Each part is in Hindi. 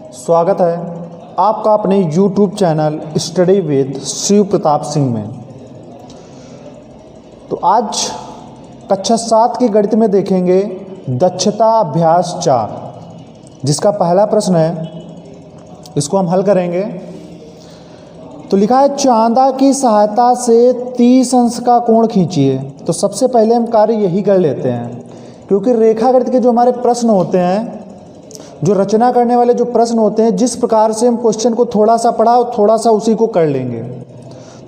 स्वागत है आपका अपने YouTube channel study with Shiv Pratap Singh में। तो आज कक्षा 7 के गणित में देखेंगे दक्षता अभ्यास 4, जिसका पहला प्रश्न है, इसको हम हल करेंगे। तो लिखा है चांदा की सहायता से 30 अंश का कोण खींचिए। तो सबसे पहले हम कार्य यही कर लेते हैं, क्योंकि रेखागणित के जो हमारे प्रश्न होते हैं, जो रचना करने वाले जो प्रश्न होते हैं, जिस प्रकार से हम क्वेश्चन को थोड़ा सा पढ़ा और थोड़ा सा उसी को कर लेंगे।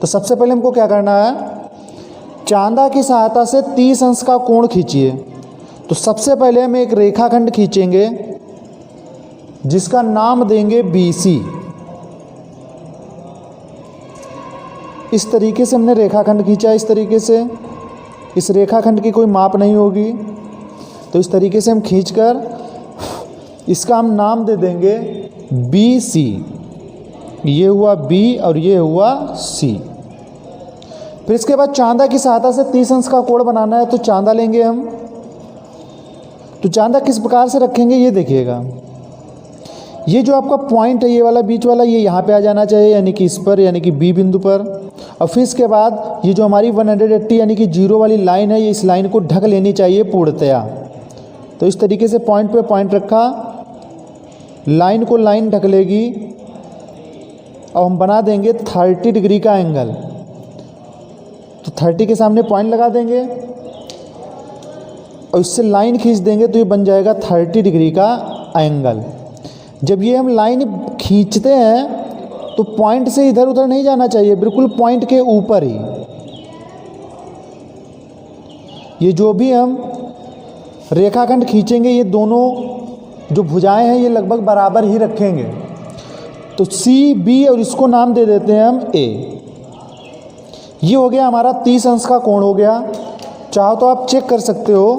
तो सबसे पहले हमको क्या करना है, चांदा की सहायता से 30 अंश का कोण खींचिए। तो सबसे पहले हम एक रेखाखंड खींचेंगे जिसका नाम देंगे BC। इस तरीके से हमने रेखाखंड खींचा। इस तरीके से इस रेखाखंड की कोई माप नहीं होगी, तो इस तरीके से हम खींचकर इसका हम नाम दे देंगे BC। ये हुआ B और ये हुआ C। फिर इसके बाद चांदा की सहायता से 30 अंश का कोण बनाना है। तो चांदा लेंगे हम। तो चांदा किस प्रकार से रखेंगे ये देखिएगा। ये जो आपका पॉइंट है, ये वाला बीच वाला, ये यहाँ पे आ जाना चाहिए, यानी कि इस पर, यानी कि B बिंदु पर। और फिर इसके बाद ये जो हमारी 180 यानी कि 0 वाली लाइन है, ये इस लाइन को ढक लेनी चाहिए पूर्णतया। तो इस तरीके से पॉइंट पे पॉइंट रखा, लाइन को लाइन ढक लेगी और हम बना देंगे 30 डिग्री का एंगल। तो 30 के सामने पॉइंट लगा देंगे और इससे लाइन खींच देंगे, तो ये बन जाएगा 30 डिग्री का एंगल। जब ये हम लाइन खींचते हैं तो पॉइंट से इधर उधर नहीं जाना चाहिए, बिल्कुल पॉइंट के ऊपर ही। ये जो भी हम रेखाखंड खींचेंगे, ये दोनों जो भुजाएं हैं ये लगभग बराबर ही रखेंगे। तो CB और इसको नाम दे देते हैं हम A। ये हो गया हमारा 30 अंश का कोण हो गया। चाहो तो आप चेक कर सकते हो,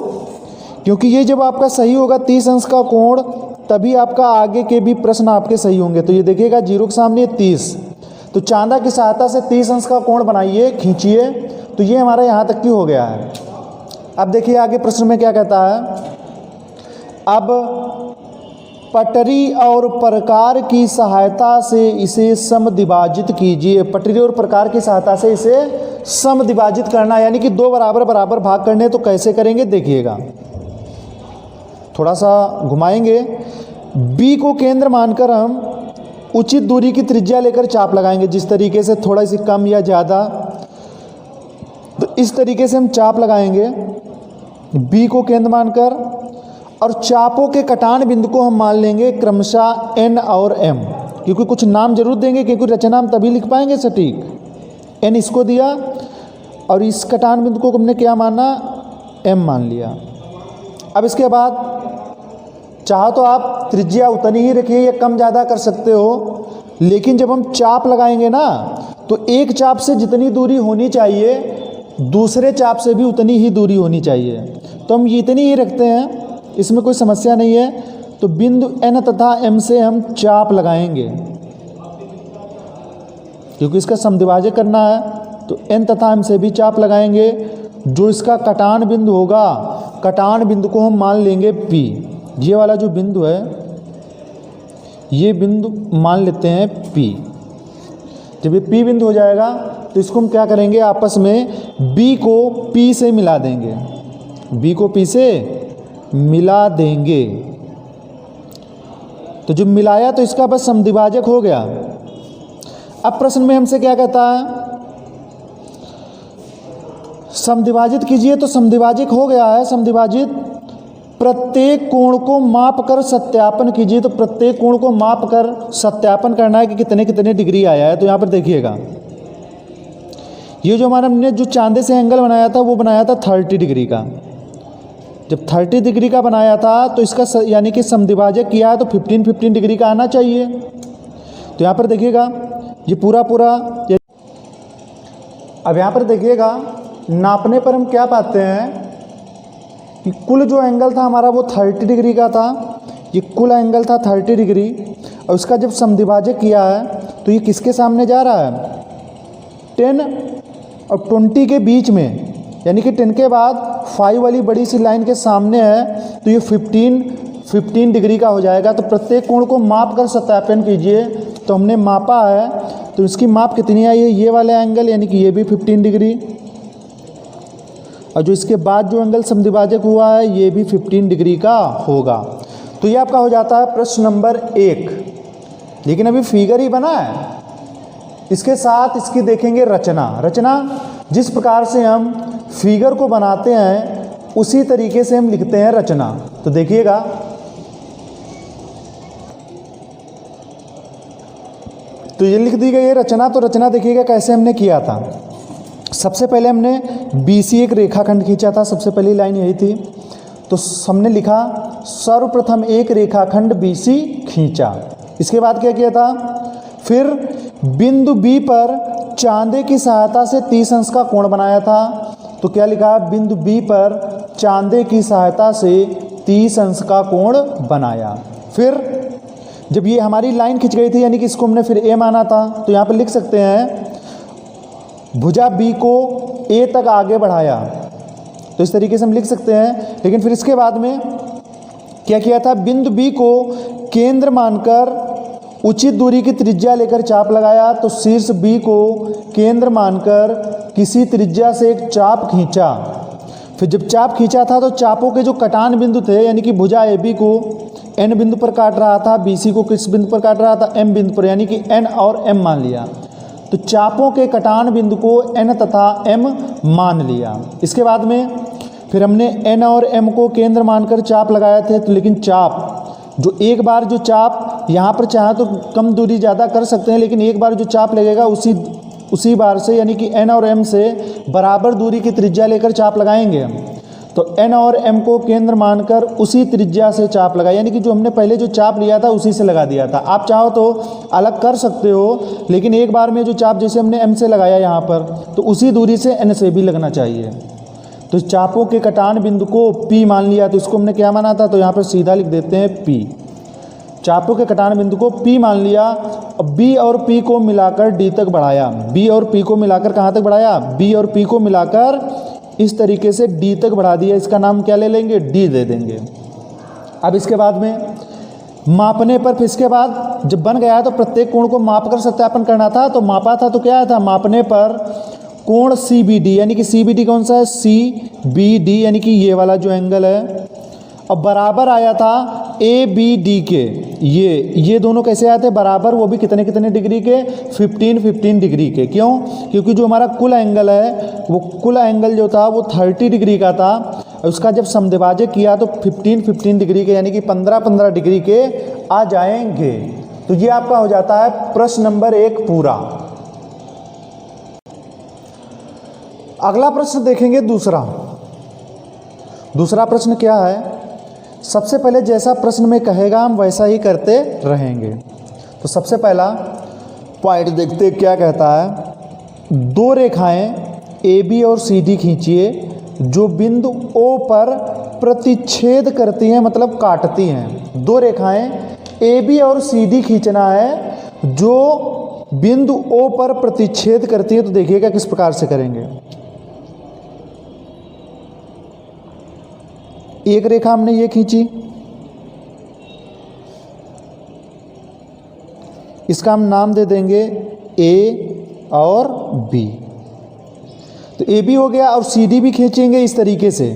क्योंकि ये जब आपका सही होगा 30 अंश का कोण, तभी आपका आगे के भी प्रश्न आपके सही होंगे। तो ये देखिएगा 0 के सामने 30। तो चांदा की सहायता से 30 अंश का कोण बनाइए, खींचिए। तो ये हमारा यहाँ तक की हो गया है। अब देखिए आगे प्रश्न में क्या कहता है। अब पटरी और प्रकार की सहायता से इसे समद्विभाजित कीजिए। पटरी और प्रकार की सहायता से इसे समद्विभाजित करना, यानी कि 2 बराबर बराबर भाग करने। तो कैसे करेंगे देखिएगा, थोड़ा सा घुमाएंगे। B को केंद्र मानकर हम उचित दूरी की त्रिज्या लेकर चाप लगाएंगे, जिस तरीके से थोड़ा सी कम या ज़्यादा। तो इस तरीके से हम चाप लगाएंगे B को केंद्र मानकर, और चापों के कटान बिंदु को हम मान लेंगे क्रमशः N और M, क्योंकि कुछ नाम जरूर देंगे, क्योंकि रचना हम तभी लिख पाएंगे सटीक। N इसको दिया और इस कटान बिंदु को हमने क्या माना, M मान लिया। अब इसके बाद चाहो तो आप त्रिज्या उतनी ही रखिए या कम ज़्यादा कर सकते हो, लेकिन जब हम चाप लगाएंगे ना, तो एक चाप से जितनी दूरी होनी चाहिए दूसरे चाप से भी उतनी ही दूरी होनी चाहिए। तो हम इतनी ही रखते हैं, इसमें कोई समस्या नहीं है। तो बिंदु N तथा M से हम चाप लगाएंगे, क्योंकि इसका समद्विभाजक करना है। तो N तथा M से भी चाप लगाएंगे। जो इसका कटान बिंदु होगा, कटान बिंदु को हम मान लेंगे P। ये वाला जो बिंदु है, ये बिंदु मान लेते हैं P। जब ये P बिंदु हो जाएगा तो इसको हम क्या करेंगे, आपस में B को P से मिला देंगे। B को P से मिला देंगे। तो जब मिलाया तो इसका बस समद्विभाजक हो गया। अब प्रश्न में हमसे क्या कहता है, समद्विभाजित कीजिए। तो समद्विभाजक हो गया है समद्विभाजित। प्रत्येक कोण को माप कर सत्यापन कीजिए। तो प्रत्येक कोण को माप कर सत्यापन करना है कि कितने कितने डिग्री आया है। तो यहाँ पर देखिएगा, ये जो हमारा हमने जो चांदे से एंगल बनाया था, वो बनाया था 30 डिग्री का। जब 30 डिग्री का बनाया था तो इसका यानी कि समद्विभाजक किया है, तो 15 डिग्री का आना चाहिए। तो यहाँ पर देखिएगा ये पूरा। अब यहाँ पर देखिएगा, नापने पर हम क्या पाते हैं कि कुल जो एंगल था हमारा वो 30 डिग्री का था। ये कुल एंगल था 30 डिग्री, और उसका जब समद्विभाजक किया है तो ये किसके सामने जा रहा है, 10 और 20 के बीच में, यानी कि 10 के बाद 5 वाली बड़ी सी लाइन के सामने है। तो ये 15 15 डिग्री का हो जाएगा। तो प्रत्येक कोण को माप कर सत्यापन कीजिए। तो हमने मापा है, तो इसकी माप कितनी आई है, ये वाला एंगल यानी कि ये भी 15 डिग्री, और जो इसके बाद जो एंगल समद्विभाजक हुआ है ये भी 15 डिग्री का होगा। तो ये आपका हो जाता है प्रश्न नंबर 1। लेकिन अभी फिगर ही बना है, इसके साथ इसकी देखेंगे रचना जिस प्रकार से हम फिगर को बनाते हैं उसी तरीके से हम लिखते हैं रचना। तो देखिएगा, तो ये लिख दी गई है रचना। तो रचना देखिएगा कैसे हमने किया था। सबसे पहले हमने BC एक रेखाखंड खींचा था, सबसे पहली लाइन यही थी। तो हमने लिखा सर्वप्रथम एक रेखाखंड BC खींचा। इसके बाद क्या किया था, फिर बिंदु B पर चांदे की सहायता से 30 अंश का कोण बनाया था। तो क्या लिखा, बिंदु B पर चांदे की सहायता से 30 अंश का कोण बनाया। फिर जब ये हमारी लाइन खिंच गई थी, यानी कि इसको हमने फिर A माना था, तो यहाँ पर लिख सकते हैं भुजा B को A तक आगे बढ़ाया। तो इस तरीके से हम लिख सकते हैं। लेकिन फिर इसके बाद में क्या किया था, बिंदु B को केंद्र मानकर उचित दूरी की त्रिज्या लेकर चाप लगाया। तो शीर्ष B को केंद्र मानकर किसी त्रिज्या से एक चाप खींचा। फिर जब चाप खींचा था तो चापों के जो कटान बिंदु थे, यानी कि भुजा AB को N बिंदु पर काट रहा था, BC को किस बिंदु पर काट रहा था, M बिंदु पर, यानी कि N और M मान लिया। तो चापों के कटान बिंदु को N तथा M मान लिया। इसके बाद में फिर हमने N और M को केंद्र मानकर चाप लगाए थे। तो लेकिन चाप जो एक बार जो चाप यहाँ पर चाहे तो कम दूरी ज़्यादा कर सकते हैं, लेकिन एक बार जो चाप लगेगा उसी बार से, यानी कि N और M से बराबर दूरी की त्रिज्या लेकर चाप लगाएंगे हम। तो N और M को केंद्र मानकर उसी त्रिज्या से चाप लगाया, यानी कि जो हमने पहले जो चाप लिया था उसी से लगा दिया था। आप चाहो तो अलग कर सकते हो, लेकिन एक बार में जो चाप जैसे हमने M से लगाया यहाँ पर, तो उसी दूरी से N से भी लगना चाहिए। तो चापों के कटान बिंदु को P मान लिया। तो इसको हमने क्या माना था, तो यहाँ पर सीधा लिख देते हैं P। चापों के कटान बिंदु को P मान लिया। अब B और P को मिलाकर D तक बढ़ाया। B और P को मिलाकर कहाँ तक बढ़ाया, B और P को मिलाकर इस तरीके से D तक बढ़ा दिया। इसका नाम क्या ले लेंगे, D दे देंगे। अब इसके बाद में मापने पर, फिर इसके बाद जब बन गया तो प्रत्येक कोण को माप कर सत्यापन करना था। तो मापा था तो क्या था, मापने पर कोण CBD, यानी कि CBD कौन सा है, CBD, यानी कि ये वाला जो एंगल है, अब बराबर आया था ABD के। ये दोनों कैसे आए थे बराबर, वो भी कितने कितने डिग्री के, 15 डिग्री के। क्यों, क्योंकि जो हमारा कुल एंगल है वो कुल एंगल जो था वो 30 डिग्री का था। उसका जब समद्विभाजक किया तो 15 डिग्री के, यानी कि 15 डिग्री के आ जाएंगे। तो ये आपका हो जाता है प्रश्न नंबर 1 पूरा। अगला प्रश्न देखेंगे दूसरा प्रश्न क्या है। सबसे पहले जैसा प्रश्न में कहेगा हम वैसा ही करते रहेंगे। तो सबसे पहला पॉइंट देखते क्या कहता है, 2 रेखाएं AB और CD खींचिए जो बिंदु O पर प्रतिच्छेद करती हैं, मतलब काटती हैं। 2 रेखाएं AB और CD खींचना है जो बिंदु O पर प्रतिच्छेद करती है। तो देखिएगा किस प्रकार से करेंगे। एक रेखा हमने ये खींची, इसका हम नाम दे देंगे A और B। तो AB हो गया, और CD भी खींचेंगे इस तरीके से।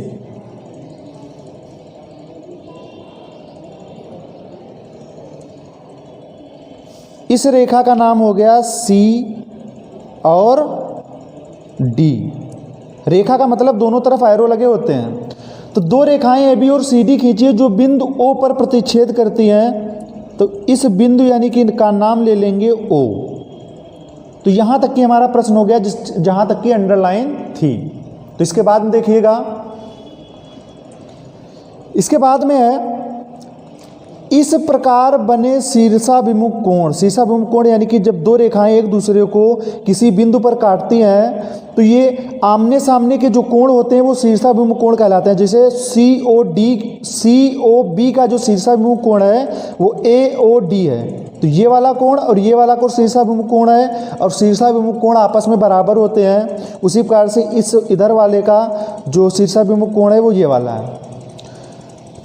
इस रेखा का नाम हो गया C और D। रेखा का मतलब दोनों तरफ एरो लगे होते हैं। तो 2 रेखाएं AB और CD खींचिए जो बिंदु O पर प्रतिच्छेद करती हैं। तो इस बिंदु यानी कि इनका नाम ले लेंगे O। तो यहाँ तक कि हमारा प्रश्न हो गया जहाँ तक कि अंडरलाइन थी। तो इसके बाद में देखिएगा, इसके बाद में है इस प्रकार बने शीर्षाभिमुख कोण। शीर्षाभिमुख कोण यानी कि जब 2 रेखाएं एक दूसरे को किसी बिंदु पर काटती हैं तो ये आमने सामने के जो कोण होते हैं वो शीर्षाभिमुख कोण कहलाते हैं। जैसे COB का जो शीर्षाभिमुख कोण है वो AOD है। तो ये वाला कोण और ये वाला कोण शीर्षाभिमुख कोण है, और शीर्षाभिमुख कोण आपस में बराबर होते हैं। उसी प्रकार से इस इधर वाले का जो शीर्षाभिमुख कोण है वो ये वाला है।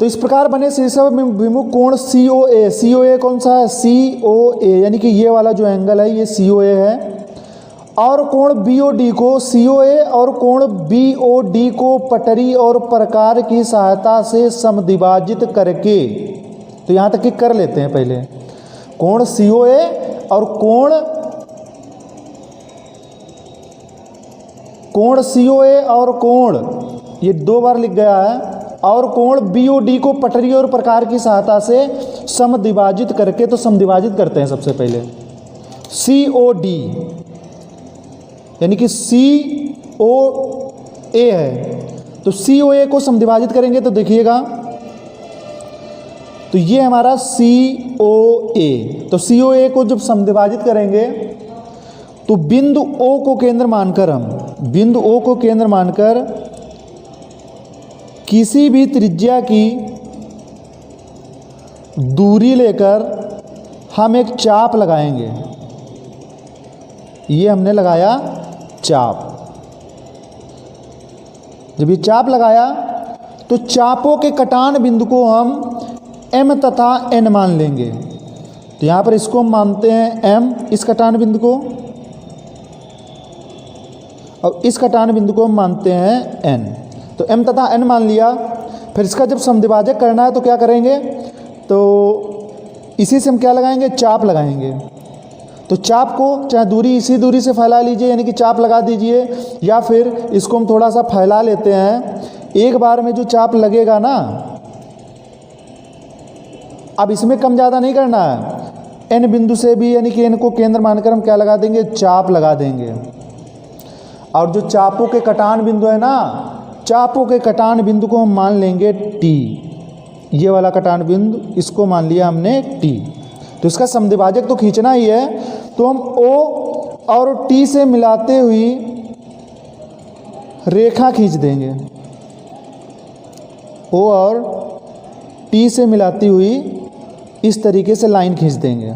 तो इस प्रकार बने शीर्षाभिमुख विमुख कोण COA। COA कौन सा है? COA यानी कि ये वाला जो एंगल है ये COA है। और कोण BOD को, COA और कोण BOD को पटरी और प्रकार की सहायता से समद्विभाजित करके, तो यहाँ तक कि कर लेते हैं पहले। कोण COA और कोण COA और कोण, ये 2 बार लिख गया है, और कोण BOD को पटरी और प्रकार की सहायता से समद्विभाजित करके, तो समद्विभाजित करते हैं सबसे पहले। COD यानी कि COA है, तो COA को समद्विभाजित करेंगे तो देखिएगा, तो ये हमारा COA। तो COA को जब समद्विभाजित करेंगे तो बिंदु O को केंद्र मानकर, हम बिंदु O को केंद्र मानकर किसी भी त्रिज्या की दूरी लेकर हम एक चाप लगाएंगे। ये हमने लगाया चाप। जब ये चाप लगाया तो चापों के कटान बिंदु को हम M तथा N मान लेंगे। तो यहाँ पर इसको हम मानते हैं M, इस कटान बिंदु को, और इस कटान बिंदु को हम मानते हैं N। तो M तथा N मान लिया। फिर इसका जब समद्विभाजक करना है तो क्या करेंगे, तो इसी से हम क्या लगाएंगे, चाप लगाएंगे। तो चाप को चाहे दूरी इसी दूरी से फैला लीजिए, यानी कि चाप लगा दीजिए, या फिर इसको हम थोड़ा सा फैला लेते हैं। एक बार में जो चाप लगेगा ना, अब इसमें कम ज़्यादा नहीं करना है। N बिंदु से भी यानी कि N को केंद्र मानकर हम क्या लगा देंगे, चाप लगा देंगे। और जो चापों के कटान बिंदु है ना, चापों के कटान बिंदु को हम मान लेंगे T। ये वाला कटान बिंदु, इसको मान लिया हमने T। तो इसका समद्विभाजक तो खींचना ही है, तो हम O और T से मिलाते हुई रेखा खींच देंगे। O और T से मिलाती हुई इस तरीके से लाइन खींच देंगे।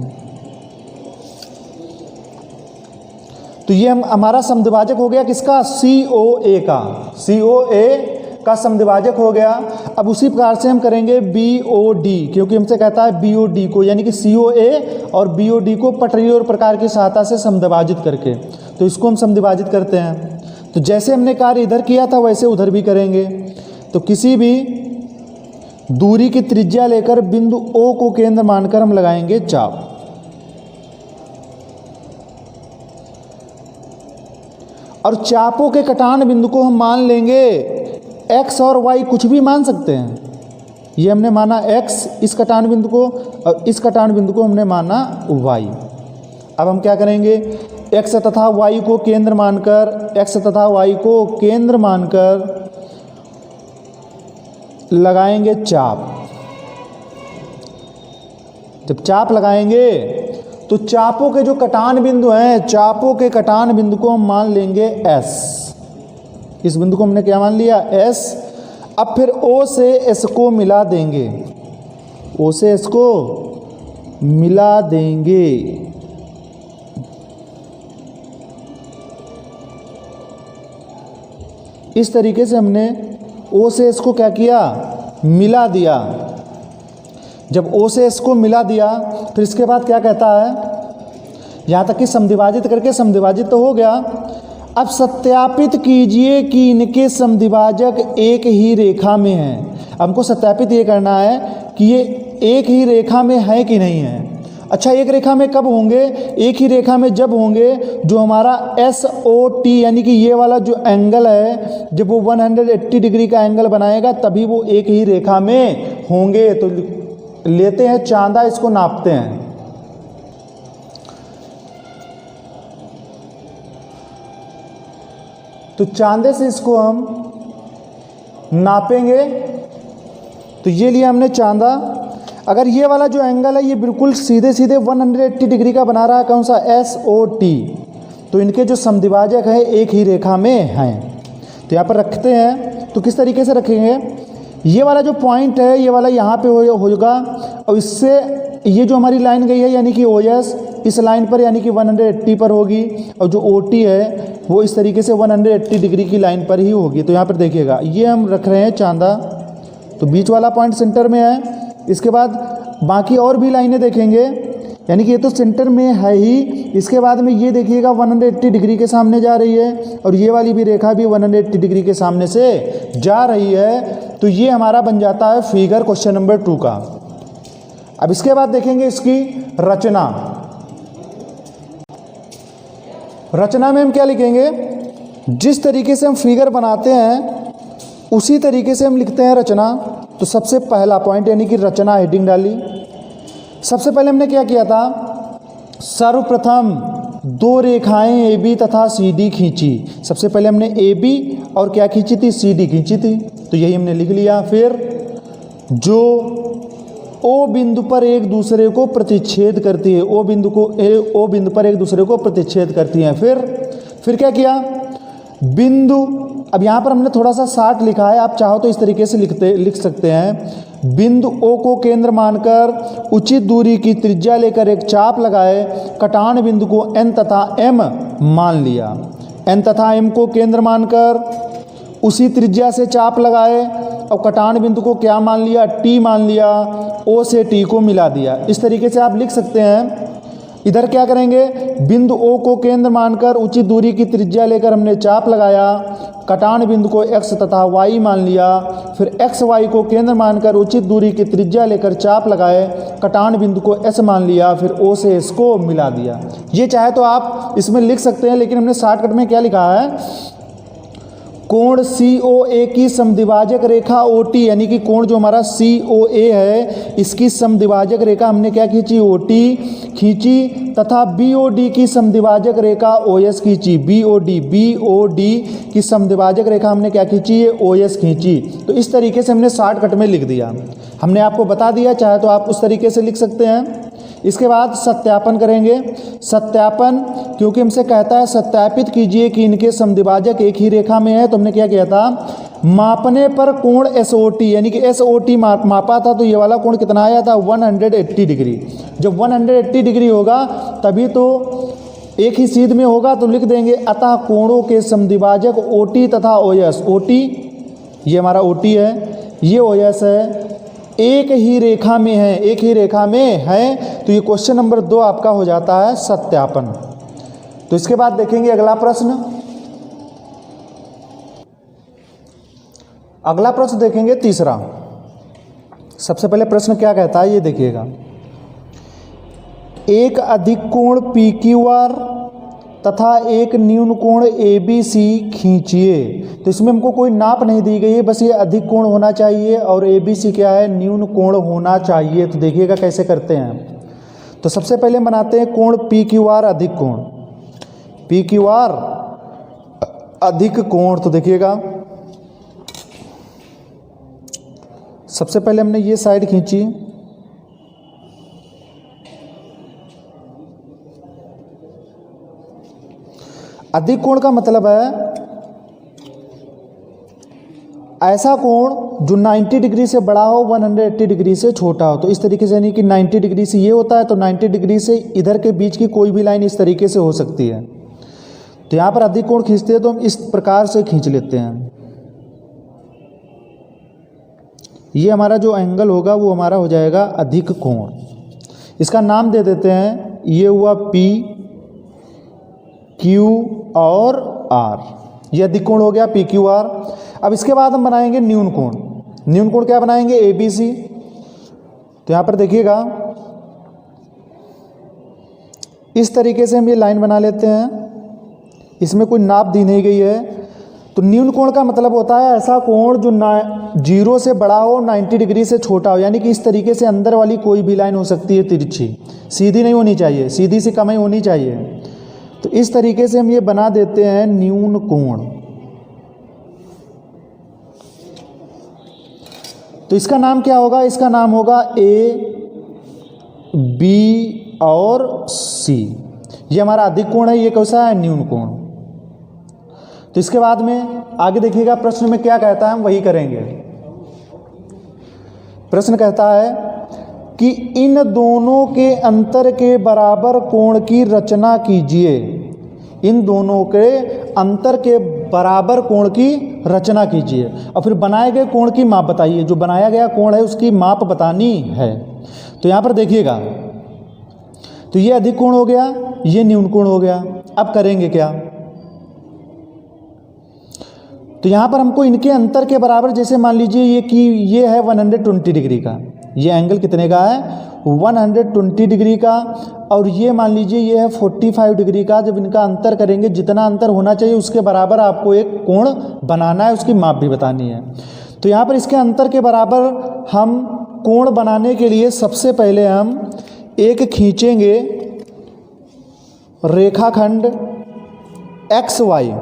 तो ये हमारा समद्विभाजक हो गया किसका, COA का। COA का समद्विभाजक हो गया। अब उसी प्रकार से हम करेंगे BOD, क्योंकि हमसे कहता है BOD को, यानी कि COA और BOD को पटरी और प्रकार की सहायता से समद्विभाजित करके, तो इसको हम समद्विभाजित करते हैं। तो जैसे हमने कार्य इधर किया था वैसे उधर भी करेंगे। तो किसी भी दूरी की त्रिज्या लेकर बिंदु O को केंद्र मानकर हम लगाएंगे चाप। और चापों के कटान बिंदु को हम मान लेंगे X और Y, कुछ भी मान सकते हैं। ये हमने माना X इस कटान बिंदु को, और इस कटान बिंदु को हमने माना Y। अब हम क्या करेंगे, X तथा Y को केंद्र मानकर, X तथा Y को केंद्र मानकर लगाएंगे चाप। जब चाप लगाएंगे तो चापों के जो कटान बिंदु हैं, चापों के कटान बिंदु को हम मान लेंगे S। इस बिंदु को हमने क्या मान लिया, S। अब फिर O से S को मिला देंगे, O से S को मिला देंगे। इस तरीके से हमने O से S को क्या किया, मिला दिया। जब O से S को मिला दिया, फिर इसके बाद क्या कहता है, यहाँ तक कि समद्विभाजित करके, समद्विभाजित तो हो गया। अब सत्यापित कीजिए कि इनके समद्विभाजक एक ही रेखा में हैं। हमको सत्यापित ये करना है कि ये एक ही रेखा में है कि नहीं है। अच्छा, एक रेखा में कब होंगे, एक ही रेखा में जब होंगे जो हमारा SOT यानी कि ये वाला जो एंगल है, जब वो 180 डिग्री का एंगल बनाएगा तभी वो एक ही रेखा में होंगे। तो लेते हैं चांदा, इसको नापते हैं। तो चांदे से इसको हम नापेंगे। तो ये लिया हमने चांदा। अगर ये वाला जो एंगल है ये बिल्कुल सीधे सीधे 180 डिग्री का बना रहा है, कौन सा, SOT, तो इनके जो समद्विभाजक है एक ही रेखा में हैं। तो यहाँ पर रखते हैं। तो किस तरीके से रखेंगे, ये वाला जो पॉइंट है ये वाला यहाँ पे होगा, और इससे ये जो हमारी लाइन गई है यानी कि OS इस लाइन पर यानी कि 180 पर होगी, और जो OT है वो इस तरीके से 180 डिग्री की लाइन पर ही होगी। तो यहाँ पर देखिएगा, ये हम रख रहे हैं चांदा तो बीच वाला पॉइंट सेंटर में है। इसके बाद बाकी और भी लाइनें देखेंगे, यानी कि ये तो सेंटर में है ही। इसके बाद में ये देखिएगा 180 डिग्री के सामने जा रही है और ये वाली भी रेखा भी 180 डिग्री के सामने से जा रही है। तो ये हमारा बन जाता है फिगर क्वेश्चन नंबर 2 का। अब इसके बाद देखेंगे इसकी रचना। रचना में हम क्या लिखेंगे, जिस तरीके से हम फिगर बनाते हैं उसी तरीके से हम लिखते हैं रचना। तो सबसे पहला पॉइंट यानी कि रचना हेडिंग डाली। सबसे पहले हमने क्या किया था, सर्वप्रथम 2 रेखाएं ए बी तथा सी डी खींची। सबसे पहले हमने ए बी और क्या खींची थी, सी डी खींची थी, तो यही हमने लिख लिया। फिर जो ओ बिंदु पर एक दूसरे को प्रतिच्छेद करती है, ओ बिंदु पर एक दूसरे को प्रतिच्छेद करती हैं। फिर क्या किया, बिंदु, अब यहाँ पर हमने थोड़ा सा 60 लिखा है, आप चाहो तो इस तरीके से लिख सकते हैं। बिंदु ओ को केंद्र मानकर उचित दूरी की त्रिज्या लेकर एक चाप लगाए, कटान बिंदु को एन तथा एम मान लिया। एन तथा एम को केंद्र मानकर उसी त्रिज्या से चाप लगाए और कटान बिंदु को क्या मान लिया, टी मान लिया। ओ से टी को मिला दिया। इस तरीके से आप लिख सकते हैं। इधर क्या करेंगे, बिंदु ओ को केंद्र मानकर उचित दूरी की त्रिज्या लेकर हमने चाप लगाया, कटान बिंदु को x तथा y मान लिया। फिर x y को केंद्र मानकर उचित दूरी की त्रिज्या लेकर चाप लगाए, कटान बिंदु को s मान लिया। फिर o से s को मिला दिया। ये चाहे तो आप इसमें लिख सकते हैं, लेकिन हमने शॉर्टकट में क्या लिखा है, कोण COA की समद्विभाजक रेखा OT, यानी कि कोण जो हमारा COA है इसकी समद्विभाजक रेखा हमने क्या खींची, OT खींची, तथा BOD की समद्विभाजक रेखा OS खींची। BOD की समद्विभाजक रेखा हमने क्या खींची, ये OS खींची। तो इस तरीके से हमने शॉर्टकट में लिख दिया। हमने आपको बता दिया, चाहे तो आप उस तरीके से लिख सकते हैं। इसके बाद सत्यापन करेंगे। सत्यापन, क्योंकि हमसे कहता है सत्यापित कीजिए कि इनके समद्विभाजक एक ही रेखा में है, तो हमने क्या किया था, मापने पर कोण SOT, यानी कि SOT मापा था, तो ये वाला कोण कितना आया था, 180 डिग्री। जब 180 डिग्री होगा तभी तो एक ही सीध में होगा, तो लिख देंगे अतः कोणों के समद्विभाजक OT तथा OS। OT ये हमारा OT है, ये OS है, एक ही रेखा में है, एक ही रेखा में है। तो ये क्वेश्चन नंबर 2 आपका हो जाता है सत्यापन। तो इसके बाद देखेंगे अगला प्रश्न। अगला प्रश्न देखेंगे तीसरा। सबसे पहले प्रश्न क्या कहता है ये देखिएगा, एक अधिक कोण PQR तथा एक न्यून कोण ABC खींचिए। तो इसमें हमको कोई नाप नहीं दी गई है, बस ये अधिक कोण होना चाहिए और ABC क्या है, न्यून कोण होना चाहिए। तो देखिएगा कैसे करते हैं। तो सबसे पहले बनाते हैं कोण PQR अधिक कोण, PQR अधिक कोण। तो देखिएगा सबसे पहले हमने ये साइड खींची, अधिक कोण का मतलब है ऐसा कोण जो 90 डिग्री से बड़ा हो, 180 डिग्री से छोटा हो। तो इस तरीके से, यानी कि 90 डिग्री से ये होता है, तो 90 डिग्री से इधर के बीच की कोई भी लाइन इस तरीके से हो सकती है। तो यहाँ पर अधिक कोण खींचते हैं तो हम इस प्रकार से खींच लेते हैं। ये हमारा जो एंगल होगा वो हमारा हो जाएगा अधिक कोण। इसका नाम दे देते हैं, ये हुआ P, Q और R। ये अधिक कोण हो गया PQR। अब इसके बाद हम बनाएंगे न्यून कोण। न्यून कोण क्या बनाएंगे, ABC। तो यहाँ पर देखिएगा इस तरीके से हम ये लाइन बना लेते हैं, इसमें कोई नाप दी नहीं गई है। तो न्यून कोण का मतलब होता है ऐसा कोण जो 0 से बड़ा हो, 90 डिग्री से छोटा हो, यानी कि इस तरीके से अंदर वाली कोई भी लाइन हो सकती है तिरछी, सीधी नहीं होनी चाहिए, सीधी सी कमाई होनी चाहिए। तो इस तरीके से हम ये बना देते हैं न्यून कोण। तो इसका नाम क्या होगा, इसका नाम होगा A, B और C। ये हमारा अधिक कोण है, ये कैसा है, न्यून कोण। तो इसके बाद में आगे देखिएगा प्रश्न में क्या कहता है, हम वही करेंगे। प्रश्न कहता है कि इन दोनों के अंतर के बराबर कोण की रचना कीजिए। इन दोनों के अंतर के बराबर कोण की रचना कीजिए और फिर बनाए गए कोण की माप बताइए। जो बनाया गया कोण है उसकी माप बतानी है। तो यहाँ पर देखिएगा, तो ये अधिक कोण हो गया, ये न्यून कोण हो गया। अब करेंगे क्या, तो यहाँ पर हमको इनके अंतर के बराबर, जैसे मान लीजिए ये कि ये है 120 डिग्री का, ये एंगल कितने का है 120 डिग्री का, और ये मान लीजिए ये है 45 डिग्री का। जब इनका अंतर करेंगे, जितना अंतर होना चाहिए उसके बराबर आपको एक कोण बनाना है, उसकी माप भी बतानी है। तो यहाँ पर इसके अंतर के बराबर हम कोण बनाने के लिए सबसे पहले हम एक खींचेंगे रेखाखंड एक्स वाई,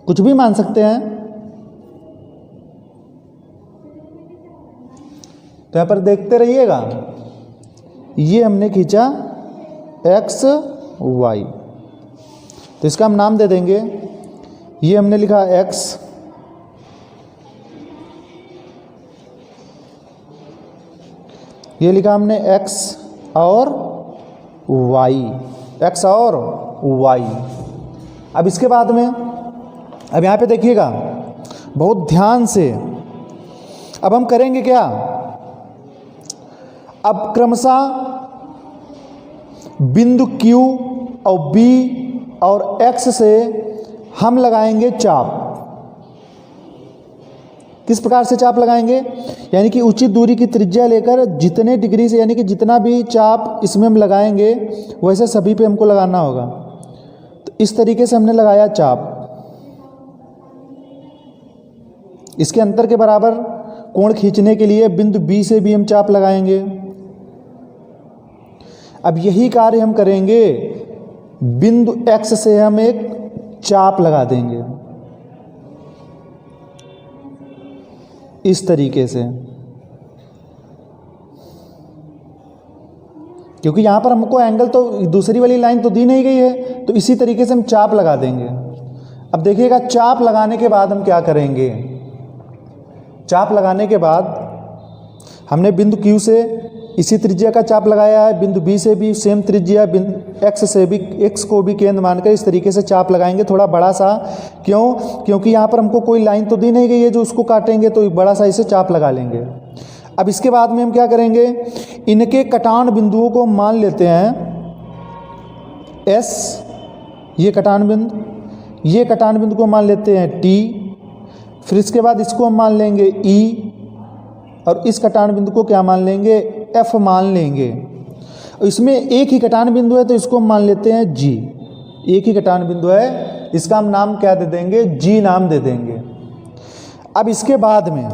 कुछ भी मान सकते हैं। तो यहाँ पर देखते रहिएगा, ये हमने खींचा एक्स वाई, तो इसका हम नाम दे देंगे, ये हमने लिखा एक्स, ये लिखा हमने एक्स और वाई, एक्स और वाई। अब इसके बाद में, अब यहाँ पे देखिएगा बहुत ध्यान से, अब हम करेंगे क्या, अब क्रमशः बिंदु Q और B और X से हम लगाएंगे चाप। किस प्रकार से चाप लगाएंगे, यानी कि उचित दूरी की त्रिज्या लेकर जितने डिग्री से, यानी कि जितना भी चाप इसमें हम लगाएंगे वैसे सभी पे हमको लगाना होगा। तो इस तरीके से हमने लगाया चाप, इसके अंतर के बराबर कोण खींचने के लिए बिंदु B से भी हम चाप लगाएंगे। अब यही कार्य हम करेंगे, बिंदु X से हम एक चाप लगा देंगे इस तरीके से, क्योंकि यहाँ पर हमको एंगल तो दूसरी वाली लाइन तो दी नहीं गई है, तो इसी तरीके से हम चाप लगा देंगे। अब देखिएगा, चाप लगाने के बाद हम क्या करेंगे, चाप लगाने के बाद हमने बिंदु Q से इसी त्रिज्या का चाप लगाया है, बिंदु B से भी सेम त्रिज्या, बिंदु X से भी, X को भी केंद्र मानकर इस तरीके से चाप लगाएंगे, थोड़ा बड़ा सा। क्यों, क्योंकि यहाँ पर हमको कोई लाइन तो दी नहीं गई है जो उसको काटेंगे, तो बड़ा सा इसे चाप लगा लेंगे। अब इसके बाद में हम क्या करेंगे, इनके कटान बिंदुओं को मान लेते हैं S, ये कटान बिंदु, ये कटान बिंदु को मान लेते हैं T, फिर इसके बाद इसको हम मान लेंगे E, और इस कटान बिंदु को क्या मान लेंगे, F मान लेंगे। इसमें एक ही कटान बिंदु है तो इसको हम मान लेते हैं G, एक ही कटान बिंदु है, इसका हम नाम क्या दे देंगे, G नाम दे देंगे। अब इसके बाद में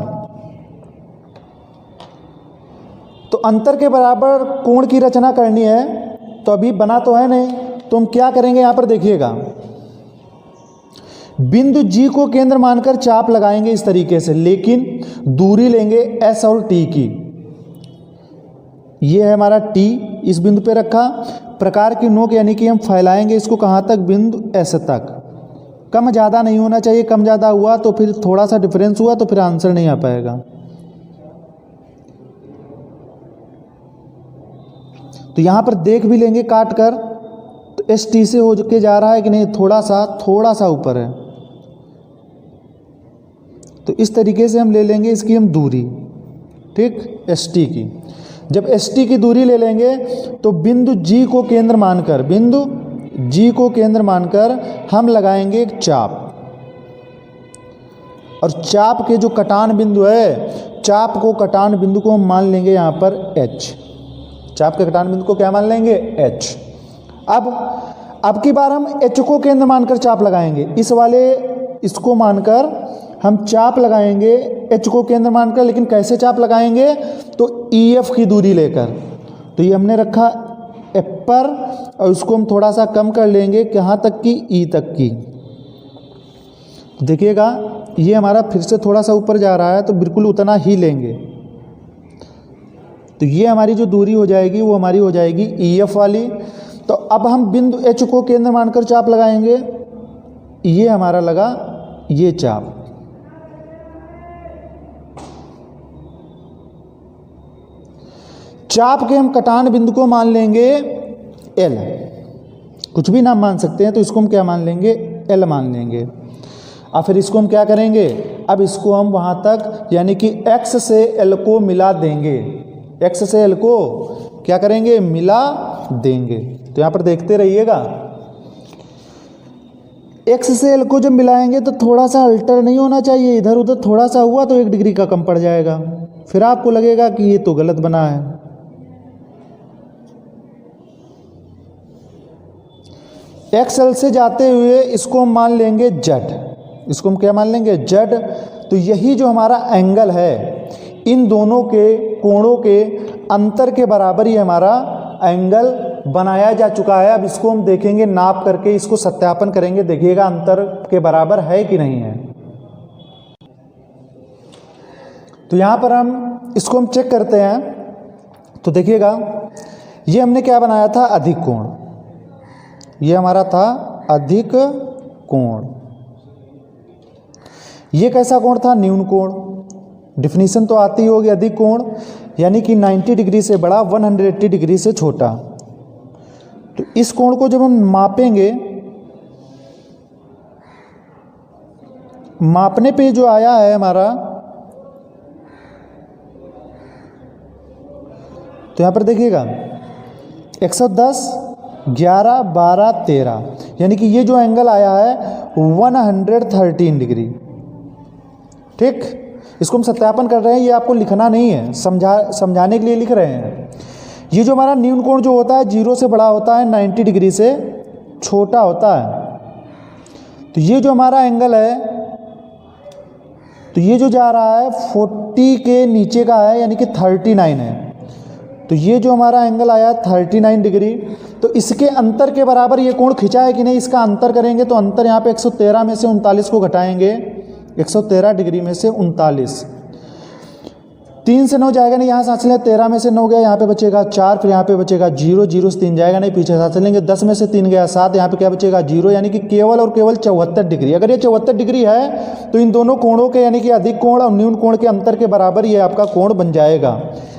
तो अंतर के बराबर कोण की रचना करनी है, तो अभी बना तो है नहीं, तो हम क्या करेंगे, यहाँ पर देखिएगा, बिंदु G को केंद्र मानकर चाप लगाएंगे इस तरीके से, लेकिन दूरी लेंगे S और T की। ये है हमारा T, इस बिंदु पे रखा, प्रकार की नोक यानी कि हम फैलाएंगे इसको कहाँ तक, बिंदु S तक। कम ज़्यादा नहीं होना चाहिए, कम ज़्यादा हुआ तो फिर थोड़ा सा डिफरेंस हुआ तो फिर आंसर नहीं आ पाएगा। तो यहाँ पर देख भी लेंगे काट कर, तो ST से हो के जा रहा है कि नहीं, थोड़ा सा ऊपर है, तो इस तरीके से हम ले लेंगे इसकी हम दूरी, ठीक, ST की। जब ST की दूरी ले लेंगे तो बिंदु G को केंद्र मानकर, बिंदु G को केंद्र मानकर हम लगाएंगे एक चाप, और चाप के जो कटान बिंदु है, चाप को कटान बिंदु को हम मान लेंगे यहाँ पर H, चाप के कटान बिंदु को क्या मान लेंगे, H। अब की बार हम H को केंद्र मानकर चाप लगाएंगे, इस वाले इसको मानकर हम चाप लगाएंगे H को केंद्र मानकर, लेकिन कैसे चाप लगाएंगे, तो EF की दूरी लेकर। तो ये हमने रखा F पर, और इसको हम थोड़ा सा कम कर लेंगे, कहाँ तक की, E तक की। देखिएगा ये हमारा फिर से थोड़ा सा ऊपर जा रहा है, तो बिल्कुल उतना ही लेंगे। तो ये हमारी जो दूरी हो जाएगी वो हमारी हो जाएगी EF वाली। तो अब हम बिंदु H को केंद्र मानकर चाप लगाएंगे, ये हमारा लगा ये चाप। चाप के हम कटान बिंदु को मान लेंगे L, कुछ भी नाम मान सकते हैं, तो इसको हम क्या मान लेंगे, L मान लेंगे। अब फिर इसको हम क्या करेंगे, अब इसको हम वहाँ तक यानी कि X से L को मिला देंगे, X से L को क्या करेंगे, मिला देंगे। तो यहाँ पर देखते रहिएगा, X से L को जब मिलाएंगे तो थोड़ा सा अल्टर नहीं होना चाहिए, इधर उधर थोड़ा सा हुआ तो 1 डिग्री का कम पड़ जाएगा, फिर आपको लगेगा कि ये तो गलत बना है। XL से जाते हुए इसको हम मान लेंगे Z, इसको हम क्या मान लेंगे, Z। तो यही जो हमारा एंगल है, इन दोनों के कोणों के अंतर के बराबर ही हमारा एंगल बनाया जा चुका है। अब इसको हम देखेंगे नाप करके, इसको सत्यापन करेंगे, देखिएगा अंतर के बराबर है कि नहीं है। तो यहाँ पर हम इसको हम चेक करते हैं। तो देखिएगा, ये हमने क्या बनाया था, अधिक कोण, ये हमारा था अधिक कोण। ये कैसा कोण था, न्यून कोण। डिफिनीशन तो आती होगी, अधिक कोण यानी कि 90 डिग्री से बड़ा, 180 डिग्री से छोटा। तो इस कोण को जब हम मापेंगे, मापने पे जो आया है हमारा, तो यहाँ पर देखिएगा 110, 11, 12, 13, यानी कि ये जो एंगल आया है 113 डिग्री। ठीक, इसको हम सत्यापन कर रहे हैं, ये आपको लिखना नहीं है, समझाने के लिए लिख रहे हैं। ये जो हमारा न्यून कोण जो होता है 0 से बड़ा होता है, 90 डिग्री से छोटा होता है। तो ये जो हमारा एंगल है, तो ये जो जा रहा है 40 के नीचे का है, यानी कि 39 है। तो ये जो हमारा एंगल आया 39 डिग्री, तो इसके अंतर के बराबर ये कोण खिंचा है कि नहीं, इसका अंतर करेंगे। तो अंतर यहाँ पे 113 में से 39 को घटाएंगे, 113 डिग्री में से 39, 3 से 9 जाएगा नहीं, यहाँ साथ लें, 13 में से 9 गया, यहाँ पे बचेगा 4, फिर यहाँ पे बचेगा 0, 0 से 3 जाएगा नहीं, पीछे साथ लेंगे, 10 में से 3 गया 7, यहाँ पे क्या बचेगा 0, यानी कि केवल और केवल 74 डिग्री। अगर ये 74 डिग्री है तो इन दोनों कोणों के यानी कि अधिक कोण और न्यून कोण के अंतर के बराबर ये आपका कोण बन जाएगा।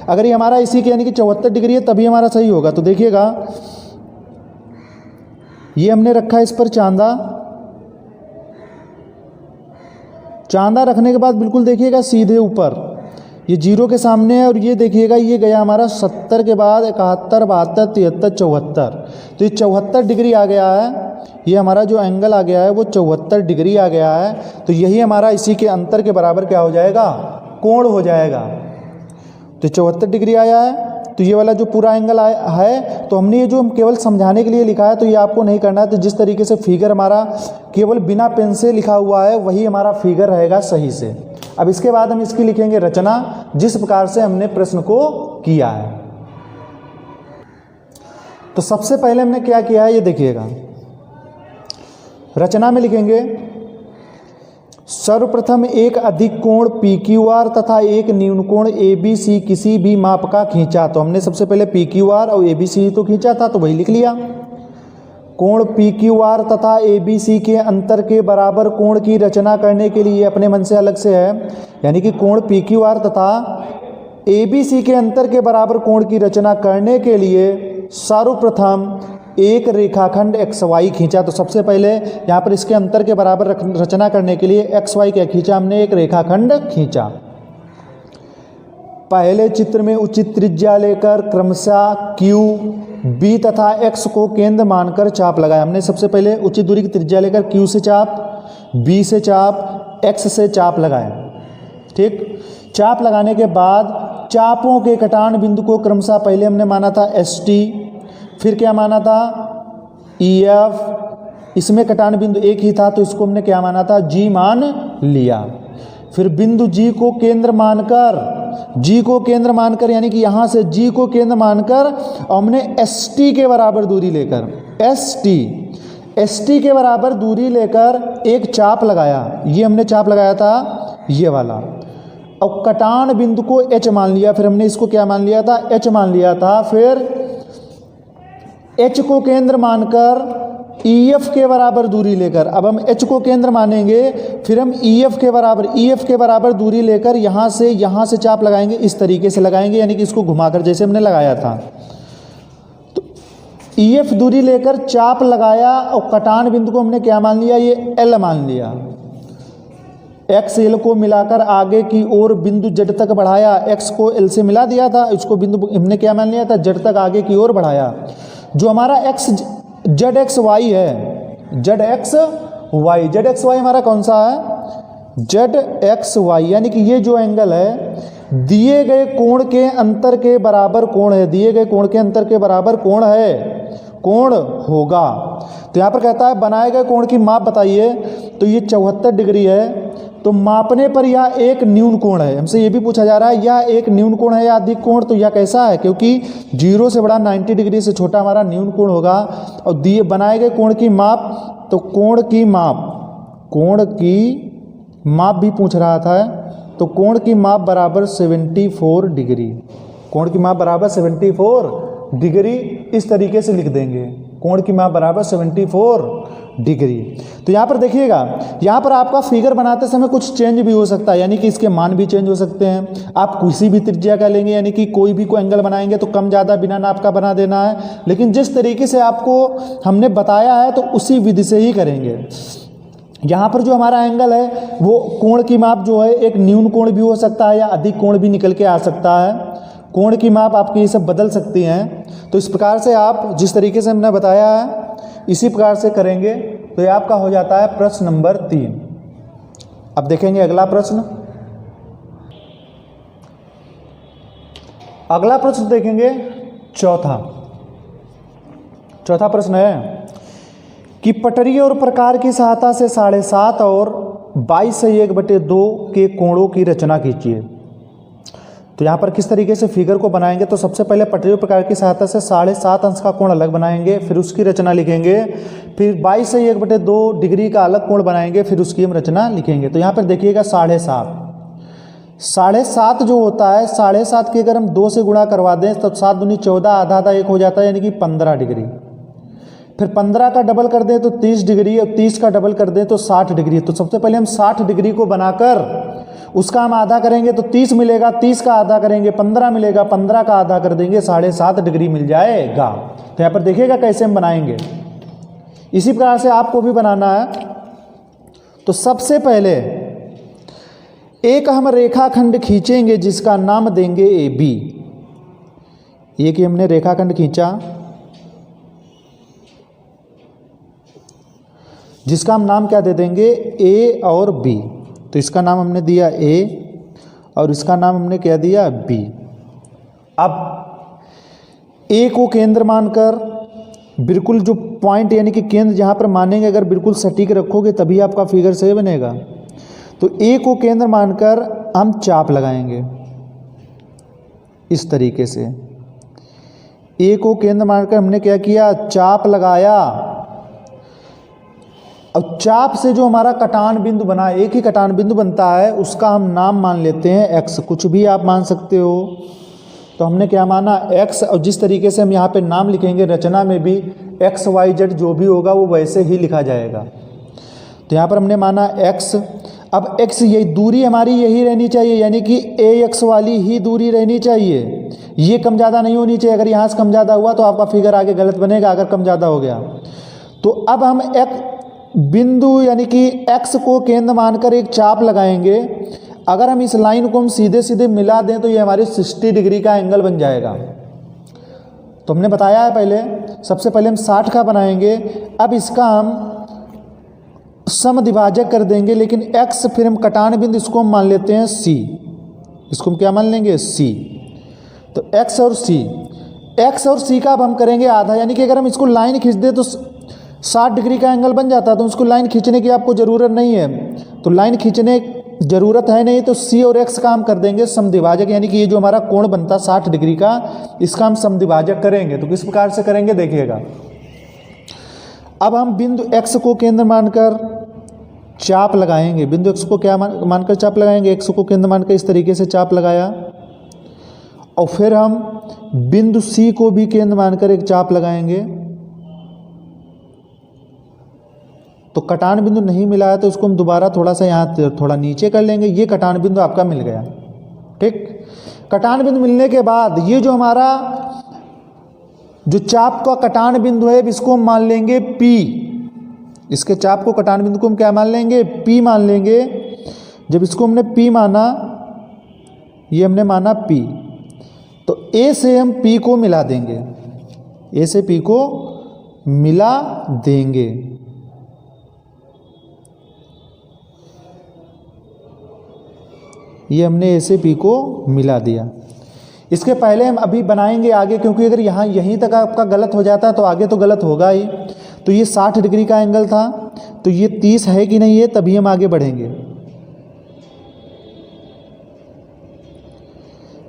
अगर ये हमारा इसी के यानी कि 74 डिग्री है तभी हमारा सही होगा। तो देखिएगा, ये हमने रखा इस पर चांदा, चांदा रखने के बाद बिल्कुल देखिएगा सीधे ऊपर, ये 0 के सामने है, और ये देखिएगा ये गया हमारा 70 के बाद 71, 72, 73, 74। तो ये 74 डिग्री आ गया है, ये हमारा जो एंगल आ गया है वो 74 डिग्री आ गया है। तो यही हमारा इसी के अंतर के बराबर क्या हो जाएगा, कोण हो जाएगा। तो 74 डिग्री आया है। तो ये वाला जो पूरा एंगल है, तो हमने ये जो हम केवल समझाने के लिए लिखा है, तो ये आपको नहीं करना है। तो जिस तरीके से फिगर हमारा केवल बिना पेन से लिखा हुआ है वही हमारा फिगर रहेगा सही से। अब इसके बाद हम इसकी लिखेंगे रचना, जिस प्रकार से हमने प्रश्न को किया है। तो सबसे पहले हमने क्या किया है ये देखिएगा, रचना में लिखेंगे सर्वप्रथम एक अधिक कोण PQR तथा एक न्यून कोण ABC किसी भी माप का खींचा। तो हमने सबसे पहले PQR और ABC तो खींचा था, तो वही लिख लिया। कोण PQR तथा ABC के अंतर के बराबर कोण की रचना करने के लिए अपने मन से अलग से है, यानी कि कोण PQR तथा ABC के अंतर के बराबर कोण की रचना करने के लिए सर्वप्रथम एक रेखाखंड XY खींचा। तो सबसे पहले यहाँ पर इसके अंतर के बराबर रचना करने के लिए XY क्या खींचा हमने, एक रेखाखंड खींचा। पहले चित्र में उचित त्रिज्या लेकर क्रमशः Q, B तथा X को केंद्र मानकर चाप लगाया। हमने सबसे पहले उचित दूरी की त्रिज्या लेकर Q से चाप, B से चाप, X से चाप लगाया। ठीक, चाप लगाने के बाद चापों के कटान बिंदु को क्रमशः पहले हमने माना था ST, फिर क्या माना था EF, इसमें कटान बिंदु एक ही था तो इसको हमने क्या माना था G मान लिया। फिर बिंदु G को केंद्र मानकर यानी कि यहाँ से G को केंद्र मानकर हमने ST के बराबर दूरी लेकर ST के बराबर दूरी लेकर एक चाप लगाया। ये हमने चाप लगाया था ये वाला, और कटान बिंदु को H मान लिया। फिर हमने इसको क्या मान लिया था, H मान लिया था। फिर H को केंद्र मानकर EF के बराबर दूरी लेकर, अब हम H को केंद्र मानेंगे, फिर हम EF के बराबर दूरी लेकर यहाँ से चाप लगाएंगे, इस तरीके से लगाएंगे, यानी कि इसको घुमाकर जैसे हमने लगाया था। तो EF दूरी लेकर चाप लगाया और कटान बिंदु को हमने क्या मान लिया, ये L मान लिया। XL को मिलाकर आगे की ओर बिंदु Z तक बढ़ाया, X को L से मिला दिया था, इसको बिंदु हमने क्या मान लिया था, Z तक आगे की ओर बढ़ाया। जो हमारा ZXY है, ZXY हमारा कौन सा है, ZXY, यानी कि ये जो एंगल है दिए गए कोण के अंतर के बराबर कोण है, दिए गए कोण के अंतर के बराबर कोण है, कोण होगा। तो यहाँ पर कहता है बनाए गए कोण की माप बताइए, तो ये 74 डिग्री है, तो मापने पर यह एक न्यून कोण है। हमसे ये भी पूछा जा रहा है यह एक न्यून कोण है या अधिक कोण, तो यह कैसा है, क्योंकि 0 से बड़ा 90 डिग्री से छोटा हमारा न्यून कोण होगा। और दिए बनाए गए कोण की माप, तो कोण की माप भी पूछ रहा था, तो कोण की माप बराबर 74 डिग्री, कोण की माप बराबर 74 डिग्री, इस तरीके से लिख देंगे, कोण की माप बराबर 74 डिग्री। तो यहाँ पर देखिएगा, यहाँ पर आपका फिगर बनाते समय कुछ चेंज भी हो सकता है, यानी कि इसके मान भी चेंज हो सकते हैं। आप किसी भी त्रिज्या का लेंगे, यानी कि कोई भी एंगल बनाएंगे तो कम ज़्यादा बिना नाप का बना देना है, लेकिन जिस तरीके से आपको हमने बताया है तो उसी विधि से ही करेंगे। यहाँ पर जो हमारा एंगल है वो कोण की माप जो है एक न्यून कोण भी हो सकता है या अधिक कोण भी निकल के आ सकता है, कोण की माप आपकी ये सब बदल सकती हैं। तो इस प्रकार से आप जिस तरीके से हमने बताया है इसी प्रकार से करेंगे, तो ये आपका हो जाता है प्रश्न नंबर 3। अब देखेंगे अगला प्रश्न। अगला प्रश्न देखेंगे चौथा प्रश्न है कि पटरी और प्रकार की सहायता से 7.5 और 22/1/2 के कोणों की रचना कीजिए। तो यहाँ पर किस तरीके से फिगर को बनाएंगे, तो सबसे पहले पटरी और प्रकार की सहायता से 7.5 अंश का कोण अलग बनाएंगे, फिर उसकी रचना लिखेंगे, फिर 22/1/2 डिग्री का अलग कोण बनाएंगे, फिर उसकी हम रचना लिखेंगे। तो यहाँ पर देखिएगा 7.5 जो होता है, 7.5 की अगर हम 2 से गुणा करवा दें तो 7 दूनी 14, आधा 1 हो जाता है, यानी कि 15 डिग्री। फिर 15 का डबल कर दें तो 30 डिग्री, और 30 का डबल कर दें तो 60 डिग्री। तो सबसे पहले हम 60 डिग्री को बनाकर उसका हम आधा करेंगे तो 30 मिलेगा, 30 का आधा करेंगे 15 मिलेगा, 15 का आधा कर देंगे 7.5 डिग्री मिल जाएगा। तो यहाँ पर देखिएगा कैसे हम बनाएंगे, इसी प्रकार से आपको भी बनाना है। तो सबसे पहले एक हम रेखाखंड खींचेंगे जिसका नाम देंगे AB। एक ही हमने रेखाखंड खींचा जिसका हम नाम क्या दे देंगे, A और B। तो इसका नाम हमने दिया A और इसका नाम हमने क्या दिया, B। अब A को केंद्र मानकर बिल्कुल जो पॉइंट यानी कि केंद्र जहाँ पर मानेंगे, अगर बिल्कुल सटीक रखोगे तभी आपका फिगर सही बनेगा। तो A को केंद्र मानकर हम चाप लगाएंगे इस तरीके से। A को केंद्र मानकर हमने क्या किया, चाप लगाया। और चाप से जो हमारा कटान बिंदु बना, एक ही कटान बिंदु बनता है, उसका हम नाम मान लेते हैं X। कुछ भी आप मान सकते हो, तो हमने क्या माना X। और जिस तरीके से हम यहाँ पे नाम लिखेंगे रचना में भी X Y Z जो भी होगा वो वैसे ही लिखा जाएगा। तो यहाँ पर हमने माना X। अब X यही दूरी हमारी यही रहनी चाहिए, यानी कि AX वाली ही दूरी रहनी चाहिए, ये कम ज़्यादा नहीं होनी चाहिए। अगर यहाँ से कम ज़्यादा हुआ तो आपका फिगर आगे गलत बनेगा, अगर कम ज़्यादा हो गया। तो अब हम एक बिंदु यानी कि X को केंद्र मानकर एक चाप लगाएंगे। अगर हम इस लाइन को हम सीधे सीधे मिला दें तो ये हमारी 60 डिग्री का एंगल बन जाएगा। तो हमने बताया है पहले, सबसे पहले हम 60 का बनाएंगे। अब इसका हम समद्विभाजक कर देंगे, लेकिन X फिर हम कटान बिंदु इसको हम मान लेते हैं C। इसको हम क्या मान लेंगे, C। तो X और C का अब हम करेंगे आधा, यानी कि अगर हम इसको लाइन खींच दें तो 60 डिग्री का एंगल बन जाता है। तो उसको लाइन खींचने की आपको ज़रूरत नहीं है, तो लाइन खींचने ज़रूरत है नहीं, तो C और X का हम कर देंगे समद्विभाजक, यानी कि ये जो हमारा कोण बनता है 60 डिग्री का, इसका हम समद्विभाजक करेंगे। तो किस प्रकार से करेंगे देखिएगा। अब हम बिंदु X को केंद्र मानकर चाप लगाएंगे, बिंदु X को क्या मानकर चाप लगाएंगे, X को केंद्र मानकर इस तरीके से चाप लगाया। और फिर हम बिंदु C को भी केंद्र मानकर एक चाप लगाएंगे। तो कटान बिंदु नहीं मिला है तो इसको हम दोबारा थोड़ा सा यहाँ थोड़ा नीचे कर लेंगे। ये कटान बिंदु आपका मिल गया, ठीक। कटान बिंदु मिलने के बाद ये जो हमारा जो चाप का कटान बिंदु है इसको हम मान लेंगे P। इसके चाप को कटान बिंदु को हम क्या मान लेंगे? P मान लेंगे। जब इसको हमने P माना, ये हमने माना P, तो A से हम P को मिला देंगे, A से P को मिला देंगे। ये हमने A से P को मिला दिया। इसके पहले हम अभी बनाएंगे आगे, क्योंकि अगर यहाँ यहीं तक आपका गलत हो जाता है तो आगे तो गलत होगा ही। तो ये 60 डिग्री का एंगल था, तो ये 30 है कि नहीं है, तभी हम आगे बढ़ेंगे।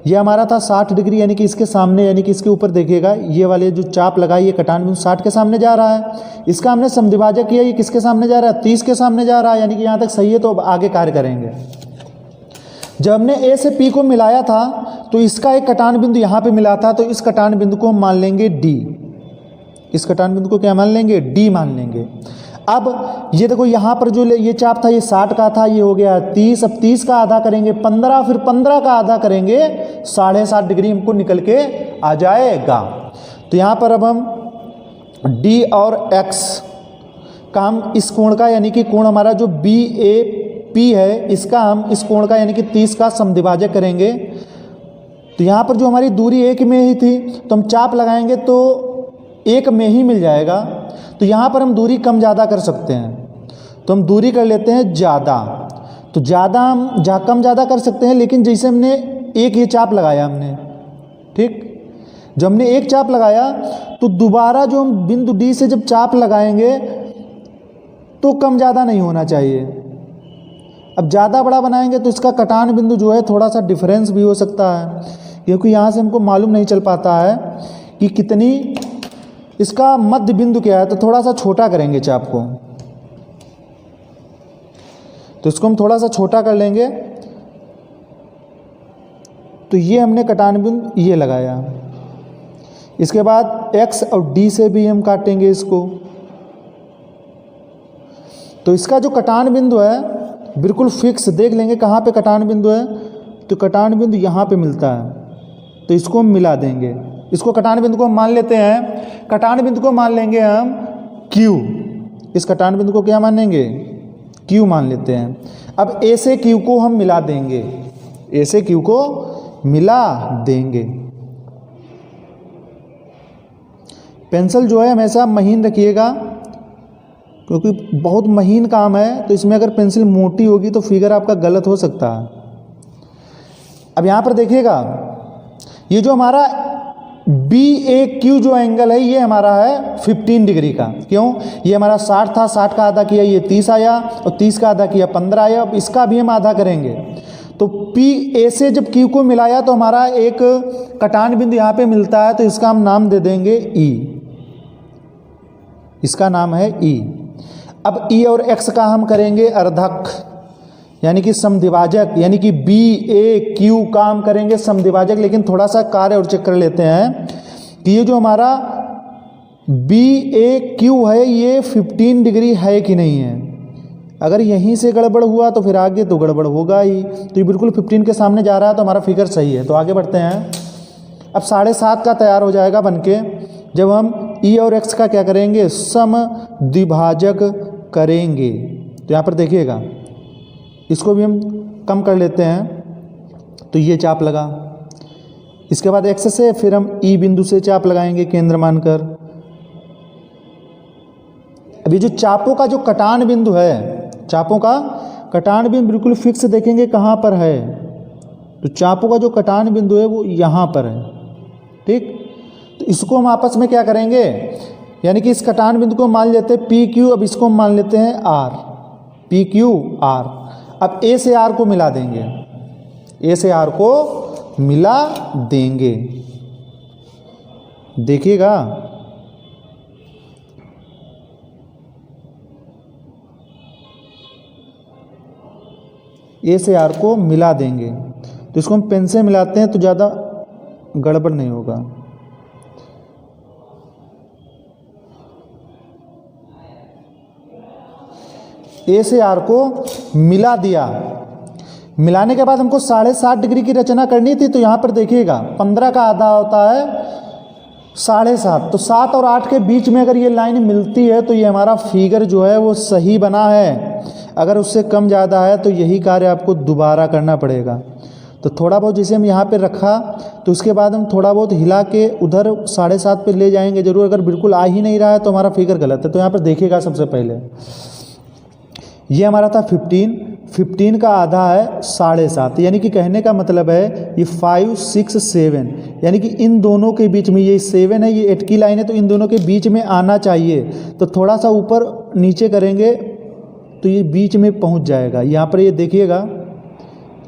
ये हमारा था 60 डिग्री, यानी कि इसके सामने, यानी कि इसके ऊपर देखिएगा, ये वाले जो चाप लगाई, ये कटान बिंदु 60 के सामने जा रहा है। इसका हमने समद्विभाजक किया, ये किसके सामने जा रहा है? 30 के सामने जा रहा है, यानी कि यहाँ तक सही है। तो अब आगे कार्य करेंगे। जब हमने A से P को मिलाया था तो इसका एक कटान बिंदु यहाँ पे मिला था, तो इस कटान बिंदु को हम मान लेंगे D। इस कटान बिंदु को क्या मान लेंगे? D मान लेंगे। अब ये देखो, यहाँ पर जो ये चाप था ये 60 का था, ये हो गया 30। अब 30 का आधा करेंगे 15, फिर 15 का आधा करेंगे 7.5 डिग्री, हमको निकल के आ जाएगा। तो यहाँ पर अब हम D और X का हम इस कोण का, यानी कि कोण हमारा जो BAP है, इसका हम इस कोण का यानी कि 30 का समद्विभाजक करेंगे। तो यहाँ पर जो हमारी दूरी एक में ही थी, तो हम चाप लगाएंगे तो एक में ही मिल जाएगा। तो यहाँ पर हम दूरी कम ज़्यादा कर सकते हैं, तो हम दूरी कर लेते हैं ज़्यादा। तो ज़्यादा हम कम ज़्यादा कर सकते हैं, लेकिन जैसे हमने एक ये चाप लगाया हमने, ठीक, जब हमने एक चाप लगाया तो दोबारा जो हम बिंदु D से जब चाप लगाएंगे तो कम ज़्यादा नहीं होना चाहिए। अब ज़्यादा बड़ा बनाएंगे तो इसका कटान बिंदु जो है थोड़ा सा डिफरेंस भी हो सकता है, क्योंकि यहाँ से हमको मालूम नहीं चल पाता है कि कितनी इसका मध्य बिंदु क्या है। तो थोड़ा सा छोटा करेंगे चाप को, तो इसको हम थोड़ा सा छोटा कर लेंगे। तो ये हमने कटान बिंदु ये लगाया। इसके बाद X और D से भी हम काटेंगे इसको। तो इसका जो कटान बिंदु है बिल्कुल फिक्स देख लेंगे कहाँ पे कटान बिंदु है। तो कटान बिंदु यहाँ पे मिलता है, तो इसको हम मिला देंगे। इसको कटान बिंदु को हम मान लेते हैं, कटान बिंदु को मान लेंगे हम Q। इस कटान बिंदु को क्या मानेंगे? Q मान लेते हैं। अब A से Q को हम मिला देंगे, A से Q को मिला देंगे। पेंसिल जो है हमेशा महीन रखिएगा, क्योंकि बहुत महीन काम है, तो इसमें अगर पेंसिल मोटी होगी तो फिगर आपका गलत हो सकता है। अब यहाँ पर देखिएगा, ये जो हमारा BAQ जो एंगल है ये हमारा है 15 डिग्री का। क्यों? ये हमारा 60 था, 60 का आधा किया ये 30 आया, और 30 का आधा किया 15 आया। अब इसका भी हम आधा करेंगे। तो A से जब Q को मिलाया तो हमारा एक कटान बिंदु यहाँ पे मिलता है, तो इसका हम नाम दे देंगे E। इसका नाम है E। अब E और X का हम करेंगे अर्धक, यानी कि समद्विभाजक, यानी कि BAQ का हम करेंगे समद्विभाजक। लेकिन थोड़ा सा कार्य और चेक कर लेते हैं कि ये जो हमारा BAQ है ये 15 डिग्री है कि नहीं है। अगर यहीं से गड़बड़ हुआ तो फिर आगे तो गड़बड़ होगा ही। तो ये बिल्कुल 15 के सामने जा रहा है, तो हमारा फिगर सही है। तो आगे बढ़ते हैं। अब 7.5 का तैयार हो जाएगा बनके, जब हम E और X का क्या करेंगे? समद्विभाजक करेंगे। तो यहाँ पर देखिएगा, इसको भी हम कम कर लेते हैं। तो ये चाप लगा, इसके बाद X से फिर हम E बिंदु से चाप लगाएंगे केंद्र मानकर। अभी जो चापों का जो कटान बिंदु है, चापों का कटान बिंदु बिल्कुल फिक्स देखेंगे कहाँ पर है। तो चापों का जो कटान बिंदु है वो यहाँ पर है, ठीक। तो इसको हम आपस में क्या करेंगे, यानी कि इस कटान बिंदु को मान लेते हैं PQ। अब इसको हम मान लेते हैं R, PQR। अब A से R को मिला देंगे, A से R को मिला देंगे। देखिएगा, A से R को मिला देंगे। तो इसको हम पेन से मिलाते हैं तो ज़्यादा गड़बड़ नहीं होगा। A से R को मिला दिया। मिलाने के बाद हमको 7.5 डिग्री की रचना करनी थी। तो यहाँ पर देखिएगा 15 का आधा होता है 7.5, तो 7 और 8 के बीच में अगर ये लाइन मिलती है तो ये हमारा फिगर जो है वो सही बना है। अगर उससे कम ज़्यादा है तो यही कार्य आपको दोबारा करना पड़ेगा। तो थोड़ा बहुत जैसे हम यहाँ पे रखा तो उसके बाद हम थोड़ा बहुत हिला के उधर 7.5 पे ले जाएंगे जरूर। अगर बिल्कुल आ ही नहीं रहा है तो हमारा फिगर गलत है। तो यहाँ पर देखिएगा, सबसे पहले ये हमारा था 15 का आधा है 7.5, यानी कि कहने का मतलब है ये 5, 6, 7, यानी कि इन दोनों के बीच में, ये 7 है, ये 8 की लाइन है, तो इन दोनों के बीच में आना चाहिए। तो थोड़ा सा ऊपर नीचे करेंगे तो ये बीच में पहुंच जाएगा। यहाँ पर ये देखिएगा,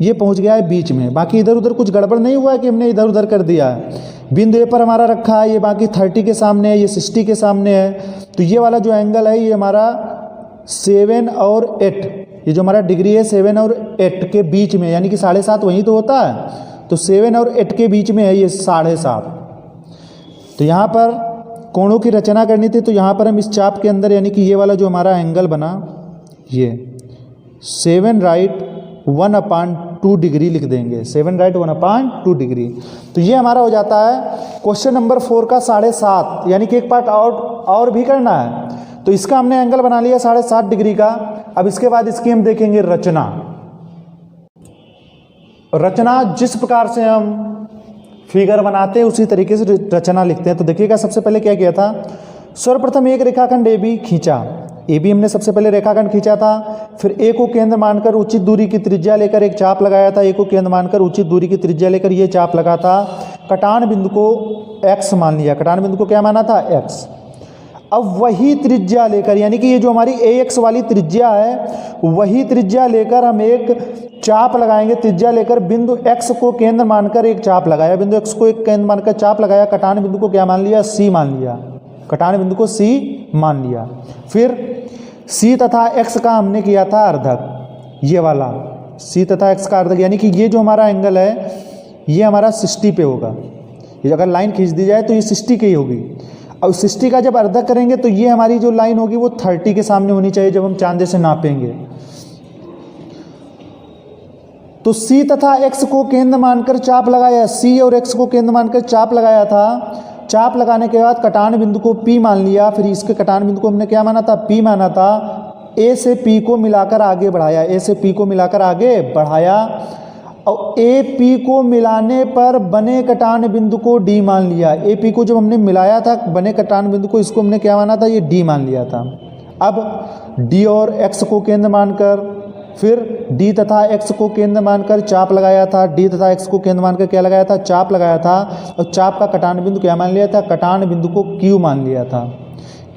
ये पहुंच गया है बीच में। बाकी इधर उधर कुछ गड़बड़ नहीं हुआ है कि हमने इधर उधर कर दिया है। बिंदु ए पर हमारा रखा है, ये बाकी 30 के सामने है, ये 60 के सामने है। तो ये वाला जो एंगल है ये हमारा 7 और 8, ये जो हमारा डिग्री है 7 और 8 के बीच में, यानी कि 7.5 वहीं तो होता है। तो 7 और 8 के बीच में है ये 7.5। तो यहाँ पर कोणों की रचना करनी थी, तो यहाँ पर हम इस चाप के अंदर, यानी कि ये वाला जो हमारा एंगल बना, ये 7 राइट 1/2 डिग्री लिख देंगे। 7 राइट 1/2 डिग्री। तो ये हमारा हो जाता है क्वेश्चन नंबर 4 का 7.5, यानी कि एक पार्ट और भी करना है। तो इसका हमने एंगल बना लिया 7.5 डिग्री का। अब इसके बाद इसकी हम देखेंगे रचना। रचना जिस प्रकार से हम फिगर बनाते हैं उसी तरीके से रचना लिखते हैं। तो देखिएगा, सबसे पहले क्या किया था, सर्वप्रथम एक रेखाखंड ए बी खींचा। ए बी हमने सबसे पहले रेखाखंड खींचा था। फिर ए को केंद्र मानकर उचित दूरी की त्रिज्या लेकर एक चाप लगाया था। ए को केंद्र मानकर उचित दूरी की त्रिज्या लेकर ये चाप लगा था। कटान बिंदु को x मान लिया। कटान बिंदु को क्या माना था, x। अब वही त्रिज्या लेकर, यानी कि ये जो हमारी ax वाली त्रिज्या है, वही त्रिज्या लेकर हम एक चाप लगाएंगे। त्रिज्या लेकर बिंदु x को केंद्र मानकर एक चाप लगाया। बिंदु x को एक केंद्र मानकर चाप लगाया। कटान बिंदु को क्या मान लिया, c मान लिया। कटान बिंदु को c मान लिया। फिर c तथा x का हमने किया था अर्धक, ये वाला c तथा x का अर्धक, यानी कि ये जो हमारा एंगल है ये हमारा 60 पे होगा। ये अगर लाइन खींच दी जाए तो ये 60 की ही होगी। और 60 का जब अर्धक करेंगे तो ये हमारी जो लाइन होगी वो 30 के सामने होनी चाहिए जब हम चांदे से नापेंगे। तो c तथा x को केंद्र मानकर चाप लगाया। c और x को केंद्र मानकर चाप लगाया था। चाप लगाने के बाद कटान बिंदु को P मान लिया। फिर इसके कटान बिंदु को हमने क्या माना था, P माना था। A से P को मिलाकर आगे बढ़ाया। A से P को मिलाकर आगे बढ़ाया और A P को मिलाने पर बने कटान बिंदु को D मान लिया। A P को जब हमने मिलाया था बने कटान बिंदु को, इसको हमने क्या माना था, ये D मान लिया था। अब D और X को केंद्र मानकर, फिर D तथा X को केंद्र मानकर चाप लगाया था। D तथा X को केंद्र मानकर क्या लगाया था, चाप लगाया था। और चाप का कटान बिंदु क्या मान लिया था, कटान बिंदु को Q मान लिया था।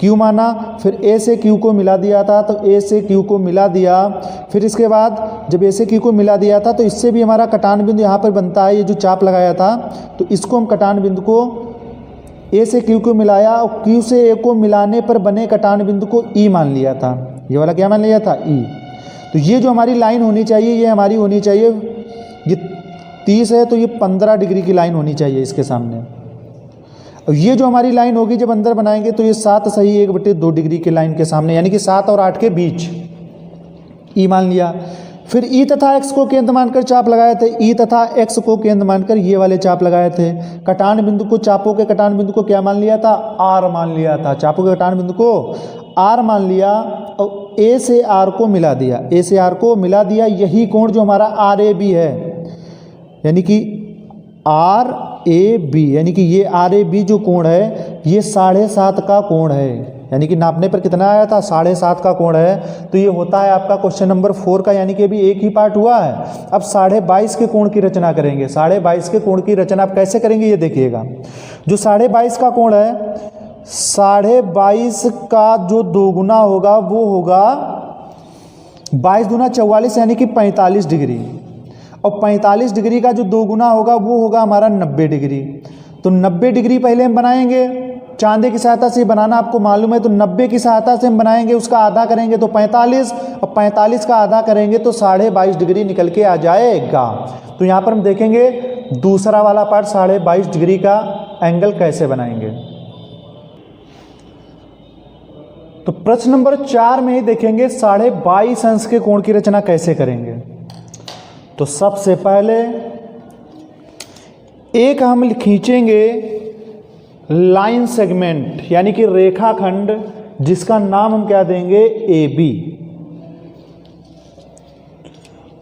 Q माना। फिर A से Q को मिला दिया था, तो A से Q को मिला दिया। फिर इसके बाद जब A से Q को मिला दिया था तो इससे भी हमारा कटान बिंदु यहाँ पर बनता है, ये जो चाप लगाया था। तो इसको हम कटान बिंदु को A से Q को मिलाया और Q से A को मिलाने पर बने कटान बिंदु को E मान लिया था। ये वाला क्या मान लिया था, E। तो ये जो हमारी लाइन होनी चाहिए ये हमारी होनी चाहिए, ये 30 है तो ये 15 डिग्री की लाइन होनी चाहिए इसके सामने। और ये जो हमारी लाइन होगी जब अंदर बनाएंगे तो ये 7 सही 1/2 डिग्री की लाइन के सामने, यानी कि 7 और 8 के बीच, E मान लिया। फिर E तथा X को केंद्र मानकर चाप लगाए थे। E तथा X को केंद्र मानकर ये वाले चाप लगाए थे। कटान बिंदु को, चापों के कटान बिंदु को क्या मान लिया था, R मान लिया था। चापों के कटान बिंदु को R मान लिया और A से R को मिला दिया। A से R को मिला दिया। यही कोण जो हमारा RAB है, यानी कि RAB, यानी कि ये RAB जो कोण है ये 7.5 का कोण है, यानी कि नापने पर कितना आया था, 7.5 का कोण है। तो ये होता है आपका क्वेश्चन नंबर 4 का, यानी कि अभी एक ही पार्ट हुआ है। अब 22.5 के कोण की रचना करेंगे। 22.5 के कोण की रचना आप कैसे करेंगे ये देखिएगा। जो 22.5 का कोण है, 22.5 का जो दोगुना होगा वो होगा 22 दूना 44, यानी कि 45 डिग्री। और 45 डिग्री का जो दोगुना होगा वो होगा हमारा 90 डिग्री। तो 90 डिग्री पहले हम बनाएंगे, चांदे की सहायता से बनाना आपको मालूम है। तो 90 की सहायता से हम बनाएंगे, उसका आधा करेंगे तो 45, और 45 का आधा करेंगे तो 22.5 डिग्री निकल के आ जाएगा। तो यहाँ पर हम देखेंगे दूसरा वाला पार्ट 22.5 डिग्री का एंगल कैसे बनाएंगे। तो प्रश्न नंबर 4 में ही देखेंगे 22.5 अंश के कोण की रचना कैसे करेंगे। तो सबसे पहले एक हम खींचेंगे लाइन सेगमेंट यानी कि रेखाखंड जिसका नाम हम क्या देंगे ए बी।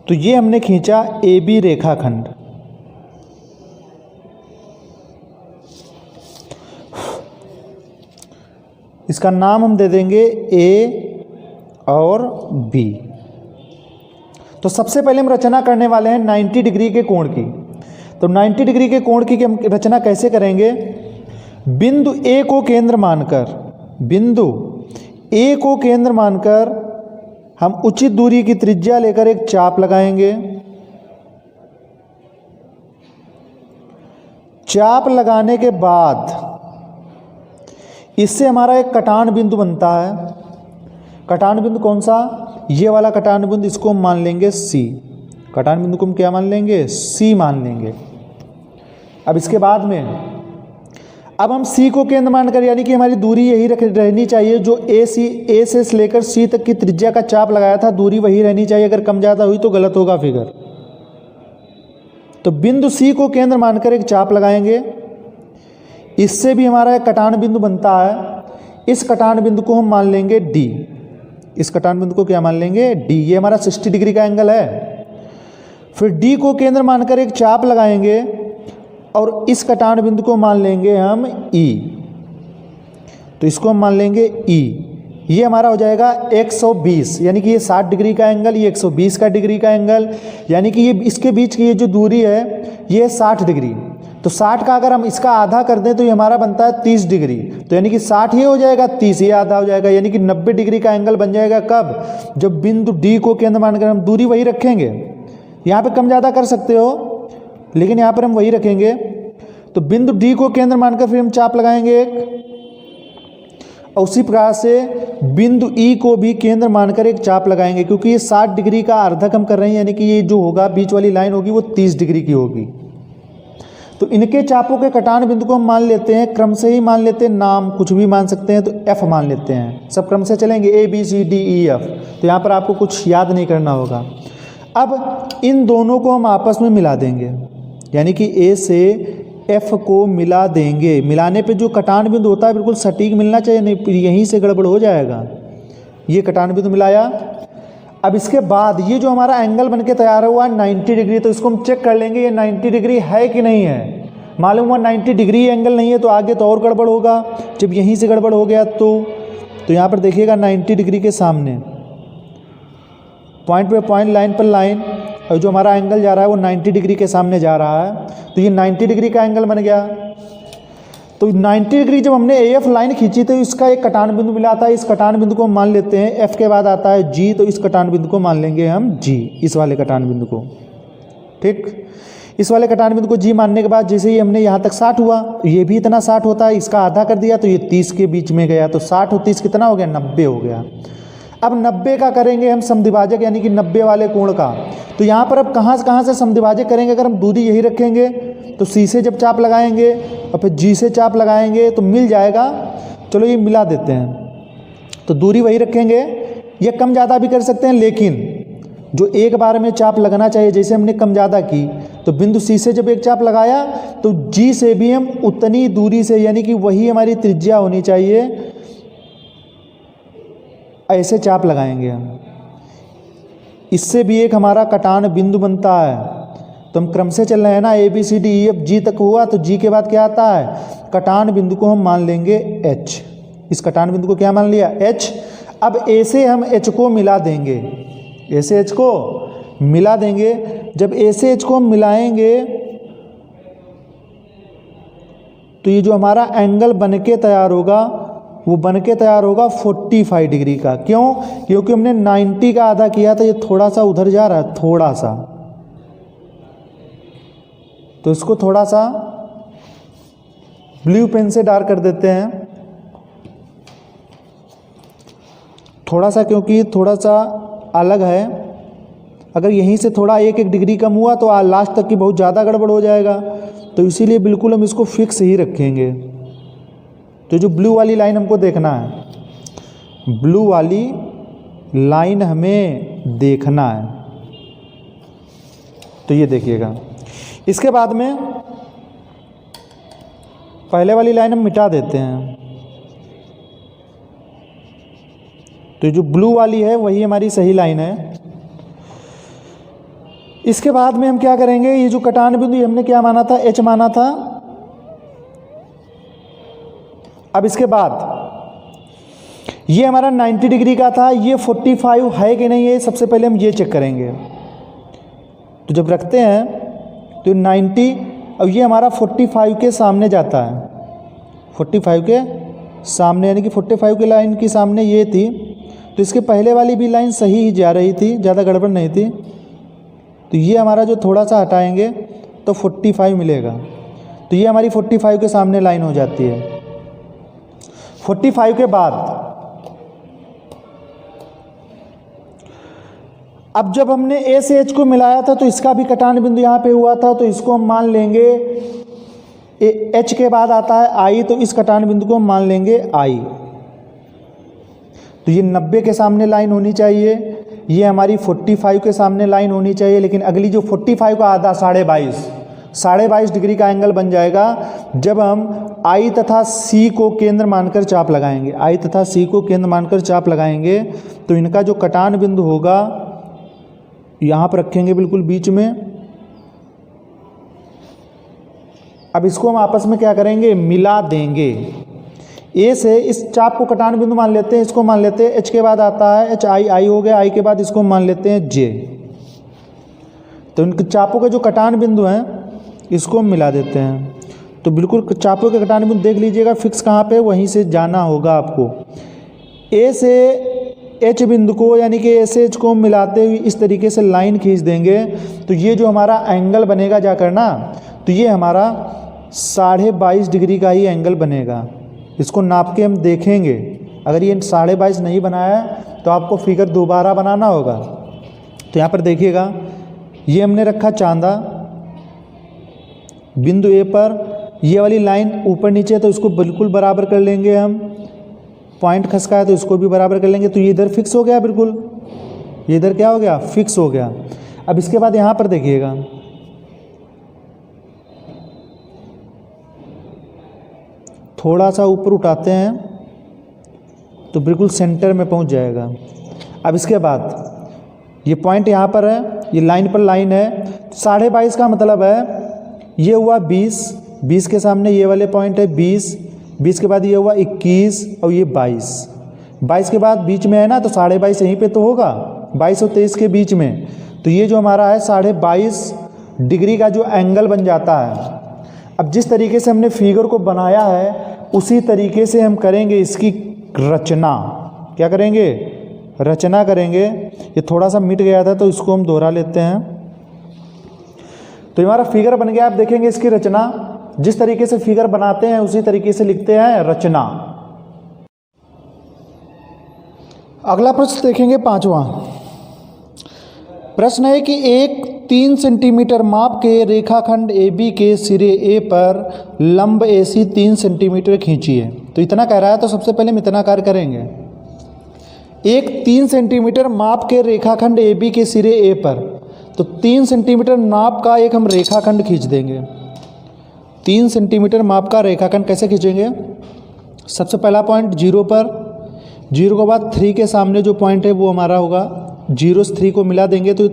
तो ये हमने खींचा ए बी रेखाखंड। इसका नाम हम दे देंगे ए और बी। तो सबसे पहले हम रचना करने वाले हैं 90 डिग्री के कोण की। तो 90 डिग्री के कोण की हम रचना कैसे करेंगे? बिंदु ए को केंद्र मानकर हम उचित दूरी की त्रिज्या लेकर एक चाप लगाएंगे। चाप लगाने के बाद इससे हमारा एक कटान बिंदु बनता है। कटान बिंदु कौन सा? ये वाला कटान बिंदु, इसको हम मान लेंगे सी। कटान बिंदु को हम क्या मान लेंगे? सी मान लेंगे। अब इसके बाद में अब हम सी को केंद्र मानकर, यानी कि हमारी दूरी यही रहनी चाहिए जो ए से लेकर सी तक की त्रिज्या का चाप लगाया था, दूरी वही रहनी चाहिए। अगर कम ज़्यादा हुई तो गलत होगा फिगर। तो बिंदु सी को केंद्र मानकर एक चाप लगाएंगे। इससे भी हमारा एक कटान बिंदु बनता है। इस कटान बिंदु को हम मान लेंगे डी। इस कटान बिंदु को क्या मान लेंगे? डी। ये हमारा 60 डिग्री का एंगल है। फिर डी को केंद्र मानकर एक चाप लगाएंगे और इस कटान बिंदु को मान लेंगे हम ई। तो इसको हम मान लेंगे ई। ये हमारा हो जाएगा 120, यानी कि ये 60 डिग्री का एंगल, ये 120 का डिग्री का एंगल, यानी कि ये इसके बीच की ये जो दूरी है ये 60 डिग्री। तो 60 का अगर हम इसका आधा कर दें तो ये हमारा बनता है 30 डिग्री। तो यानी कि 60 ये हो जाएगा, 30 ये आधा हो जाएगा, यानी कि 90 डिग्री का एंगल बन जाएगा। कब? जब बिंदु डी को केंद्र मानकर हम दूरी वही रखेंगे। यहाँ पे कम ज़्यादा कर सकते हो, लेकिन यहाँ पर हम वही रखेंगे। तो बिंदु डी को केंद्र मानकर फिर हम चाप लगाएंगे एक, और उसी प्रकार से बिंदु ई को भी केंद्र मानकर एक चाप लगाएंगे, क्योंकि ये 60 डिग्री का अर्धक हम कर रहे हैं, यानी कि ये जो होगा बीच वाली लाइन होगी वो 30 डिग्री की होगी। तो इनके चापों के कटान बिंदु को हम मान लेते हैं, क्रम से ही मान लेते हैं, नाम कुछ भी मान सकते हैं। तो एफ मान लेते हैं, सब क्रम से चलेंगे, A B C D E F. तो यहाँ पर आपको कुछ याद नहीं करना होगा। अब इन दोनों को हम आपस में मिला देंगे, यानी कि ए से एफ को मिला देंगे। मिलाने पे जो कटान बिंदु होता है बिल्कुल सटीक मिलना चाहिए, नहीं यहीं से गड़बड़ हो जाएगा। ये कटान बिंदु मिलाया। अब इसके बाद ये जो हमारा एंगल बनके तैयार हुआ 90 डिग्री, तो इसको हम चेक कर लेंगे ये 90 डिग्री है कि नहीं है। मालूम हुआ 90 डिग्री एंगल नहीं है तो आगे तो और गड़बड़ होगा। जब यहीं से गड़बड़ हो गया तो यहाँ पर देखिएगा 90 डिग्री के सामने पॉइंट पे पॉइंट, लाइन पर लाइन, और जो हमारा एंगल जा रहा है वो 90 डिग्री के सामने जा रहा है। तो ये 90 डिग्री का एंगल बन गया। तो 90 डिग्री जब हमने एफ लाइन खींची तो इसका एक कटान बिंदु मिला था। इस कटान बिंदु को हम मान लेते हैं, एफ के बाद आता है जी, तो इस कटान बिंदु को मान लेंगे हम जी, इस वाले कटान बिंदु को। ठीक, इस वाले कटान बिंदु को जी मानने के बाद जैसे ही हमने यहाँ तक 60 हुआ, ये भी इतना 60 होता है, इसका आधा कर दिया तो ये 30 के बीच में गया। तो 60 और 30 कितना हो गया? 90 हो गया। अब 90 का करेंगे हम समद्विभाजक, यानी कि 90 वाले कोण का। तो यहाँ पर अब कहाँ से समद्विभाजक करेंगे? अगर हम दूरी यही रखेंगे तो सी से जब चाप लगाएंगे और फिर जी से चाप लगाएंगे तो मिल जाएगा। चलो ये मिला देते हैं। तो दूरी वही रखेंगे, ये कम ज़्यादा भी कर सकते हैं, लेकिन जो एक बार में चाप लगना चाहिए, जैसे हमने कम ज़्यादा की तो बिंदु सी से जब एक चाप लगाया तो जी से भी हम उतनी दूरी से, यानी कि वही हमारी त्रिज्या होनी चाहिए, ऐसे चाप लगाएंगे हम। इससे भी एक हमारा कटान बिंदु बनता है। तो हम क्रम से चल रहे हैं ना, A B C D E F G तक हुआ, तो जी के बाद क्या आता है? कटान बिंदु को हम मान लेंगे एच। इस कटान बिंदु को क्या मान लिया? एच। अब ए से हम एच को मिला देंगे, ए से एच को मिला देंगे। जब ए से एच को हम मिलाएंगे तो ये जो हमारा एंगल बनके तैयार होगा वो बनके तैयार होगा 45 डिग्री का। क्यों? क्योंकि हमने 90 का आधा किया था, ये थोड़ा सा उधर जा रहा है, थोड़ा सा। तो इसको थोड़ा सा ब्लू पेन से डार्क कर देते हैं, थोड़ा सा, क्योंकि थोड़ा सा अलग है। अगर यहीं से थोड़ा 1-1 डिग्री कम हुआ तो लास्ट तक की बहुत ज़्यादा गड़बड़ हो जाएगा। तो इसीलिए बिल्कुल हम इसको फिक्स ही रखेंगे। तो जो ब्लू वाली लाइन हमको देखना है, ब्लू वाली लाइन हमें देखना है। तो ये देखिएगा। इसके बाद में पहले वाली लाइन हम मिटा देते हैं, तो जो ब्लू वाली है वही हमारी सही लाइन है। इसके बाद में हम क्या करेंगे, ये जो कटान बिंदु हमने क्या माना था, एच माना था। अब इसके बाद ये हमारा 90 डिग्री का था, ये 45 है कि नहीं है, सबसे पहले हम ये चेक करेंगे। तो जब रखते हैं तो 90 और ये हमारा 45 के सामने जाता है, 45 के सामने, यानी कि 45 की लाइन के सामने ये थी, तो इसके पहले वाली भी लाइन सही ही जा रही थी, ज़्यादा गड़बड़ नहीं थी। तो ये हमारा जो थोड़ा सा हटाएंगे तो 45 मिलेगा, तो ये हमारी 45 के सामने लाइन हो जाती है। 45 के बाद अब जब हमने ए से एच को मिलाया था तो इसका भी कटान बिंदु यहाँ पे हुआ था, तो इसको हम मान लेंगे एच के बाद आता है आई, तो इस कटान बिंदु को हम मान लेंगे आई। तो ये 90 के सामने लाइन होनी चाहिए, ये हमारी 45 के सामने लाइन होनी चाहिए, लेकिन अगली जो 45 का आधा 22.5 डिग्री का एंगल बन जाएगा जब हम आई तथा सी को केंद्र मानकर चाप लगाएंगे। आई तथा सी को केंद्र मानकर चाप लगाएंगे तो इनका जो कटान बिंदु होगा यहाँ पर रखेंगे बिल्कुल बीच में। अब इसको हम आपस में क्या करेंगे, मिला देंगे। ए से इस चाप को कटान बिंदु मान लेते हैं, इसको मान लेते हैं एच के बाद आता है एच आई, आई हो गया, आई के बाद इसको मान लेते हैं जे। तो इनके चापों के जो कटान बिंदु हैं इसको हम मिला देते हैं। तो बिल्कुल चापों के कटान बिंदु देख लीजिएगा, फिक्स कहाँ पे, वहीं से जाना होगा आपको। ए से एच बिंदु को यानी कि ए से एच को मिलाते हुए इस तरीके से लाइन खींच देंगे, तो ये जो हमारा एंगल बनेगा जाकर ना, तो ये हमारा 22.5 डिग्री का ही एंगल बनेगा। इसको नाप के हम देखेंगे, अगर ये 22.5 नहीं बनाया तो आपको फिगर दोबारा बनाना होगा। तो यहाँ पर देखिएगा, ये हमने रखा चांदा बिंदु ए पर, ये वाली लाइन ऊपर नीचे है तो इसको बिल्कुल बराबर कर लेंगे हम। पॉइंट खसका है तो इसको भी बराबर कर लेंगे, तो ये इधर फिक्स हो गया, बिल्कुल ये इधर क्या हो गया, फिक्स हो गया। अब इसके बाद यहाँ पर देखिएगा, थोड़ा सा ऊपर उठाते हैं तो बिल्कुल सेंटर में पहुँच जाएगा। अब इसके बाद ये पॉइंट यहाँ पर है, ये लाइन पर लाइन है, 22.5 का मतलब है ये हुआ 20 के सामने ये वाले पॉइंट है 20 के बाद ये हुआ 21 और ये 22 के बाद बीच में है ना, तो 22.5 यहीं पे तो होगा, 22 और 23 के बीच में। तो ये जो हमारा है 22.5 डिग्री का जो एंगल बन जाता है। अब जिस तरीके से हमने फिगर को बनाया है उसी तरीके से हम करेंगे इसकी रचना। क्या करेंगे, रचना करेंगे। ये थोड़ा सा मिट गया था तो इसको हम दोहरा लेते हैं। तो हमारा फिगर बन गया। आप देखेंगे इसकी रचना, जिस तरीके से फिगर बनाते हैं उसी तरीके से लिखते हैं रचना। अगला प्रश्न देखेंगे 5वां प्रश्न है कि एक 3 सेंटीमीटर माप के रेखाखंड AB के सिरे A पर लंब AC 3 सेंटीमीटर खींचिए। तो इतना कह रहा है तो सबसे पहले हम इतना कार्य करेंगे। एक 3 सेंटीमीटर माप के रेखाखंड AB के सिरे A पर, तो 3 सेंटीमीटर नाप का एक हम रेखाखंड खींच देंगे। 3 सेंटीमीटर माप का रेखाखंड कैसे खींचेंगे, सबसे पहला पॉइंट 0 पर, 0 के बाद 3 के सामने जो पॉइंट है वो हमारा होगा, 0 से 3 को मिला देंगे तो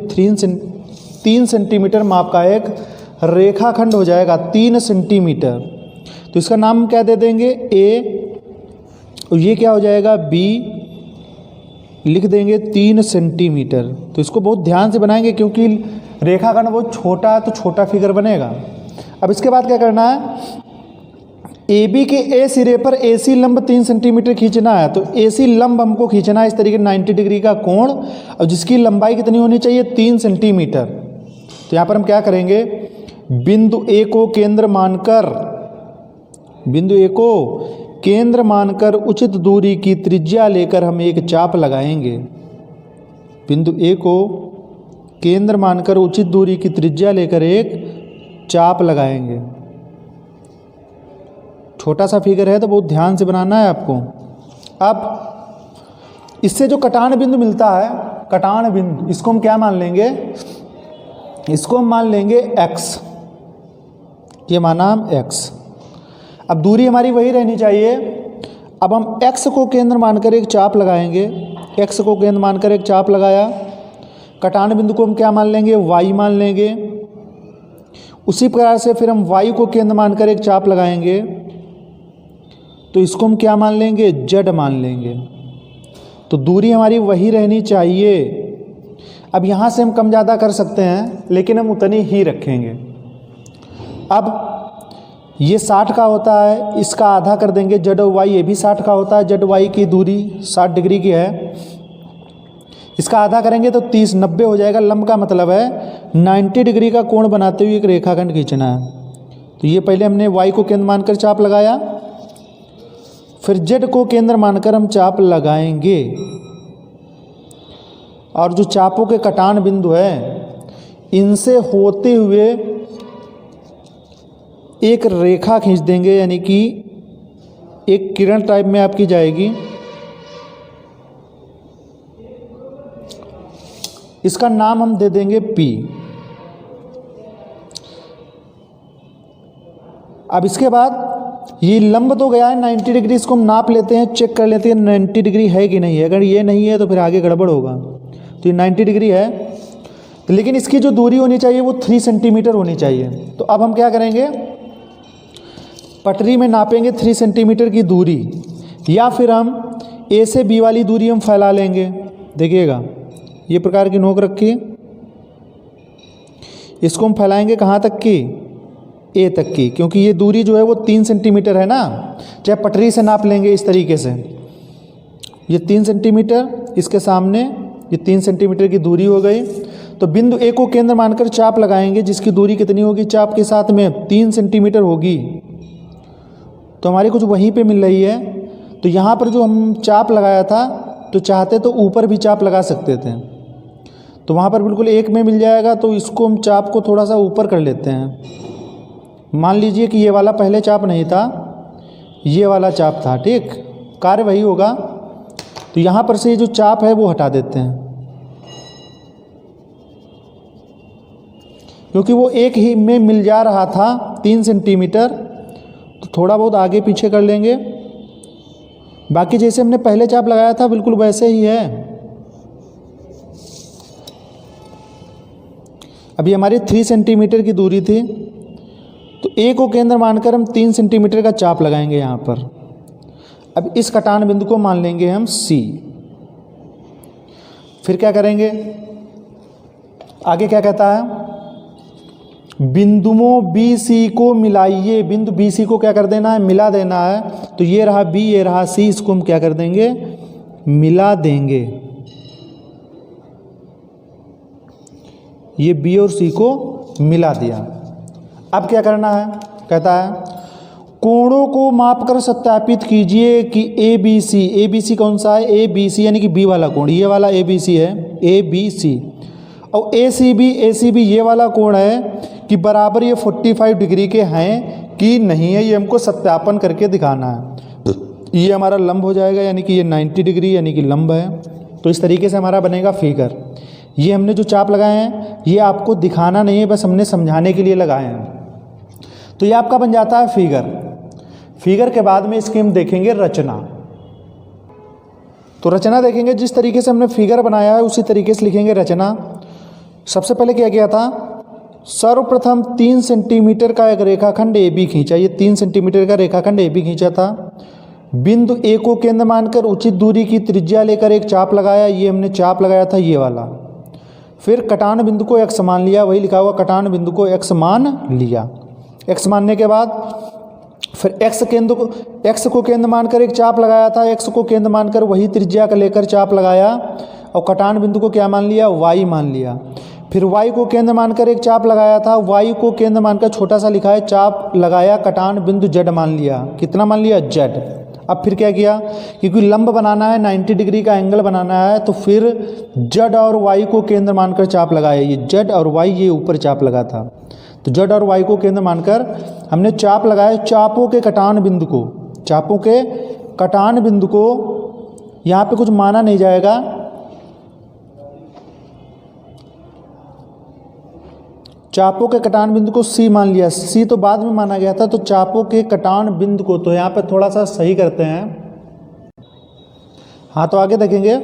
3 सेंटीमीटर माप का एक रेखाखंड हो जाएगा 3 सेंटीमीटर। तो इसका नाम क्या दे देंगे A, और ये क्या हो जाएगा B, लिख देंगे 3 सेंटीमीटर। तो इसको बहुत ध्यान से बनाएंगे क्योंकि रेखाखंड बहुत छोटा है तो छोटा फिगर बनेगा। अब इसके बाद क्या करना है, AB के A सिरे पर AC लंब 3 सेंटीमीटर खींचना है। तो AC लंब हमको खींचना है इस तरीके 90 डिग्री का कोण, और जिसकी लंबाई कितनी होनी चाहिए 3 सेंटीमीटर। तो यहाँ पर हम क्या करेंगे, बिंदु A को केंद्र मानकर, बिंदु A को केंद्र मानकर उचित दूरी की त्रिज्या लेकर हम एक चाप लगाएंगे। बिंदु A को केंद्र मानकर उचित दूरी की त्रिज्या लेकर एक चाप लगाएंगे। छोटा सा फिगर है तो बहुत ध्यान से बनाना है आपको। अब इससे जो कटान बिंदु मिलता है, कटान बिंदु, इसको हम क्या मान लेंगे, इसको हम मान लेंगे x, ये माना हम x। अब दूरी हमारी वही रहनी चाहिए। अब हम x को केंद्र मानकर एक चाप लगाएंगे, x को केंद्र मानकर एक चाप लगाया, कटान बिंदु को हम क्या मान लेंगे, y मान लेंगे। उसी प्रकार से फिर हम y को केंद्र मानकर एक चाप लगाएंगे, तो इसको हम क्या मान लेंगे, z मान लेंगे। तो दूरी हमारी वही रहनी चाहिए। अब यहाँ से हम कम ज़्यादा कर सकते हैं, लेकिन हम उतनी ही रखेंगे। अब ये 60 का होता है, इसका आधा कर देंगे, z और y ये भी 60 का होता है, z y की दूरी 60 डिग्री की है, इसका आधा करेंगे तो 30 90 हो जाएगा। लंब का मतलब है 90 डिग्री का कोण बनाते हुए एक रेखाखंड खींचना है। तो ये पहले हमने y को केंद्र मानकर चाप लगाया, फिर z को केंद्र मानकर हम चाप लगाएंगे, और जो चापों के कटान बिंदु है इनसे होते हुए एक रेखा खींच देंगे, यानी कि एक किरण टाइप में आपकी जाएगी। इसका नाम हम दे देंगे P। अब इसके बाद ये लंब तो गया है 90 डिग्री, इसको हम नाप लेते हैं, चेक कर लेते हैं 90 डिग्री है कि नहीं है। अगर ये नहीं है तो फिर आगे गड़बड़ होगा। तो ये 90 डिग्री है, लेकिन इसकी जो दूरी होनी चाहिए वो 3 सेंटीमीटर होनी चाहिए। तो अब हम क्या करेंगे, पटरी में नापेंगे 3 सेंटीमीटर की दूरी, या फिर हम A से B वाली दूरी हम फैला लेंगे। देखिएगा ये प्रकार की नोक रखी, इसको हम फैलाएंगे कहाँ तक की, A तक की, क्योंकि ये दूरी जो है वो 3 सेंटीमीटर है ना। चाहे पटरी से नाप लेंगे इस तरीके से, ये 3 सेंटीमीटर, इसके सामने ये 3 सेंटीमीटर की दूरी हो गई। तो बिंदु A को केंद्र मानकर चाप लगाएंगे, जिसकी दूरी कितनी होगी, चाप के साथ में 3 सेंटीमीटर होगी। तो हमारी कुछ वहीं पे मिल रही है। तो यहाँ पर जो हम चाप लगाया था, तो चाहते तो ऊपर भी चाप लगा सकते थे, तो वहाँ पर बिल्कुल एक में मिल जाएगा। तो इसको हम चाप को थोड़ा सा ऊपर कर लेते हैं। मान लीजिए कि ये वाला पहले चाप नहीं था, ये वाला चाप था, ठीक, कार्य वही होगा। तो यहाँ पर से ये जो चाप है वो हटा देते हैं, क्योंकि वो एक ही में मिल जा रहा था 3 सेंटीमीटर। तो थोड़ा बहुत आगे पीछे कर लेंगे, बाकी जैसे हमने पहले चाप लगाया था बिल्कुल वैसे ही है। अभी हमारी 3 सेंटीमीटर की दूरी थी, तो A को केंद्र मानकर हम 3 सेंटीमीटर का चाप लगाएंगे यहाँ पर। अब इस कटान बिंदु को मान लेंगे हम C। फिर क्या करेंगे, आगे क्या कहता है, बिंदुओं BC को मिलाइए। बिंदु BC को क्या कर देना है, मिला देना है। तो ये रहा B, ये रहा C, इसको हम क्या कर देंगे, मिला देंगे। ये B और C को मिला दिया। अब क्या करना है, कहता है कोणों को मापकर सत्यापित कीजिए कि ABC कौन सा है, ABC यानी कि B वाला कोण, ये वाला ABC है, ABC, और ACB ये वाला कोण है कि बराबर ये 45 डिग्री के हैं कि नहीं है, ये हमको सत्यापन करके दिखाना है। ये हमारा लंब हो जाएगा, यानी कि ये 90 डिग्री यानी कि लंब है। तो इस तरीके से हमारा बनेगा फिगर। ये हमने जो चाप लगाए हैं ये आपको दिखाना नहीं है, बस हमने समझाने के लिए लगाए हैं। तो ये आपका बन जाता है फिगर। फिगर के बाद में इसकी हम देखेंगे रचना। तो रचना देखेंगे, जिस तरीके से हमने फिगर बनाया है उसी तरीके से लिखेंगे रचना। सबसे पहले क्या किया था, सर्वप्रथम 3 सेंटीमीटर का एक रेखाखंड AB खींचा। ये 3 सेंटीमीटर का रेखाखंड AB खींचा था। बिंदु A को केंद्र मानकर उचित दूरी की त्रिज्या लेकर एक चाप लगाया। ये हमने चाप लगाया था, ये वाला। फिर कटान बिंदु को x मान लिया, वही लिखा हुआ, कटान बिंदु को x मान लिया। x मानने के बाद फिर x को केंद्र मानकर एक चाप लगाया था। x को केंद्र मानकर वही त्रिज्या का लेकर चाप लगाया, और कटान बिंदु को क्या मान लिया, y मान लिया। फिर y को केंद्र मानकर एक चाप लगाया था। y को केंद्र मानकर छोटा सा लिखा है, चाप लगाया, कटान बिंदु z मान लिया। कितना मान लिया, z। अब फिर क्या किया, क्योंकि लंब बनाना है, 90 डिग्री का एंगल बनाना है, तो फिर z और y को केंद्र मानकर चाप लगाया। ये z और y ये ऊपर चाप लगा था, तो z और y को केंद्र मानकर हमने चाप लगाया। चापों के कटान बिंदु को, चापों के कटान बिंदु को यहाँ पे कुछ माना नहीं जाएगा। चापों के कटान बिंदु को सी मान लिया, सी तो बाद में माना गया था, तो चापों के कटान बिंदु को तो यहाँ पे थोड़ा सा सही करते हैं। हाँ, तो आगे देखेंगे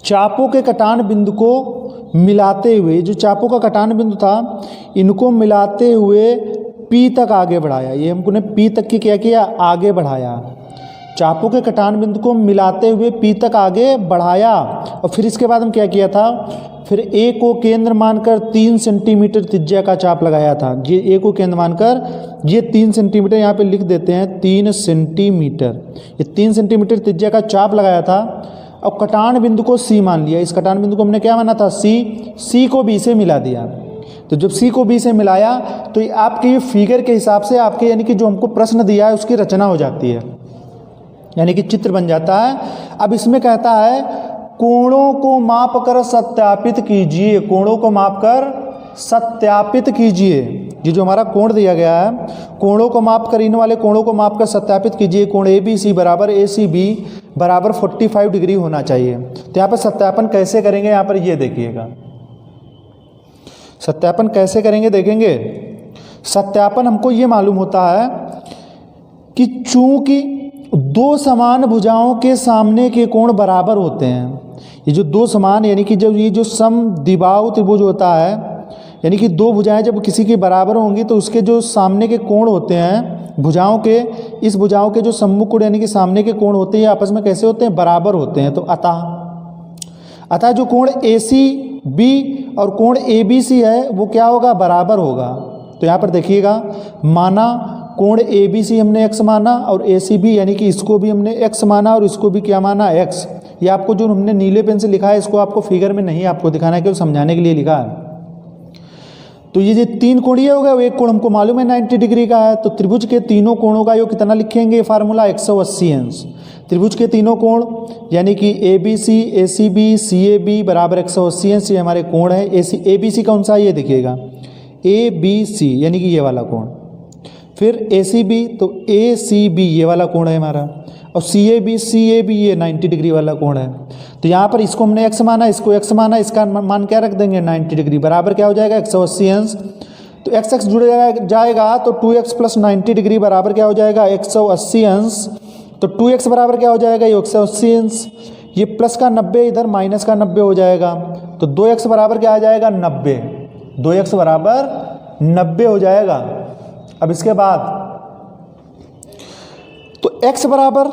चापों के कटान बिंदु को मिलाते हुए, जो चापों का कटान बिंदु था इनको मिलाते हुए पी तक आगे बढ़ाया। ये हमको पी तक की क्या किया, आगे बढ़ाया। चापों के कटान बिंदु को मिलाते हुए पी तक आगे बढ़ाया और फिर इसके बाद हम क्या किया था, फिर ए को केंद्र मानकर 3 सेंटीमीटर त्रिज्या का चाप लगाया था। ये ए को केंद्र मानकर ये 3 सेंटीमीटर यहाँ पे लिख देते हैं, 3 सेंटीमीटर, ये 3 सेंटीमीटर त्रिज्या का चाप लगाया था और कटान बिंदु को सी मान लिया। इस कटान बिंदु को हमने क्या माना था, सी को बी से मिला दिया। तो जब सी को बी से मिलाया तो ये आपके ये फिगर के हिसाब से आपके यानी कि जो हमको प्रश्न दिया है उसकी रचना हो जाती है, यानी कि चित्र बन जाता है। अब इसमें कहता है कोणों को माप कर सत्यापित कीजिए, कोणों को माप कर सत्यापित कीजिए। ये जो हमारा कोण दिया गया है, कोणों को माप कर, इन वाले कोणों को माप कर सत्यापित कीजिए। कोण ए बी सी बराबर ए सी बी बराबर 45 डिग्री होना चाहिए। तो यहाँ पर सत्यापन कैसे करेंगे, यहाँ पर ये देखिएगा सत्यापन कैसे करेंगे, देखेंगे। सत्यापन हमको ये मालूम होता है कि चूंकि दो समान भुजाओं के सामने के कोण बराबर होते हैं, ये जो दो समान यानी कि जब ये जो समद्विबाहु त्रिभुज होता है, यानी कि दो भुजाएं जब किसी की बराबर होंगी तो उसके जो सामने के कोण होते हैं भुजाओं के, इस भुजाओं के जो सम्मुख कोण यानी कि सामने के कोण होते हैं आपस में कैसे होते हैं, बराबर होते हैं। तो अतः जो कोण ए सी बी और कोण ए बी सी है वो क्या होगा, बराबर होगा। तो यहाँ पर देखिएगा, माना कोण ए बी सी हमने x माना और ए सी बी यानी कि इसको भी हमने x माना और इसको भी क्या माना, x। ये आपको जो हमने नीले पेन से लिखा है इसको आपको फिगर में नहीं आपको दिखाना है, केवल समझाने के लिए लिखा है। तो ये जो 3 कोणीय हो गया, वो एक कोण हमको मालूम है 90 डिग्री का है, तो त्रिभुज के तीनों कोणों का योग कितना लिखेंगे, फार्मूला 180 अंश। त्रिभुज के तीनों कोण यानी कि A B C, A C B, C A B बराबर 180 अंश, ये हमारे कोण है। ए बी सी कौन सा है, ये देखिएगा ए बी सी यानी कि ये वाला कोण। फिर ए सी बी, तो ए सी बी ये वाला कोण है हमारा, और सी ए बी ये 90 डिग्री वाला कोण है। तो यहाँ पर इसको हमने x माना, इसको x माना, इसका मान क्या रख देंगे 90 डिग्री, बराबर क्या हो जाएगा 180 अंश। तो x जुड़ जाएगा तो 2x प्लस 90 डिग्री बराबर क्या हो जाएगा 180 अंश। तो 2x बराबर क्या हो जाएगा, ये 180 अंश, ये प्लस का 90 इधर माइनस का 90 हो जाएगा। तो 2x बराबर क्या आ जाएगा 90, 2x बराबर 90 हो जाएगा। अब इसके बाद तो x बराबर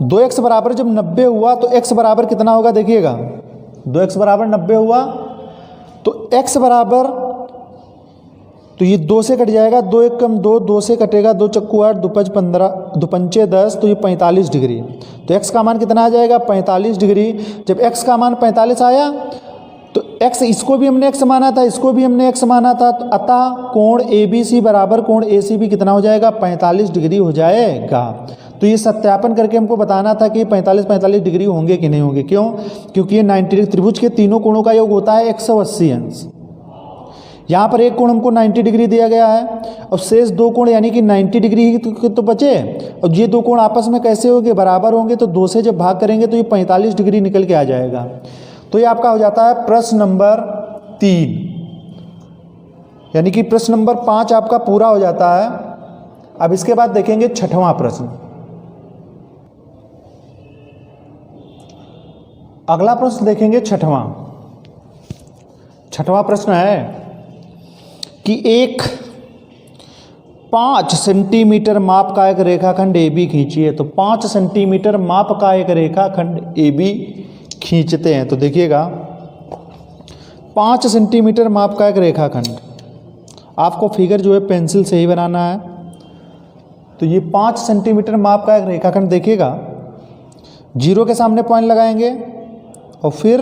2x बराबर जब 90 हुआ तो x बराबर कितना होगा, देखिएगा 2x बराबर 90 हुआ तो x बराबर, तो ये 2 से कट जाएगा, 2 एक कम 2, 2 से कटेगा, 2 चक्कू 8, 2 5 15, 2 पंचे 10, तो ये 45 डिग्री। तो x का मान कितना आ जाएगा 45 डिग्री। जब x का मान 45 आया तो x, इसको भी हमने x माना था, इसको भी हमने x माना था, तो अतः कोण ए बी सी बराबर कोण ए सी बी कितना हो जाएगा 45 डिग्री हो जाएगा। तो ये सत्यापन करके हमको बताना था कि 45 डिग्री होंगे कि नहीं होंगे। क्यों, क्योंकि ये 90 डिग्री त्रिभुज के तीनों कोणों का योग होता है 180 अंश। यहाँ पर एक कोण हमको 90 डिग्री दिया गया है और शेष 2 कोण यानी कि 90 डिग्री ही तो बचे, और ये 2 कोण आपस में कैसे होंगे, बराबर होंगे। तो 2 से जब भाग करेंगे तो ये 45 डिग्री निकल के आ जाएगा। तो ये आपका हो जाता है प्रश्न नंबर 3, यानी कि प्रश्न नंबर 5 आपका पूरा हो जाता है। अब इसके बाद देखेंगे 6वां प्रश्न। अगला प्रश्न देखेंगे 6वां प्रश्न है कि एक 5 सेंटीमीटर माप का एक रेखाखंड ए बी खींचिए। तो 5 सेंटीमीटर माप का एक रेखाखंड ए बी खींचते हैं। तो देखिएगा 5 सेंटीमीटर माप का एक रेखाखंड, आपको फिगर जो है पेंसिल से ही बनाना है। तो ये 5 सेंटीमीटर माप का एक रेखाखंड देखिएगा, 0 के सामने पॉइंट लगाएंगे और फिर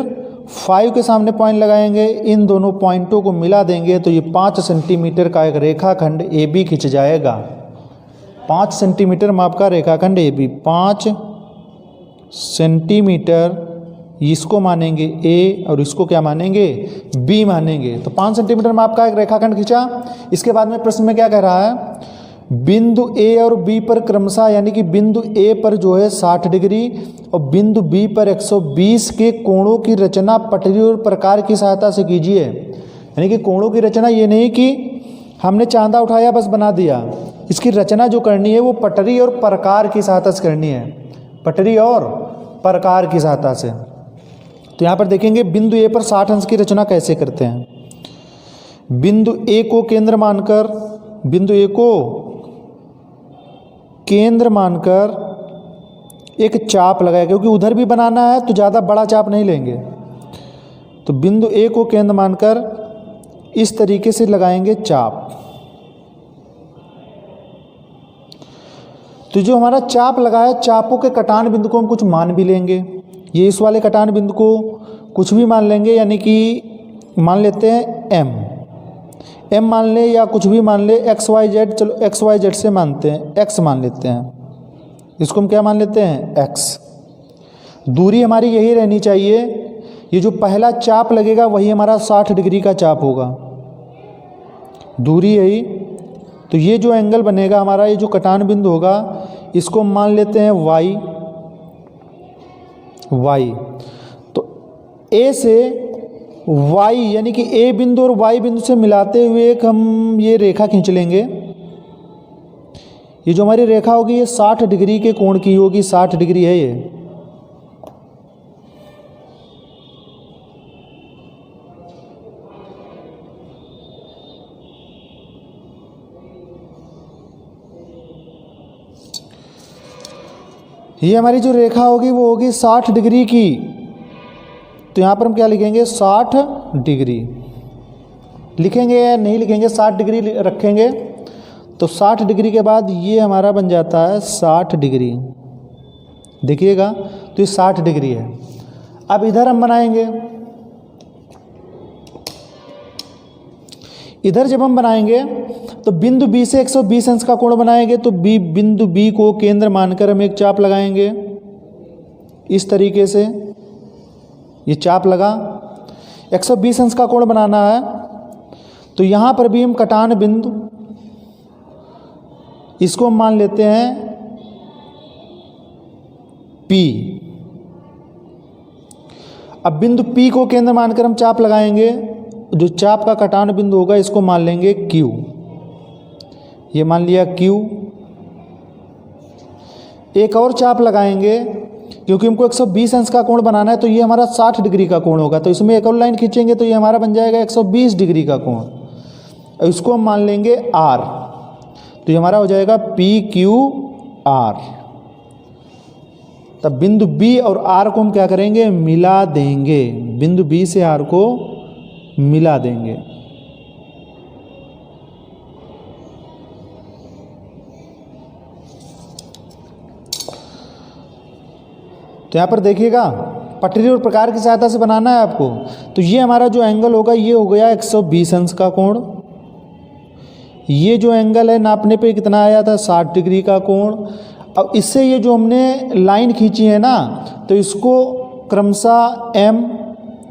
5 के सामने पॉइंट लगाएंगे, इन दोनों पॉइंटों को मिला देंगे तो ये 5 सेंटीमीटर का एक रेखाखंड ए बी खिंच जाएगा। 5 सेंटीमीटर माप का रेखाखंड ए बी, 5 सेंटीमीटर, इसको मानेंगे ए और इसको क्या मानेंगे बी मानेंगे। तो 5 सेंटीमीटर माप का एक रेखाखंड खींचा। इसके बाद में प्रश्न में क्या कह रहा है, बिंदु ए और बी पर क्रमशः, यानी कि बिंदु ए पर जो है 60 डिग्री और बिंदु बी पर 120 के कोणों की रचना पटरी और प्रकार की सहायता से कीजिए। यानी कि कोणों की रचना ये नहीं कि हमने चांदा उठाया बस बना दिया, इसकी रचना जो करनी है वो पटरी और प्रकार की सहायता से करनी है, पटरी और प्रकार की सहायता से। तो यहाँ पर देखेंगे बिंदु ए पर 60 अंश की रचना कैसे करते हैं। बिंदु ए को केंद्र मानकर, बिंदु ए को केंद्र मानकर एक चाप लगाया, क्योंकि उधर भी बनाना है तो ज़्यादा बड़ा चाप नहीं लेंगे। तो बिंदु ए को केंद्र मानकर इस तरीके से लगाएंगे चाप। तो जो हमारा चाप लगा है, चापों के कटान बिंदु को हम कुछ मान भी लेंगे। ये इस वाले कटान बिंदु को कुछ भी मान लेंगे, यानी कि मान लेते हैं एम मान ले या कुछ भी मान ले, एक्स वाई जेड, चलो एक्स वाई जेड से मानते हैं, एक्स मान लेते हैं, इसको हम क्या मान लेते हैं, एक्स। दूरी हमारी यही रहनी चाहिए, ये जो पहला चाप लगेगा वही हमारा 60 डिग्री का चाप होगा, दूरी यही। तो ये जो एंगल बनेगा हमारा, ये जो कटान बिंदु होगा, इसको मान लेते हैं वाई, वाई। तो ए से वाई यानी कि ए बिंदु और वाई बिंदु से मिलाते हुए एक हम ये रेखा खींच लेंगे। ये जो हमारी रेखा होगी ये 60 डिग्री के कोण की होगी, 60 डिग्री है ये। ये हमारी जो रेखा होगी वो होगी 60 डिग्री की। तो यहाँ पर हम क्या लिखेंगे, 60 डिग्री लिखेंगे या नहीं लिखेंगे, 60 डिग्री रखेंगे। तो 60 डिग्री के बाद ये हमारा बन जाता है 60 डिग्री, देखिएगा। तो ये 60 डिग्री है। अब इधर हम बनाएंगे, इधर जब हम बनाएंगे तो बिंदु बी से 120 अंश का कोण बनाएंगे। तो बिंदु बी को केंद्र मानकर हम एक चाप लगाएंगे इस तरीके से, ये चाप लगा, 120 अंश का कोण बनाना है। तो यहाँ पर भी हम कटान बिंदु, इसको हम मान लेते हैं P। अब बिंदु P को केंद्र मानकर हम चाप लगाएंगे, जो चाप का कटान बिंदु होगा इसको मान लेंगे Q, ये मान लिया Q। एक और चाप लगाएंगे क्योंकि हमको 120 अंश का कोण बनाना है, तो ये हमारा 60 डिग्री का कोण होगा। तो इसमें एक और लाइन खींचेंगे तो ये हमारा बन जाएगा 120 डिग्री का कोण, और इसको हम मान लेंगे R। तो ये हमारा हो जाएगा PQR। तब बिंदु B और R को हम क्या करेंगे, मिला देंगे, बिंदु B से R को मिला देंगे। तो यहाँ पर देखिएगा पटरी और प्रकार की सहायता से बनाना है आपको। तो ये हमारा जो एंगल होगा ये हो गया 120 अंश का कोण। ये जो एंगल है नापने पे कितना आया था, 60 डिग्री का कोण। अब इससे ये जो हमने लाइन खींची है ना, तो इसको क्रमशः M,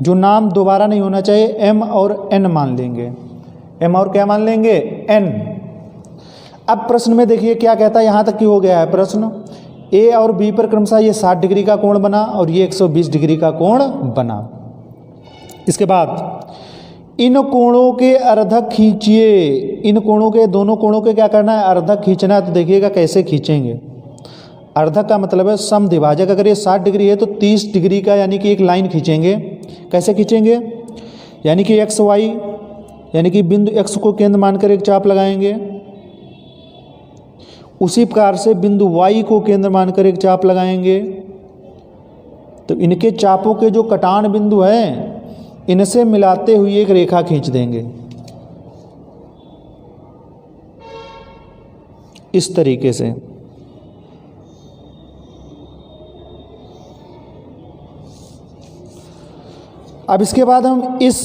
जो नाम दोबारा नहीं होना चाहिए, M और N मान लेंगे, M और क्या मान लेंगे, N। अब प्रश्न में देखिए क्या कहता है, यहाँ तक की हो गया है प्रश्न। A और B पर क्रमशः ये 60 डिग्री का कोण बना और ये 120 डिग्री का कोण बना। इसके बाद इन कोणों के अर्धक खींचिए। इन कोणों के, दोनों कोणों के क्या करना है, अर्धक खींचना है। तो देखिएगा कैसे खींचेंगे। अर्धक का मतलब है समद्विभाजक। अगर ये 60 डिग्री है तो 30 डिग्री का यानी कि एक लाइन खींचेंगे। कैसे खींचेंगे, यानी कि एक्स वाई, यानी कि बिंदु एक्स को केंद्र मानकर एक चाप लगाएंगे। उसी प्रकार से बिंदु वाई को केंद्र मानकर एक चाप लगाएंगे। तो इनके चापों के जो कटान बिंदु हैं इनसे मिलाते हुए एक रेखा खींच देंगे इस तरीके से। अब इसके बाद हम इस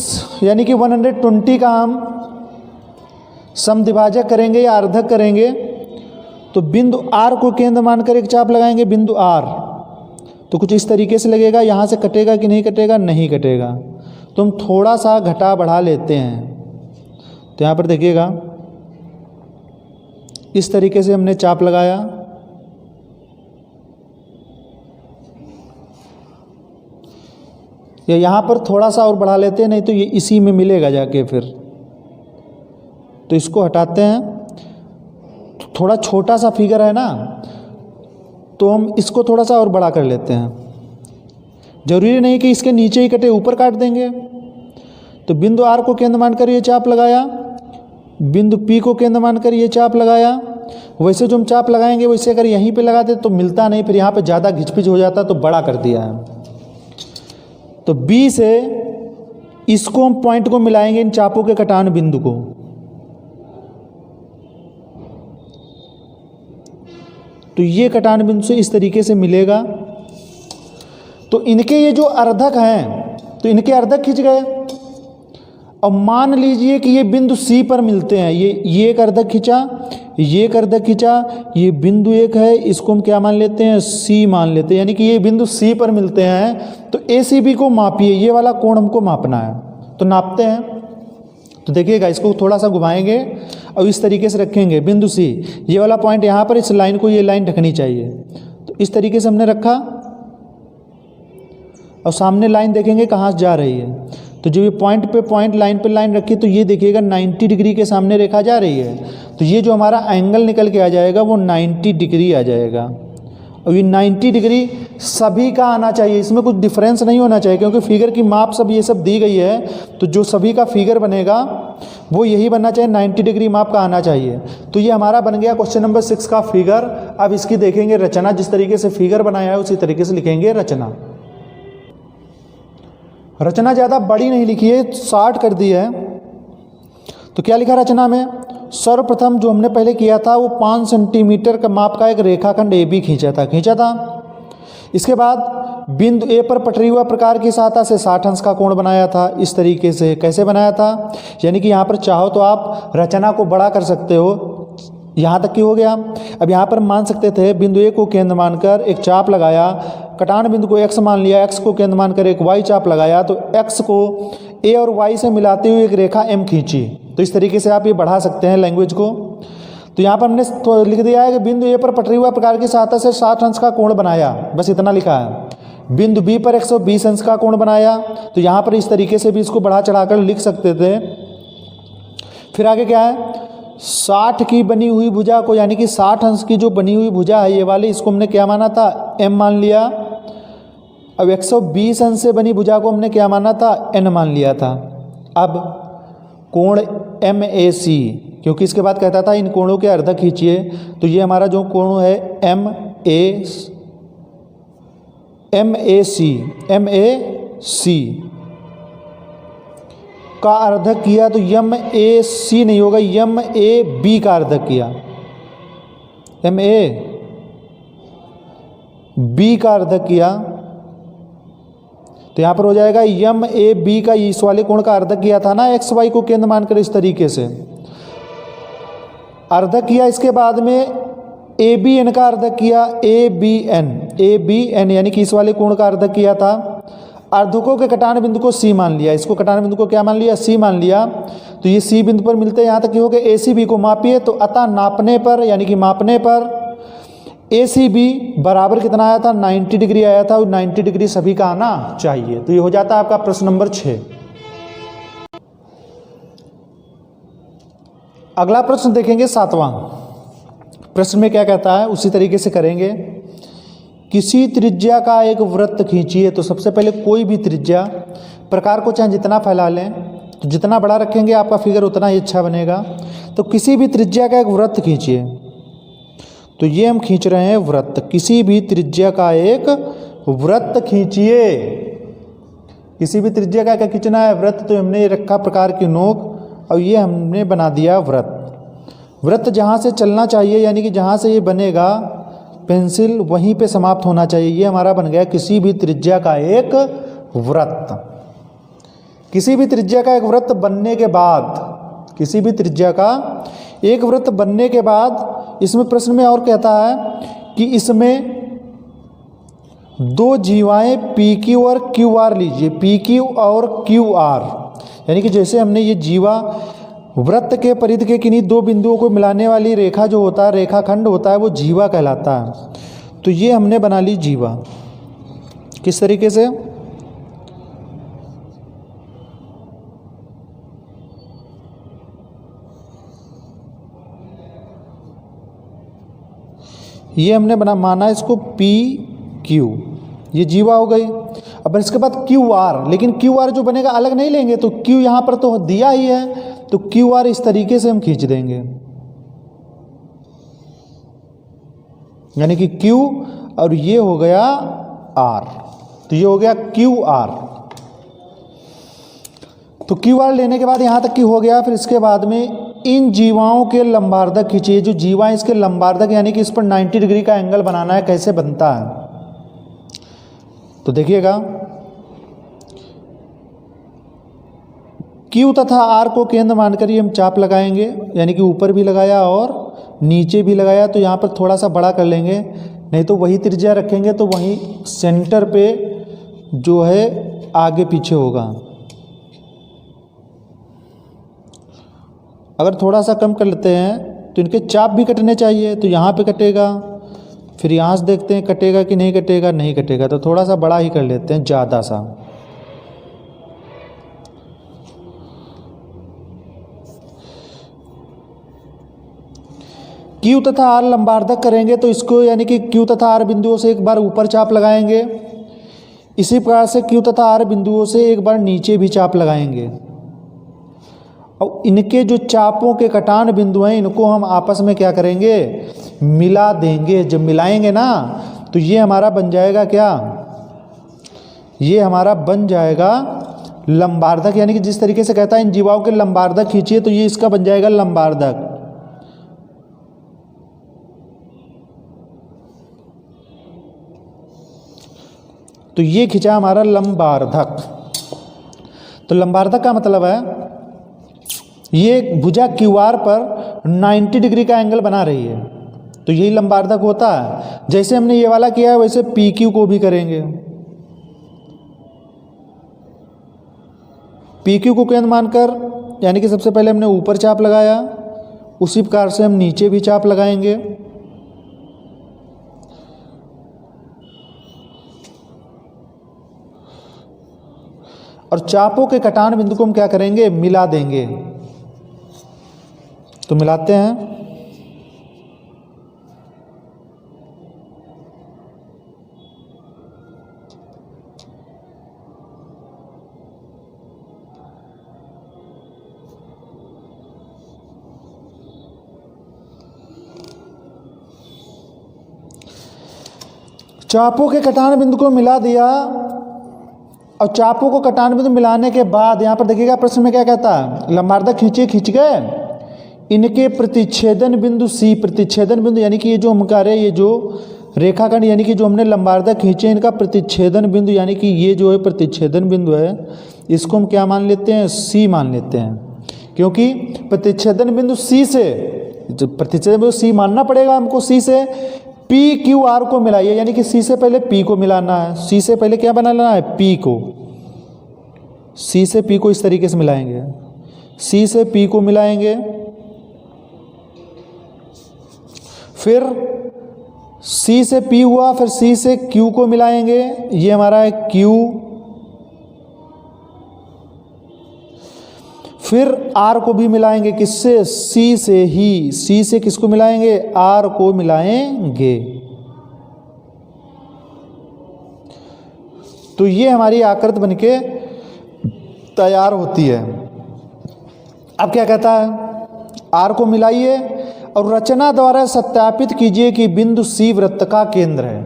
यानी कि 120 का हम समद्विभाजक करेंगे या अर्धक करेंगे। तो बिंदु R को केंद्र मानकर एक चाप लगाएंगे, बिंदु R। तो कुछ इस तरीके से लगेगा। यहाँ से कटेगा कि नहीं कटेगा, नहीं कटेगा। तो हम थोड़ा सा घटा बढ़ा लेते हैं। तो यहाँ पर देखिएगा इस तरीके से हमने चाप लगाया। या यहाँ पर थोड़ा सा और बढ़ा लेते हैं, नहीं तो ये इसी में मिलेगा जाके फिर। तो इसको हटाते हैं, थोड़ा छोटा सा फिगर है ना, तो हम इसको थोड़ा सा और बड़ा कर लेते हैं। जरूरी नहीं कि इसके नीचे ही कटे, ऊपर काट देंगे। तो बिंदु आर को केंद्र मानकर ये चाप लगाया, बिंदु पी को केंद्र मानकर ये चाप लगाया। वैसे जो हम चाप लगाएंगे वैसे अगर यहीं पे लगाते तो मिलता नहीं, फिर यहाँ पे ज़्यादा घिचपिच हो जाता, तो बड़ा कर दिया है। तो बी से इसको हम पॉइंट को मिलाएंगे इन चापों के कटान बिंदु को। तो ये कटान बिंदु से इस तरीके से मिलेगा। तो इनके ये जो अर्धक हैं, तो इनके अर्धक खिंच गए। अब मान लीजिए कि ये बिंदु सी पर मिलते हैं, ये एक अर्धक खिंचा, ये एक अर्धक खिंचा, ये बिंदु एक है, इसको हम क्या मान लेते हैं, सी मान लेते हैं। यानी कि ये बिंदु सी पर मिलते हैं। तो ए सी बी को मापिए, ये वाला कोण हमको मापना है। तो नापते हैं। तो देखिएगा, इसको थोड़ा सा घुमाएंगे और इस तरीके से रखेंगे बिंदु सी, ये वाला पॉइंट यहाँ पर, इस लाइन को ये लाइन ढकनी चाहिए। तो इस तरीके से हमने रखा और सामने लाइन देखेंगे कहाँ से जा रही है। तो जब ये पॉइंट पे पॉइंट, लाइन पे लाइन रखी, तो ये देखिएगा 90 डिग्री के सामने रेखा जा रही है। तो ये जो हमारा एंगल निकल के आ जाएगा वो 90 डिग्री आ जाएगा। और ये 90 डिग्री सभी का आना चाहिए, इसमें कुछ डिफरेंस नहीं होना चाहिए, क्योंकि फिगर की माप सब ये सब दी गई है। तो जो सभी का फिगर बनेगा वो यही बनना चाहिए, 90 डिग्री माप का आना चाहिए। तो ये हमारा बन गया क्वेश्चन नंबर 6 का फिगर। अब इसकी देखेंगे रचना। जिस तरीके से फिगर बनाया है उसी तरीके से लिखेंगे रचना। रचना ज़्यादा बड़ी नहीं लिखी है, शॉर्ट कर दी है। तो क्या लिखा रचना में, सर्वप्रथम जो हमने पहले किया था वो 5 सेंटीमीटर का माप का एक रेखाखंड ए बी खींचा था। इसके बाद बिंदु ए पर पटरी हुआ प्रकार की सहायता से 60 अंश का कोण बनाया था। इस तरीके से कैसे बनाया था, यानी कि यहाँ पर चाहो तो आप रचना को बड़ा कर सकते हो, यहाँ तक की हो गया। अब यहाँ पर मान सकते थे बिंदु ए को केंद्र मानकर एक चाप लगाया, कटान बिंदु को x मान लिया, x को केंद्र मानकर एक y चाप लगाया। तो x को a और y से मिलाते हुए एक रेखा m खींची। तो इस तरीके से आप ये बढ़ा सकते हैं लैंग्वेज को। तो यहाँ पर हमने तो लिख दिया है कि बिंदु ए पर पटरी हुआ प्रकार की सहायता से 60 अंश का कोण बनाया, बस इतना लिखा है। बिंदु बी पर 120 अंश का कोण बनाया। तो यहाँ पर इस तरीके से भी इसको बढ़ा चढ़ाकर लिख सकते थे। फिर आगे क्या है, 60 की बनी हुई भुजा को, यानी कि 60 अंश की जो बनी हुई भुजा है ये वाली, इसको हमने क्या माना था, m मान लिया। अब 120 अंश से बनी भुजा को हमने क्या माना था, n मान लिया था। अब कोण MAC, क्योंकि इसके बाद कहता था इन कोणों के अर्धक खींचिए। तो ये हमारा जो कोण है MAC का अर्धक किया। तो MAC नहीं होगा, MAB का अर्धक किया, MAB का अर्धक किया। तो यहाँ पर हो जाएगा MAB का, इस वाले कोण का अर्धक किया था ना XY को केंद्र मानकर, इस तरीके से अर्धक किया। इसके बाद में ABN का अर्धक किया, ABN यानी कि इस वाले कोण का अर्धक किया था। अर्धकों के कटान बिंदु को C मान लिया, इसको कटान बिंदु को क्या मान लिया, C मान लिया। तो ये C बिंदु पर मिलते हैं, यहाँ तक कि हो गए। ACB को मापिए। तो अतः नापने पर, यानी कि मापने पर ACB बराबर कितना आया था, 90 डिग्री आया था। और 90 डिग्री सभी का आना चाहिए। तो ये हो जाता है आपका प्रश्न नंबर 6। अगला प्रश्न देखेंगे 7वां। प्रश्न में क्या कहता है उसी तरीके से करेंगे। किसी त्रिज्या का एक वृत्त खींचिए। तो सबसे पहले कोई भी त्रिज्या, प्रकार को चाहे जितना फैला लें, तो जितना बड़ा रखेंगे आपका फिगर उतना ही अच्छा बनेगा। तो किसी भी त्रिज्या का एक वृत्त खींचिए। तो ये हम खींच रहे हैं वृत्त, किसी भी त्रिज्या का एक वृत्त खींचिए। किसी भी त्रिज्या का क्या खींचना है, वृत्त। तो हमने रखा प्रकार की नोक और ये हमने बना दिया वृत्त। वृत्त जहाँ से चलना चाहिए, यानी कि जहाँ से ये बनेगा पेंसिल, वहीं पे समाप्त होना चाहिए। ये हमारा बन गया किसी भी त्रिज्या का एक वृत्त। किसी भी त्रिज्या का एक वृत्त बनने के बाद, किसी भी त्रिज्या का एक वृत्त बनने के बाद, इसमें प्रश्न में और कहता है कि इसमें दो जीवाएं PQ और QR लीजिए, PQ और QR। यानी कि जैसे हमने ये जीवा, वृत्त के परिधि के किन्हीं दो बिंदुओं को मिलाने वाली रेखा जो होता है, रेखाखंड होता है, वो जीवा कहलाता है। तो ये हमने बना ली जीवा। किस तरीके से, ये हमने माना इसको पी क्यू, ये जीवा हो गई। अब इसके बाद क्यू आर, लेकिन क्यू आर जो बनेगा अलग नहीं लेंगे, तो क्यू यहाँ पर तो दिया ही है, तो क्यू आर इस तरीके से हम खींच देंगे, यानी कि क्यू और ये हो गया आर, तो ये हो गया क्यू आर। तो क्यू आर लेने के बाद यहाँ तक की हो गया। फिर इसके बाद में इन जीवाओं के लंबार्धक खींचिए, जो जीवा है इसके लंबार्धक, यानी कि इस पर 90 डिग्री का एंगल बनाना है। कैसे बनता है तो देखिएगा, Q तथा R को केंद्र मानकर ये हम चाप लगाएंगे, यानी कि ऊपर भी लगाया और नीचे भी लगाया, तो यहाँ पर थोड़ा सा बड़ा कर लेंगे, नहीं तो वही त्रिज्या रखेंगे तो वहीं सेंटर पे जो है आगे पीछे होगा। अगर थोड़ा सा कम कर लेते हैं तो इनके चाप भी कटने चाहिए, तो यहाँ पे कटेगा, फिर यहाँ से देखते हैं कटेगा कि नहीं कटेगा, नहीं कटेगा, तो थोड़ा सा बड़ा ही कर लेते हैं, ज़्यादा सा। Q तथा R लंबार्धक करेंगे तो इसको, यानी कि Q तथा R बिंदुओं से एक बार ऊपर चाप लगाएंगे, इसी प्रकार से Q तथा R बिंदुओं से एक बार नीचे भी चाप लगाएंगे, और इनके जो चापों के कटान बिंदु हैं इनको हम आपस में क्या करेंगे, मिला देंगे। जब मिलाएंगे ना तो ये हमारा बन जाएगा क्या, ये हमारा बन जाएगा लंबार्धक, यानी कि जिस तरीके से कहता है इन जीवाओं के लंबार्धक खींचिए, तो ये इसका बन जाएगा लंबार्धक। तो ये खींचा हमारा लंबार्धक। तो लंबार्धक का मतलब है ये भुजा क्यू आर पर 90 डिग्री का एंगल बना रही है, तो यही लंबार्धक होता है। जैसे हमने ये वाला किया है वैसे पी क्यू को भी करेंगे। पी क्यू को केंद्र मानकर, यानी कि सबसे पहले हमने ऊपर चाप लगाया, उसी प्रकार से हम नीचे भी चाप लगाएंगे, और चापों के कटान बिंदु को हम क्या करेंगे, मिला देंगे। तो मिलाते हैं, चापों के कटान बिंदु को मिला दिया, और चापों को कटान बिंदु मिलाने के बाद यहाँ पर देखिएगा प्रश्न में क्या कहता है, लंबार्धक खींचे, खींच गए, इनके प्रतिच्छेदन बिंदु C, प्रतिच्छेदन बिंदु यानी कि ये जो हम कह रहे हैं, ये जो रेखाखंड यानी कि जो हमने लंबार्धक खींचे इनका प्रतिच्छेदन बिंदु, यानी कि ये जो है प्रतिच्छेदन बिंदु है, इसको हम क्या मान लेते हैं, C मान लेते हैं, क्योंकि प्रतिच्छेदन बिंदु C से, प्रतिच्छेदन बिंदु C मानना पड़ेगा हमको, C से पी क्यू आर को मिलाइए, यानी कि C से पहले P को मिलाना है, C से पहले क्या बनाना है, P को, C से P को इस तरीके से मिलाएंगे, C से P को मिलाएंगे, फिर C से P हुआ, फिर C से Q को मिलाएंगे, ये हमारा है Q, फिर R को भी मिलाएंगे, किससे, C से ही, C से किसको मिलाएंगे, R को मिलाएंगे। तो ये हमारी आकृति बनके तैयार होती है। अब क्या कहता है, R को मिलाइए और रचना द्वारा सत्यापित कीजिए कि बिंदु C वृत्त का केंद्र है,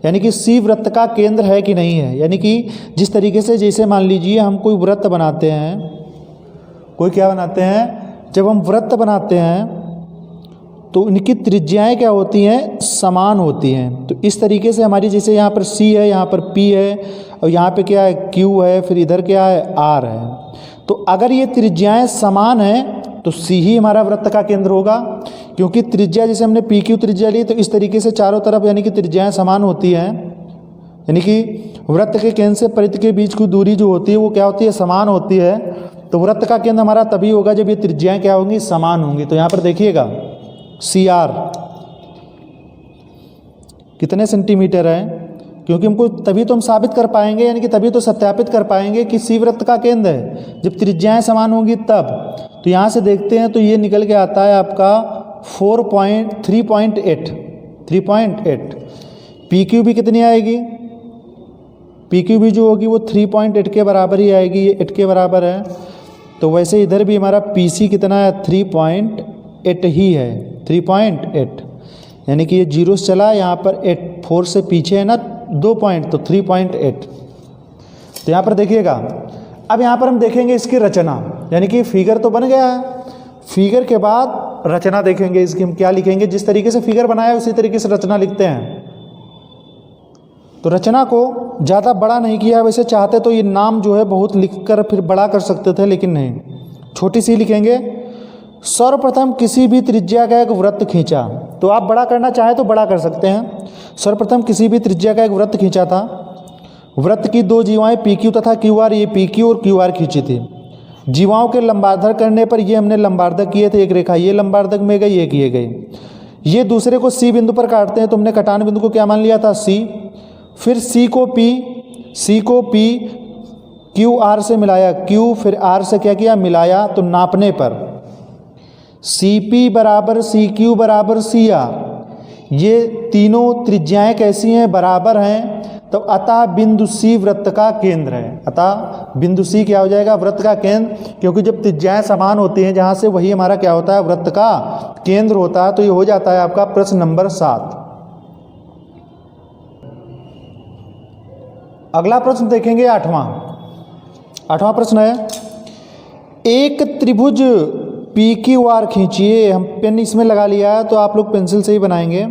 यानी कि C वृत्त का केंद्र है कि नहीं है। यानी कि जिस तरीके से, जैसे मान लीजिए हम कोई वृत्त बनाते हैं, कोई क्या बनाते हैं, जब हम वृत्त बनाते हैं तो इनकी त्रिज्याएं क्या होती हैं, समान होती हैं। तो इस तरीके से हमारी, जैसे यहाँ पर C है, यहाँ पर P है, और यहाँ पे क्या है, Q है, फिर इधर क्या है, R है। तो अगर ये त्रिज्याएं समान हैं तो C ही हमारा वृत्त का केंद्र होगा, क्योंकि त्रिज्या जैसे हमने PQ त्रिज्या ली, तो इस तरीके से चारों तरफ यानी कि त्रिज्याएं समान होती हैं, यानी कि वृत्त के केंद्र से परिधि के बीच की दूरी जो होती है वो क्या होती है, समान होती है। तो वृत्त का केंद्र हमारा तभी होगा जब ये त्रिज्याएं क्या होंगी, समान होंगी। तो यहाँ पर देखिएगा CR कितने सेंटीमीटर है, क्योंकि हमको तभी तो हम साबित कर पाएंगे, यानी कि तभी तो सत्यापित कर पाएंगे कि C वृत्त का केंद्र है जब त्रिज्याएं समान होंगी तब। तो यहाँ से देखते हैं तो ये निकल के आता है आपका 3.8, 3.8। पी क्यू भी कितनी आएगी, पी क्यू भी जो होगी वो 3.8 के बराबर ही आएगी, ये 8 के बराबर है। तो वैसे इधर भी हमारा पी सी कितना है, 3.8 ही है, 3.8, यानी कि ये जीरो से चला, यहाँ पर 8 4 से पीछे है ना 2 पॉइंट, तो 3.8। तो यहाँ पर देखिएगा, अब यहाँ पर हम देखेंगे इसकी रचना, यानी कि फिगर तो बन गया है, फिगर के बाद रचना देखेंगे इसकी, हम क्या लिखेंगे, जिस तरीके से फिगर बनाया उसी तरीके से रचना लिखते हैं। तो रचना को ज़्यादा बड़ा नहीं किया, वैसे चाहते तो ये नाम जो है बहुत लिखकर फिर बड़ा कर सकते थे, लेकिन नहीं, छोटी सी लिखेंगे। सर्वप्रथम किसी भी त्रिज्या का एक वृत्त खींचा, तो आप बड़ा करना चाहें तो बड़ा कर सकते हैं। सर्वप्रथम किसी भी त्रिज्या का एक वृत्त खींचा था, वृत्त की दो जीवाएं पी क्यू तथा क्यू आर, ये पी क्यू और क्यू आर खींची थी। जीवाओं के लंबार्धक करने पर ये हमने लंबार्धक किए थे, एक रेखा ये लंबार्धक में गई, एक ये गई। ये दूसरे को सी बिंदु पर काटते हैं, तो हमने कटान बिंदु को क्या मान लिया था, सी। फिर सी को पी क्यू आर से मिलाया, क्यू फिर आर से क्या किया, मिलाया। तो नापने पर सी पी बराबर सी क्यू बराबर सी आर, ये तीनों त्रिज्याएं कैसी हैं, बराबर हैं। तो अतः बिंदु सी वृत्त का केंद्र है, अतः बिंदु सी क्या हो जाएगा, वृत्त का केंद्र, क्योंकि जब त्रिज्याएं समान होती हैं जहां से, वही हमारा क्या होता है, वृत्त का केंद्र होता है। तो ये हो जाता है आपका प्रश्न नंबर 7। अगला प्रश्न देखेंगे, 8वां प्रश्न है, एक त्रिभुज पी क्यू आर खींचिए। हम पेन इसमें लगा लिया है, तो आप लोग पेंसिल से ही बनाएंगे।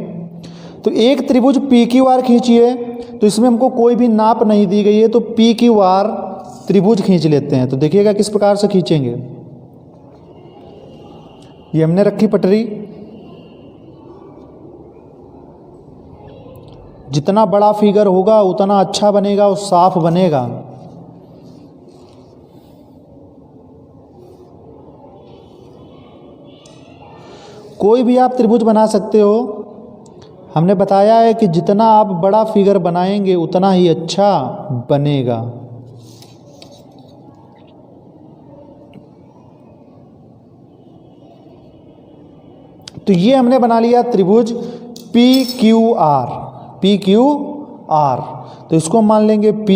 तो एक त्रिभुज पी क्यू आर खींचिए, तो इसमें हमको कोई भी नाप नहीं दी गई है, तो पी क्यू आर त्रिभुज खींच लेते हैं। तो देखिएगा किस प्रकार से खींचेंगे। ये हमने रखी पटरी, जितना बड़ा फिगर होगा उतना अच्छा बनेगा और साफ बनेगा। कोई भी आप त्रिभुज बना सकते हो, हमने बताया है कि जितना आप बड़ा फिगर बनाएंगे उतना ही अच्छा बनेगा। तो ये हमने बना लिया त्रिभुज पी क्यू आर, तो इसको हम मान लेंगे P,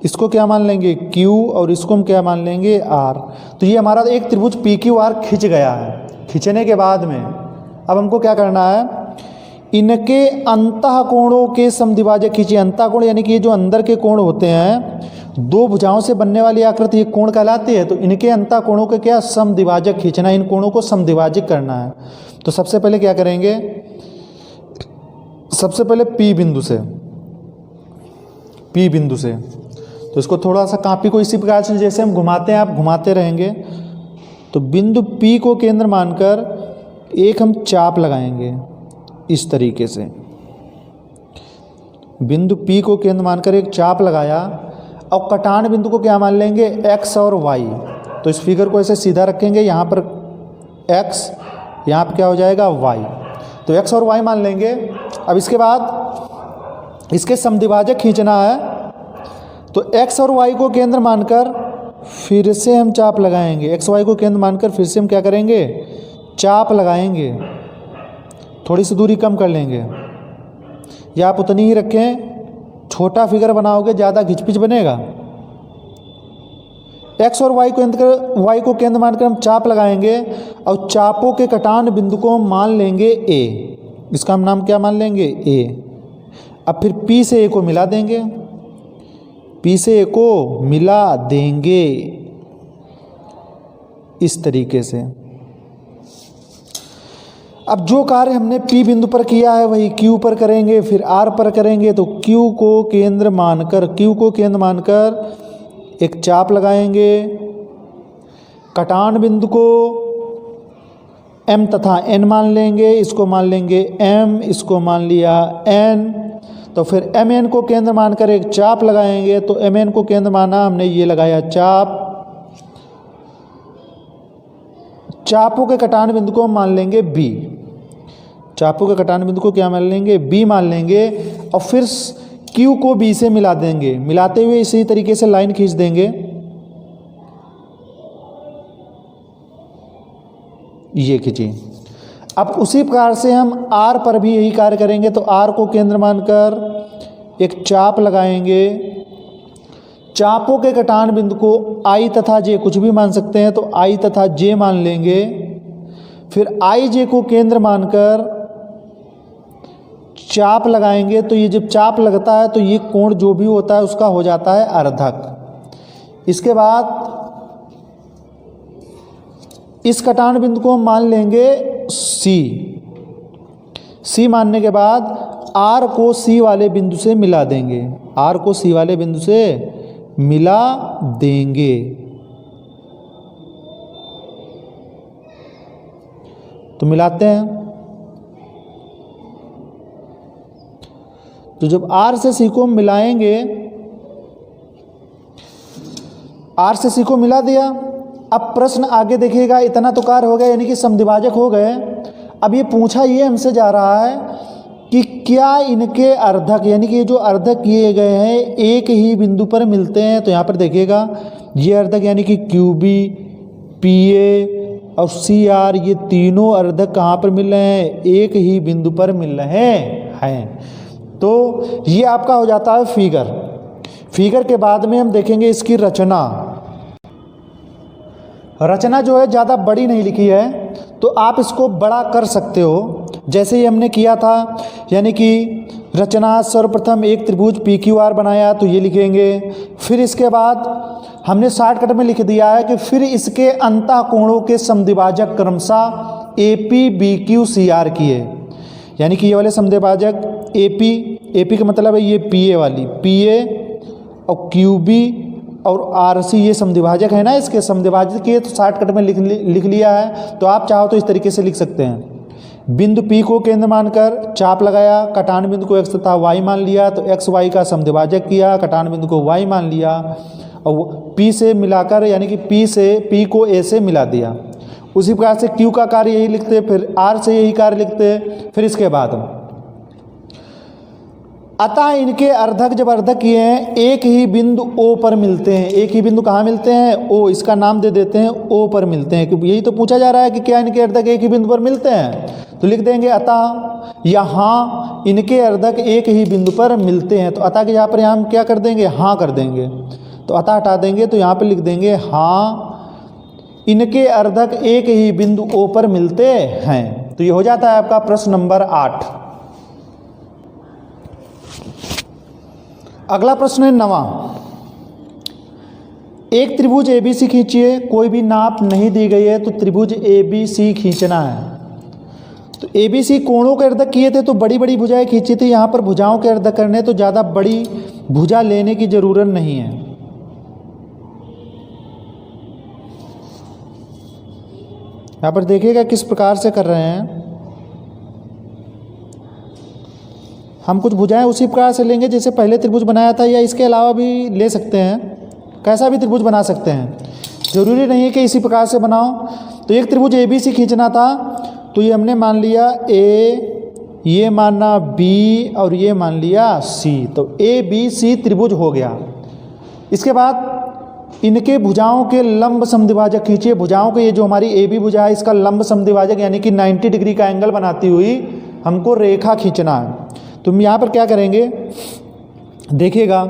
इसको क्या मान लेंगे Q, और इसको हम क्या मान लेंगे R। तो ये हमारा एक त्रिभुज पी क्यू आर खिंच गया है। खिंचने के बाद में अब हमको क्या करना है, इनके अंतः कोणों के समद्विभाजक खींचिए। अंतः कोण यानी कि ये जो अंदर के कोण होते हैं, दो भुजाओं से बनने वाली आकृति ये कोण कहलाती है। तो इनके अंतः कोणों के क्या, समद्विभाजक खींचना, इन कोणों को समद्विभाजक करना है। तो सबसे पहले क्या करेंगे, सबसे पहले P बिंदु से, तो इसको थोड़ा सा कापी को इसी प्रकार से जैसे हम घुमाते हैं, आप घुमाते रहेंगे। तो बिंदु P को केंद्र मानकर एक हम चाप लगाएंगे इस तरीके से। बिंदु P को केंद्र मानकर एक चाप लगाया, और कटान बिंदु को क्या मान लेंगे, x और y। तो इस फिगर को ऐसे सीधा रखेंगे, यहाँ पर x, यहाँ पर क्या हो जाएगा y। तो x और y मान लेंगे। अब इसके बाद इसके समद्विभाजक खींचना है, तो x और y को केंद्र मानकर फिर से हम चाप लगाएंगे। x y को केंद्र मानकर फिर से हम क्या करेंगे, चाप लगाएंगे। थोड़ी सी दूरी कम कर लेंगे, या आप उतनी ही रखें, छोटा फिगर बनाओगे ज़्यादा घिचपिच बनेगा। x और y को केंद्र मानकर हम चाप लगाएंगे, और चापों के कटान बिंदु को हम मान लेंगे A। इसका हम नाम क्या मान लेंगे, A। अब फिर P से A को मिला देंगे, P से A को मिला देंगे इस तरीके से। अब जो कार्य हमने P बिंदु पर किया है वही Q पर करेंगे, फिर R पर करेंगे। तो Q को केंद्र मानकर एक चाप लगाएंगे, कटान बिंदु को M तथा N मान लेंगे, इसको मान लेंगे M, इसको मान लिया N। तो फिर MN को केंद्र मानकर एक चाप लगाएंगे, तो MN को केंद्र माना हमने, ये लगाया चाप। चापों के कटान बिंदु को हम मान लेंगे B। चापों के कटान बिंदु को क्या मान लेंगे, B मान लेंगे। और फिर Q को B से मिला देंगे, मिलाते हुए इसी तरीके से लाइन खींच देंगे, ये खींचिए। अब उसी प्रकार से हम आर पर भी यही कार्य करेंगे। तो आर को केंद्र मानकर एक चाप लगाएंगे। चापों के कटान बिंदु को आई तथा जे कुछ भी मान सकते हैं, तो आई तथा जे मान लेंगे। फिर आई जे को केंद्र मानकर चाप लगाएंगे। तो ये जब चाप लगता है तो ये कोण जो भी होता है उसका हो जाता है अर्धक। इसके बाद इस कटान बिंदु को हम मान लेंगे सी। सी मानने के बाद आर को सी वाले बिंदु से मिला देंगे। आर को सी वाले बिंदु से मिला देंगे। तो मिलाते हैं। तो जब आर से सी को मिलाएंगे, आर से सी को मिला दिया। अब प्रश्न आगे देखिएगा, इतना तो कार्य हो गया, यानी कि समद्विभाजक हो गए। अब ये पूछा ये हमसे जा रहा है कि क्या इनके अर्धक, यानी कि ये जो अर्धक किए गए हैं एक ही बिंदु पर मिलते हैं। तो यहाँ पर देखिएगा ये अर्धक यानी कि क्यू बी, पी ए और सी आर, ये तीनों अर्धक कहाँ पर मिल रहे हैं? एक ही बिंदु पर मिल रहे हैं। तो ये आपका हो जाता है फिगर। फिगर के बाद में हम देखेंगे इसकी रचना। रचना जो है ज़्यादा बड़ी नहीं लिखी है, तो आप इसको बड़ा कर सकते हो, जैसे ही हमने किया था। यानी कि रचना सर्वप्रथम एक त्रिभुज पी क्यू आर बनाया, तो ये लिखेंगे। फिर इसके बाद हमने शॉर्टकट में लिख दिया है कि फिर इसके अंतः कोणों के समद्विभाजक क्रमशः A P B Q C R किए। यानी कि ये वाले समद्विभाजक ए पी का मतलब है ये पी ए वाली, पी ए और क्यू बी और आर सी, ये समद्विभाजक है ना, इसके समद्विभाजक किए। तो शॉर्टकट में लिख लिया है। तो आप चाहो तो इस तरीके से लिख सकते हैं। बिंदु P को केंद्र मानकर चाप लगाया, कटान बिंदु को x तथा y मान लिया, तो x y का समद्विभाजक किया, कटान बिंदु को y मान लिया और P से मिलाकर, यानी कि P को A से मिला दिया। उसी प्रकार से Q का कार्य यही लिखते, फिर R से यही कार्य लिखते। फिर इसके बाद अतः इनके अर्धक जब अर्धक किए हैं एक ही बिंदु O पर मिलते हैं। एक ही बिंदु कहाँ मिलते हैं? O, इसका नाम दे देते हैं O पर मिलते हैं, क्योंकि यही तो पूछा जा रहा है कि क्या इनके अर्धक एक ही बिंदु पर मिलते हैं। तो लिख देंगे अतः यहाँ इनके अर्धक एक ही बिंदु पर मिलते हैं। तो अतः के यहाँ पर हम क्या कर देंगे? हाँ कर देंगे। तो अतः हटा देंगे, तो यहाँ पर लिख देंगे हाँ इनके अर्धक एक ही बिंदु O पर मिलते हैं। तो ये हो जाता है आपका प्रश्न नंबर 8। अगला प्रश्न है 9वां। एक त्रिभुज ABC खींचिए, कोई भी नाप नहीं दी गई है, तो त्रिभुज ABC खींचना है। तो ABC कोणों के अर्धक किए थे, तो बड़ी बड़ी भुजाएं खींची थी। यहाँ पर भुजाओं के अर्धक करने, तो ज़्यादा बड़ी भुजा लेने की जरूरत नहीं है। यहाँ पर देखिएगा किस प्रकार से कर रहे हैं। हम कुछ भुजाएं उसी प्रकार से लेंगे जैसे पहले त्रिभुज बनाया था, या इसके अलावा भी ले सकते हैं, कैसा भी त्रिभुज बना सकते हैं। जरूरी नहीं है कि इसी प्रकार से बनाओ। तो एक त्रिभुज ABC खींचना था, तो ये हमने मान लिया A, ये माना B और ये मान लिया C। तो ABC त्रिभुज हो गया। इसके बाद इनके भुजाओं के लंब समद्विभाजक खींचिए। भुजाओं के, ये जो हमारी AB भुजा है, इसका लंब समद्विभाजक यानी कि 90 डिग्री का एंगल बनाती हुई हमको रेखा खींचना है। तो हम यहाँ पर क्या करेंगे, देखिएगा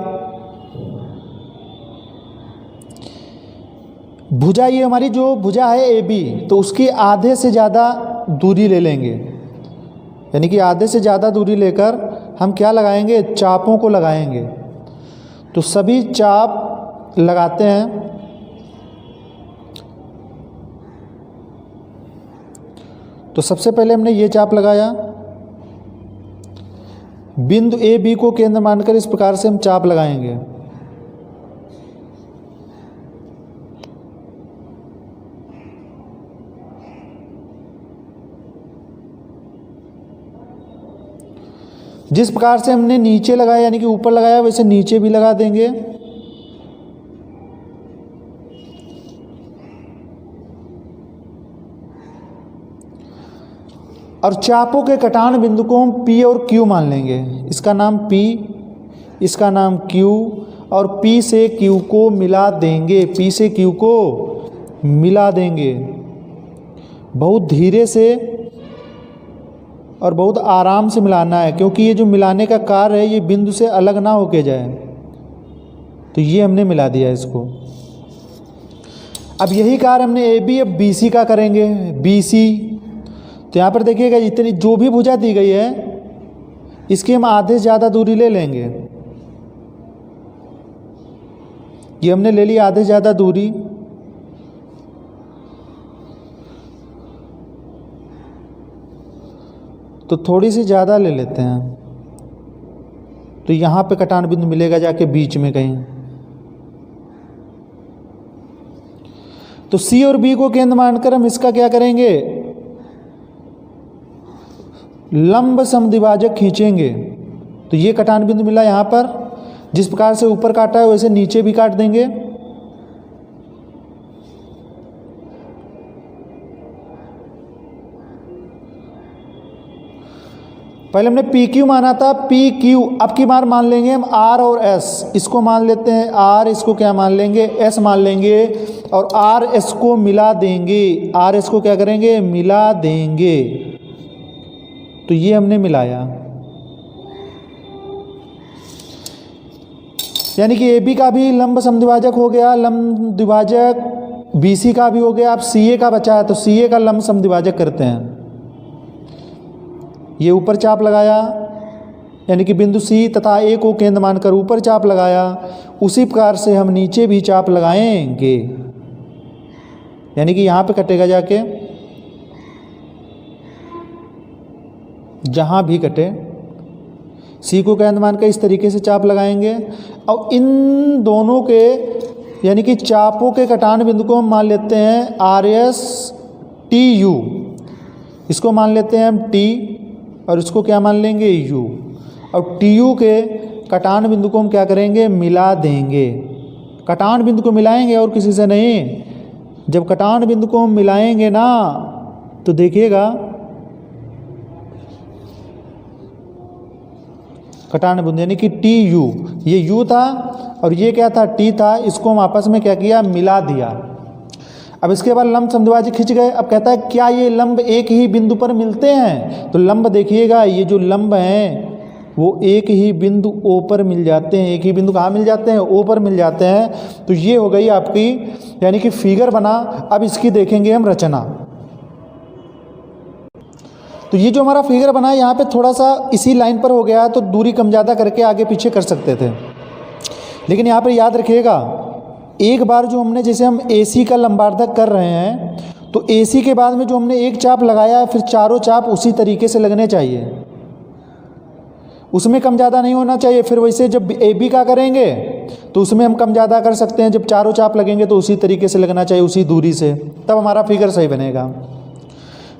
भुजा, ये हमारी जो भुजा है AB, तो उसकी आधे से ज़्यादा दूरी ले लेंगे। यानी कि आधे से ज़्यादा दूरी लेकर हम क्या लगाएंगे? चापों को लगाएंगे। तो सभी चाप लगाते हैं। तो सबसे पहले हमने ये चाप लगाया। बिंदु AB को केंद्र मानकर इस प्रकार से हम चाप लगाएंगे। जिस प्रकार से हमने नीचे लगाया यानी कि ऊपर लगाया, वैसे नीचे भी लगा देंगे। और चापों के कटान बिंदु को हम P और Q मान लेंगे। इसका नाम P, इसका नाम Q, और P से Q को मिला देंगे। P से Q को मिला देंगे। बहुत धीरे से और बहुत आराम से मिलाना है, क्योंकि ये जो मिलाने का कार्य है ये बिंदु से अलग ना होके जाए। तो ये हमने मिला दिया इसको। अब यही कार्य हमने ए बी, अब बी सी का करेंगे, बी सी। तो यहाँ पर देखिएगा इतनी जो भी भुजा दी गई है इसकी हम आधे से ज़्यादा दूरी ले लेंगे। ये हमने ले ली आधे से ज़्यादा दूरी। तो थोड़ी सी ज़्यादा ले लेते हैं। तो यहाँ पे कटान बिंदु मिलेगा जाके बीच में कहीं। तो सी और बी को केंद्र मानकर हम इसका क्या करेंगे, लंब समद्विभाजक खींचेंगे। तो ये कटान बिंदु मिला यहाँ पर, जिस प्रकार से ऊपर काटा है वैसे नीचे भी काट देंगे। पहले हमने पी क्यू माना था, पी क्यू। अब की बार मान लेंगे हम आर और एस, इसको मान लेते हैं आर, इसको क्या मान लेंगे, एस मान लेंगे, और आर एस को मिला देंगे। आर एस को क्या करेंगे, मिला देंगे। तो ये हमने मिलाया, यानी कि ए बी का भी लंब समद्विभाजक हो गया, लंब द्विभाजक बी सी का भी हो गया। अब सी ए का बचा है, तो सी ए का लंब समद्विभाजक करते हैं। ये ऊपर चाप लगाया, यानी कि बिंदु सी तथा ए को केंद्र मानकर ऊपर चाप लगाया। उसी प्रकार से हम नीचे भी चाप लगाएंगे, यानी कि यहाँ पे कटेगा जाके, जहाँ भी कटे सी को केंद्र मानकर इस तरीके से चाप लगाएंगे। और इन दोनों के यानी कि चापों के कटान बिंदु को हम मान लेते हैं आर एस टी यू। इसको मान लेते हैं हम टी और इसको क्या मान लेंगे, यू। और टी यू के कटान बिंदु को हम क्या करेंगे, मिला देंगे। कटान बिंदु को मिलाएंगे और किसी से नहीं। जब कटान बिंदु को हम मिलाएंगे ना तो देखिएगा कटान बिंदु यानी कि टी यू, ये यू था और ये क्या था, टी था। इसको हम आपस में क्या किया, मिला दिया। अब इसके बाद लंब समद्विभाजक खिंच गए। अब कहता है क्या ये लंब एक ही बिंदु पर मिलते हैं, तो लंब देखिएगा, ये जो लंब हैं वो एक ही बिंदु ओ पर मिल जाते हैं। एक ही बिंदु कहाँ मिल जाते हैं, ओ पर मिल जाते हैं। तो ये हो गई आपकी यानी कि फिगर बना। अब इसकी देखेंगे हम रचना। तो ये जो हमारा फिगर बना है यहाँ पे थोड़ा सा इसी लाइन पर हो गया, तो दूरी कम ज़्यादा करके आगे पीछे कर सकते थे। लेकिन यहाँ पर याद रखिएगा, एक बार जो हमने जैसे हम AC का लंबार्धक कर रहे हैं तो AC के बाद में जो हमने एक चाप लगाया है फिर चारों चाप उसी तरीके से लगने चाहिए, उसमें कम ज़्यादा नहीं होना चाहिए। फिर वैसे जब AB का करेंगे तो उसमें हम कम ज़्यादा कर सकते हैं, जब चारों चाप लगेंगे तो उसी तरीके से लगना चाहिए, उसी दूरी से, तब हमारा फिगर सही बनेगा।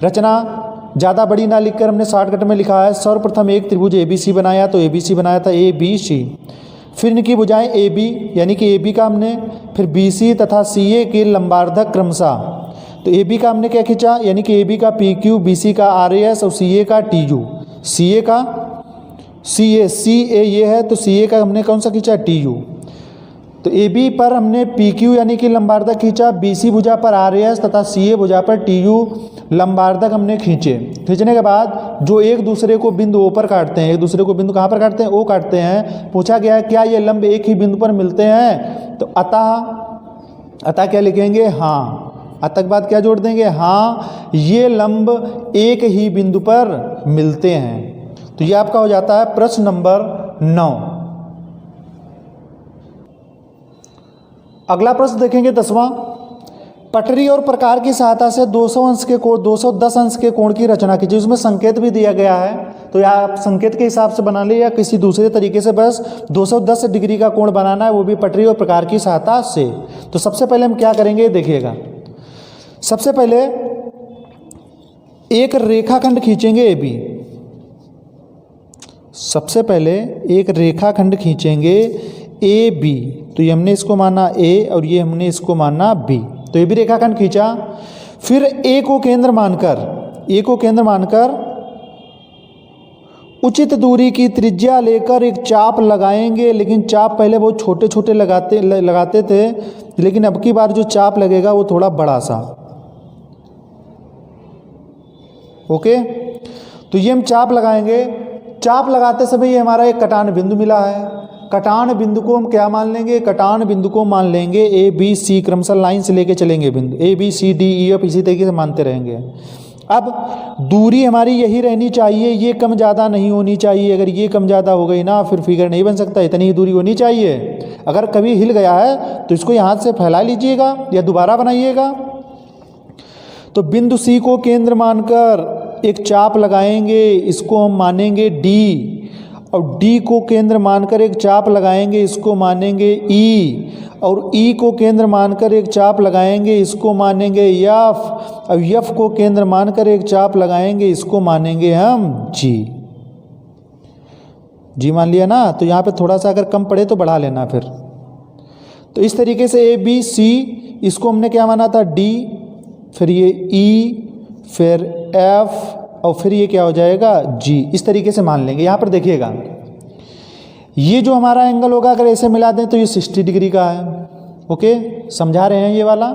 रचना ज़्यादा बड़ी ना लिखकर हमने शॉर्टकट में लिखा है। सर्वप्रथम एक त्रिभुज ABC बनाया, तो ABC बनाया था ABC। फिर इनकी भुजाएं AB यानी कि AB का हमने, फिर BC तथा CA के लंबार्धक क्रमशः। तो AB का हमने क्या खींचा, यानी कि AB का PQ, BC का RAS और CA का TU। CA का CA ये है, तो CA का हमने कौन सा खींचा, TU। तो AB पर हमने PQ यानी कि लंबार्धक खींचा, BC भुजा पर RAS तथा CA भुजा पर TU लंबार्धक हमने खींचे। खींचने के बाद जो एक दूसरे को बिंदु O पर काटते हैं, एक दूसरे को बिंदु कहाँ पर काटते हैं, O काटते हैं। पूछा गया है क्या ये लंब एक ही बिंदु पर मिलते हैं, तो अतः क्या लिखेंगे, हाँ। अतः के बाद क्या जोड़ देंगे, हाँ ये लंब एक ही बिंदु पर मिलते हैं। तो ये आपका हो जाता है प्रश्न नंबर 9। अगला प्रश्न देखेंगे 10वां। पटरी और प्रकार की सहायता से 210 अंश के कोण की रचना कीजिए। उसमें संकेत भी दिया गया है, तो या आप संकेत के हिसाब से बना ले या किसी दूसरे तरीके से, बस 210 डिग्री का कोण बनाना है, वो भी पटरी और प्रकार की सहायता से। तो सबसे पहले हम क्या करेंगे देखिएगा। सबसे पहले एक रेखाखंड खींचेंगे AB। सबसे पहले एक रेखाखंड खींचेंगे AB। तो ये हमने इसको माना A और ये हमने इसको माना B। तो ये भी रेखाखंड खींचा। फिर A को केंद्र मानकर उचित दूरी की त्रिज्या लेकर एक चाप लगाएंगे। लेकिन चाप पहले बहुत छोटे छोटे लगाते थे, लेकिन अब की बार जो चाप लगेगा वो थोड़ा बड़ा सा। ओके, तो ये हम चाप लगाएंगे। चाप लगाते समय ये हमारा एक कटान बिंदु मिला है। कटान बिंदु को हम क्या मान लेंगे? कटान बिंदु को मान लेंगे ए बी सी, क्रमशः लाइन से लेके चलेंगे बिंदु A B C D E F, इसी तरीके से मानते रहेंगे। अब दूरी हमारी यही रहनी चाहिए, ये कम ज़्यादा नहीं होनी चाहिए। अगर ये कम ज़्यादा हो गई ना फिर फिगर नहीं बन सकता, इतनी ही दूरी होनी चाहिए। अगर कभी हिल गया है तो इसको यहाँ से फैला लीजिएगा या दोबारा बनाइएगा। तो बिंदु सी को केंद्र मानकर एक चाप लगाएंगे, इसको हम मानेंगे डी, और डी को केंद्र मानकर एक चाप लगाएंगे, इसको मानेंगे ई, और ई को केंद्र मानकर एक चाप लगाएंगे, इसको मानेंगे एफ, और एफ को केंद्र मानकर एक चाप लगाएंगे, इसको मानेंगे हम जी। जी मान लिया ना। तो यहाँ पे थोड़ा सा अगर कम पड़े तो बढ़ा लेना फिर। तो इस तरीके से ए बी सी, इसको हमने क्या माना था? डी, फिर ये ई, फिर एफ, और फिर ये क्या हो जाएगा? जी। इस तरीके से मान लेंगे। यहाँ पर देखिएगा ये जो हमारा एंगल होगा अगर ऐसे मिला दें तो ये 60 डिग्री का है। ओके, समझा रहे हैं ये वाला।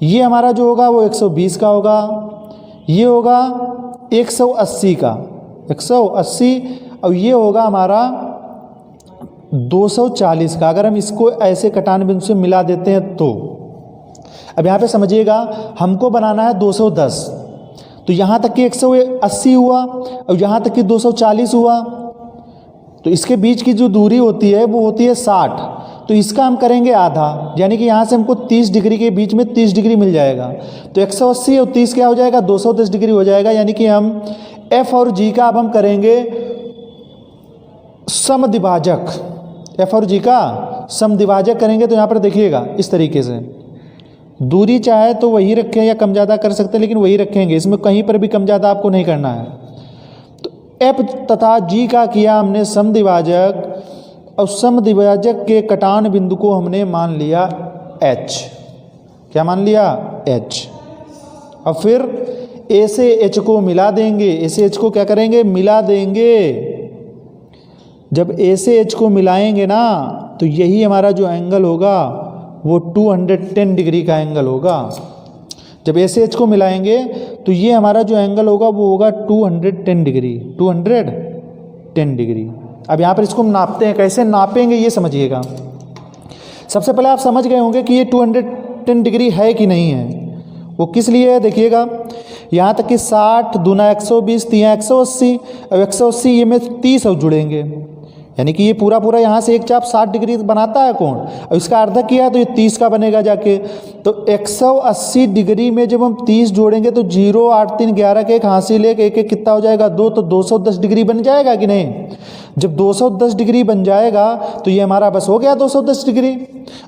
ये हमारा जो होगा वो 120 का होगा, ये होगा 180 का, 180, और ये होगा हमारा 240 का। अगर हम इसको ऐसे कटान बिंदु से मिला देते हैं तो अब यहाँ पे समझिएगा, हमको बनाना है 210, तो यहाँ तक कि 180 हुआ और यहाँ तक कि 240 हुआ, तो इसके बीच की जो दूरी होती है वो होती है 60। तो इसका हम करेंगे आधा, यानी कि यहाँ से हमको 30 डिग्री के बीच में 30 डिग्री मिल जाएगा। तो 180 और 30 क्या हो जाएगा? 210 डिग्री हो जाएगा। यानी कि हम एफ और जी का अब हम करेंगे समद्विभाजक। एफ और जी का समद्विभाजक करेंगे। तो यहाँ पर देखिएगा इस तरीके से दूरी चाहे तो वही रखें या कम ज़्यादा कर सकते हैं, लेकिन वही रखेंगे, इसमें कहीं पर भी कम ज़्यादा आपको नहीं करना है। तो एफ तथा जी का किया हमने समद्विभाजक, और समद्विभाजक के कटान बिंदु को हमने मान लिया एच। क्या मान लिया? एच। और फिर ए से एच को मिला देंगे। ए से एच को क्या करेंगे? मिला देंगे। जब ए से एच को मिलाएंगे ना तो यही हमारा जो एंगल होगा वो 210 डिग्री का एंगल होगा। जब ए से एच को मिलाएंगे तो ये हमारा जो एंगल होगा वो होगा 210 डिग्री, 210 डिग्री। अब यहाँ पर इसको हम नापते हैं। कैसे नापेंगे ये समझिएगा। सबसे पहले आप समझ गए होंगे कि ये 210 डिग्री है कि नहीं है। वो किस लिए है देखिएगा, यहाँ तक कि 60 दूना 120, 3 180, अब 180 ये में 30 और जुड़ेंगे, यानी कि ये पूरा पूरा यहाँ से एक चाप 60 डिग्री बनाता है कोण, और इसका अर्धा किया है तो ये 30 का बनेगा जाके। तो 180 डिग्री में जब हम 30 जोड़ेंगे तो 0 8 3 11 के एक हासिल एक एक कितना हो जाएगा? 2, तो 210 डिग्री बन जाएगा कि नहीं? जब 210 डिग्री बन जाएगा तो ये हमारा बस हो गया 210 डिग्री।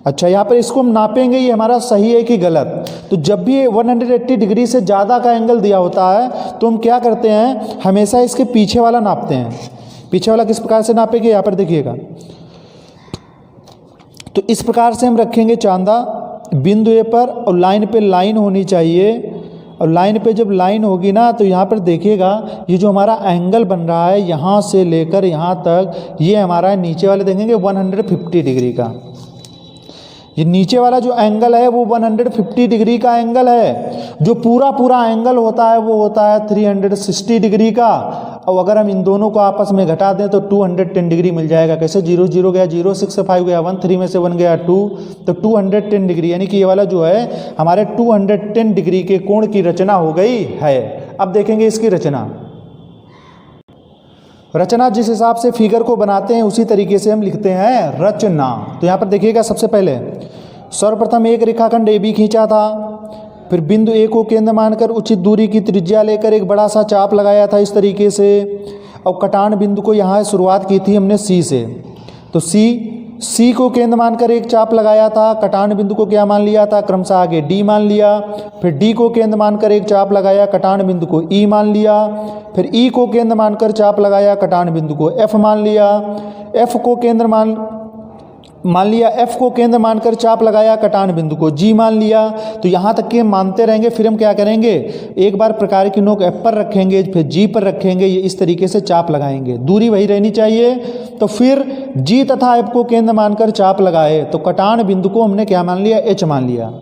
अच्छा, यहाँ पर इसको हम नापेंगे ये हमारा सही है कि गलत। तो जब भी 180 डिग्री से ज़्यादा का एंगल दिया होता है तो हम क्या करते हैं? हमेशा इसके पीछे वाला नापते हैं। पीछे वाला किस प्रकार से नापेंगे? यहाँ पर देखिएगा। तो इस प्रकार से हम रखेंगे चांदा बिंदु ए पर, और लाइन पे लाइन होनी चाहिए, और लाइन पे जब लाइन होगी ना तो यहाँ पर देखिएगा ये जो हमारा एंगल बन रहा है यहाँ से लेकर यहाँ तक, ये हमारा नीचे वाले देखेंगे 150 डिग्री का। ये नीचे वाला जो एंगल है वो 150 डिग्री का एंगल है। जो पूरा पूरा एंगल होता है वो होता है 360 डिग्री का। और अगर हम इन दोनों को आपस में घटा दें तो 210 डिग्री मिल जाएगा। कैसे? 0 0 गया 0, 6 से 5 गया 1, 3 में से 1 गया 2, तो 210 डिग्री, यानी कि ये वाला जो है हमारे 210 डिग्री के कोण की रचना हो गई है। अब देखेंगे इसकी रचना। रचना जिस हिसाब से फिगर को बनाते हैं उसी तरीके से हम लिखते हैं रचना। तो यहाँ पर देखिएगा, सबसे पहले सर्वप्रथम एक रेखाखंड ए बी खींचा था, फिर बिंदु ए को केंद्र मानकर उचित दूरी की त्रिज्या लेकर एक बड़ा सा चाप लगाया था इस तरीके से, और कटान बिंदु को यहाँ शुरुआत की थी हमने सी से। तो सी को केंद्र मानकर एक चाप लगाया था, कटान बिंदु को क्या मान लिया था? क्रमशः आगे डी मान लिया। फिर डी को केंद्र मानकर एक चाप लगाया, कटान बिंदु को ई मान लिया। फिर ई को केंद्र मानकर चाप लगाया, कटान बिंदु को एफ मान लिया। एफ को केंद्र मान लिया, एफ को केंद्र मानकर चाप लगाया, कटान बिंदु को जी मान लिया। तो यहाँ तक कि हम मानते रहेंगे। फिर हम क्या करेंगे? एक बार प्रकार की नोक एफ पर रखेंगे, फिर जी पर रखेंगे, ये इस तरीके से चाप लगाएंगे। दूरी वही रहनी चाहिए। तो फिर जी तथा एफ को केंद्र मानकर चाप लगाए, तो कटान बिंदु को हमने क्या मान लिया? एच मान लिया।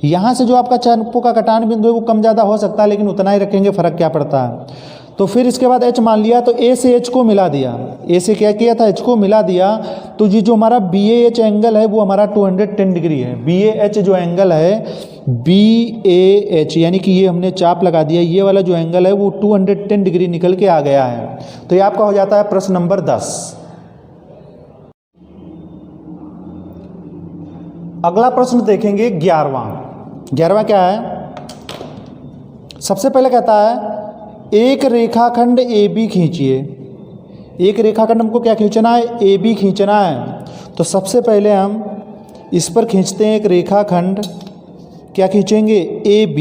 यहाँ से जो आपका चापों का कटान बिंदु है वो कम ज़्यादा हो सकता है, लेकिन उतना ही रखेंगे, फ़र्क क्या पड़ता है। तो फिर इसके बाद H मान लिया, तो A से H को मिला दिया, A से क्या किया था, H को मिला दिया। तो ये जो हमारा BAH एंगल है वो हमारा 210 डिग्री है। BAH जो एंगल है, BAH यानी कि ये हमने चाप लगा दिया, ये वाला जो एंगल है वो 210 डिग्री निकल के आ गया है। तो ये आपका हो जाता है प्रश्न नंबर 10। अगला प्रश्न देखेंगे 11वां क्या है। सबसे पहले कहता है एक रेखाखंड AB खींचिए। एक रेखाखंड हमको क्या खींचना है, AB खींचना है। तो सबसे पहले हम इस पर खींचते हैं एक रेखाखंड, क्या खींचेंगे, AB।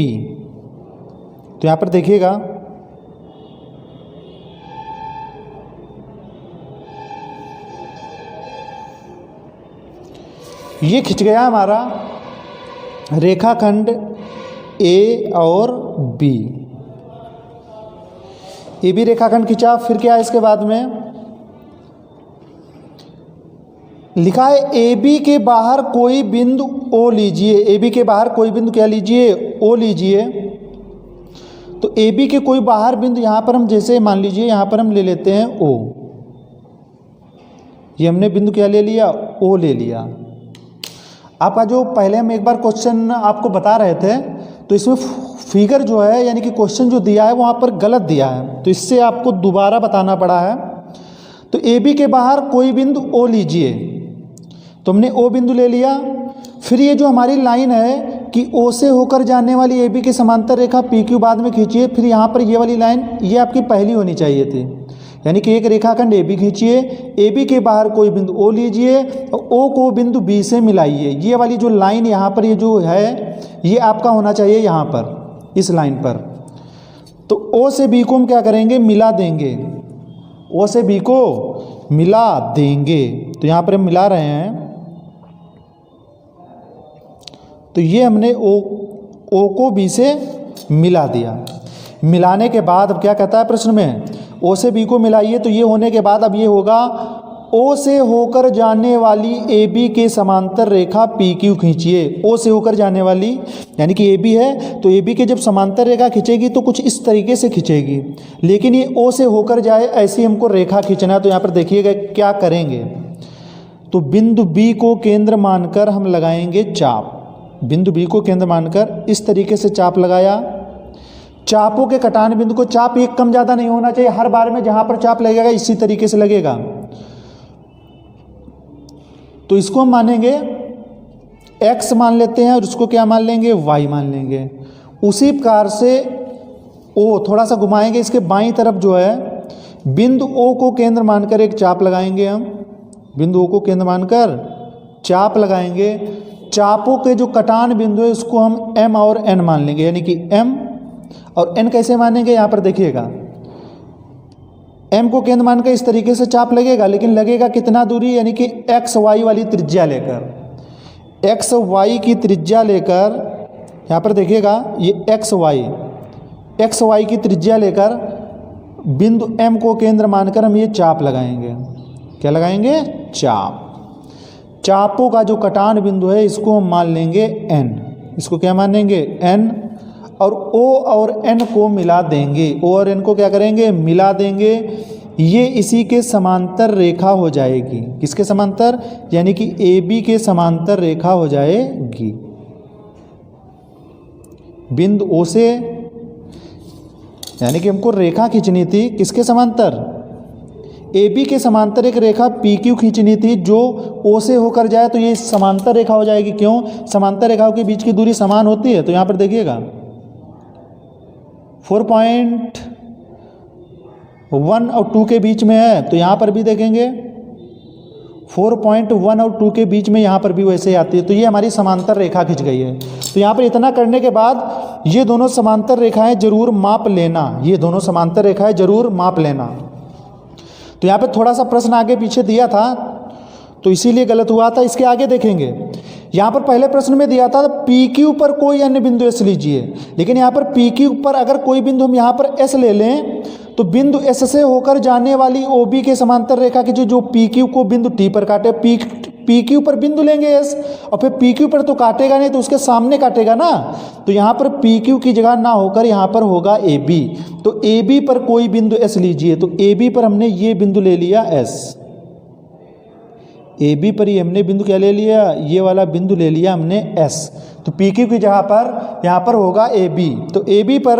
तो यहाँ पर देखिएगा ये खिंच गया हमारा रेखाखंड A और B। AB रेखाखंड खिंचा। फिर क्या है इसके बाद में लिखा है AB के बाहर कोई बिंदु O लीजिए। AB के बाहर कोई बिंदु क्या लीजिए, O लीजिए। तो AB के कोई बाहर बिंदु यहाँ पर हम जैसे मान लीजिए यहाँ पर हम ले लेते हैं O। ये हमने बिंदु क्या ले लिया, O ले लिया। आपका जो पहले हम एक बार क्वेश्चन आपको बता रहे थे, तो इसमें फिगर जो है यानी कि क्वेश्चन जो दिया है वहाँ पर गलत दिया है, तो इससे आपको दोबारा बताना पड़ा है। तो AB के बाहर कोई बिंदु O लीजिए। तो हमने O बिंदु ले लिया। फिर ये जो हमारी लाइन है कि O से होकर जाने वाली AB के समांतर रेखा PQ बाद में खींचिए। फिर यहाँ पर ये वाली लाइन ये आपकी पहली होनी चाहिए थी, यानी कि एक रेखाखंड AB खींचिए, AB के बाहर कोई बिंदु O लीजिए और O को बिंदु B से मिलाइए। ये वाली जो लाइन यहाँ पर ये जो है ये आपका होना चाहिए यहाँ पर, इस लाइन पर। तो O से B को हम क्या करेंगे, मिला देंगे। O से B को मिला देंगे। तो यहाँ पर हम मिला रहे हैं। तो ये हमने O को B से मिला दिया। मिलाने के बाद अब क्या कहता है प्रश्न में, O से B को मिलाइए। तो ये होने के बाद अब ये होगा O से होकर जाने वाली AB के समांतर रेखा PQ खींचिए। O से होकर जाने वाली यानी कि AB है, तो AB के जब समांतर रेखा खींचेगी तो कुछ इस तरीके से खींचेगी, लेकिन ये O से होकर जाए ऐसी हमको रेखा खींचना है। तो यहाँ पर देखिएगा क्या करेंगे। तो बिंदु B को केंद्र मानकर हम लगाएंगे चाप। बिंदु B को केंद्र मानकर इस तरीके से चाप लगाया। चापों के कटान बिंदु को, चाप एक कम ज़्यादा नहीं होना चाहिए, हर बार में जहाँ पर चाप लगेगा इसी तरीके से लगेगा। तो इसको हम मानेंगे x मान लेते हैं और इसको क्या मान लेंगे, y मान लेंगे। उसी प्रकार से O थोड़ा सा घुमाएंगे, इसके बाईं तरफ जो है बिंदु O को केंद्र मानकर एक चाप लगाएंगे। हम बिंदु O को केंद्र मानकर चाप लगाएंगे। चापों के जो कटान बिंदु है इसको हम M और N मान लेंगे, यानी कि M और N कैसे मानेंगे, यहाँ पर देखिएगा M को केंद्र मानकर इस तरीके से चाप लगेगा, लेकिन लगेगा कितना दूरी, यानी कि XY वाली त्रिज्या लेकर। XY की त्रिज्या लेकर यहाँ पर देखिएगा ये XY की त्रिज्या लेकर बिंदु M को केंद्र मानकर हम ये चाप लगाएंगे। क्या लगाएंगे, चाप। चापों का जो कटान बिंदु है इसको हम मान लेंगे N। इसको क्या मानेंगे, N। और O और N को मिला देंगे। O और N को क्या करेंगे, मिला देंगे। ये इसी के समांतर रेखा हो जाएगी। किसके समांतर, यानी कि AB के समांतर रेखा हो जाएगी। बिंदु O से यानी कि हमको रेखा खींचनी थी किसके समांतर, AB के समांतर एक रेखा PQ खींचनी थी जो O से होकर जाए, तो ये समांतर रेखा हो जाएगी। क्यों, समांतर रेखाओं के बीच की दूरी समान होती है। तो यहाँ पर देखिएगा 4.1 और 2 के बीच में है, तो यहाँ पर भी देखेंगे 4.1 और 2 के बीच में यहाँ पर भी वैसे ही आती है। तो ये हमारी समांतर रेखा खिंच गई है। तो यहाँ पर इतना करने के बाद ये दोनों समांतर रेखाएं जरूर माप लेना। ये दोनों समांतर रेखाएं जरूर माप लेना। तो यहाँ पे थोड़ा सा प्रश्न आगे पीछे दिया था तो इसीलिए गलत हुआ था। इसके आगे देखेंगे, यहाँ पर पहले प्रश्न में दिया था PQ पर कोई अन्य बिंदु S लीजिए, लेकिन यहाँ पर PQ पर अगर कोई बिंदु हम यहाँ पर S ले लें तो बिंदु S से होकर जाने वाली OB के समांतर रेखा की जो PQ को बिंदु T पर काटे, पी क्यू पर बिंदु लेंगे एस, और फिर पी क्यू पर तो काटेगा नहीं, तो उसके सामने काटेगा ना, तो यहाँ पर पी क्यू की जगह ना होकर यहाँ पर होगा ए बी। तो ए बी पर कोई बिंदु एस लीजिए, तो ए बी पर हमने ये बिंदु ले लिया एस, ए बी पर ही हमने बिंदु क्या ले लिया, ये वाला बिंदु ले लिया हमने एस। तो पी क्यू की जगह पर यहाँ पर होगा ए बी, तो ए बी पर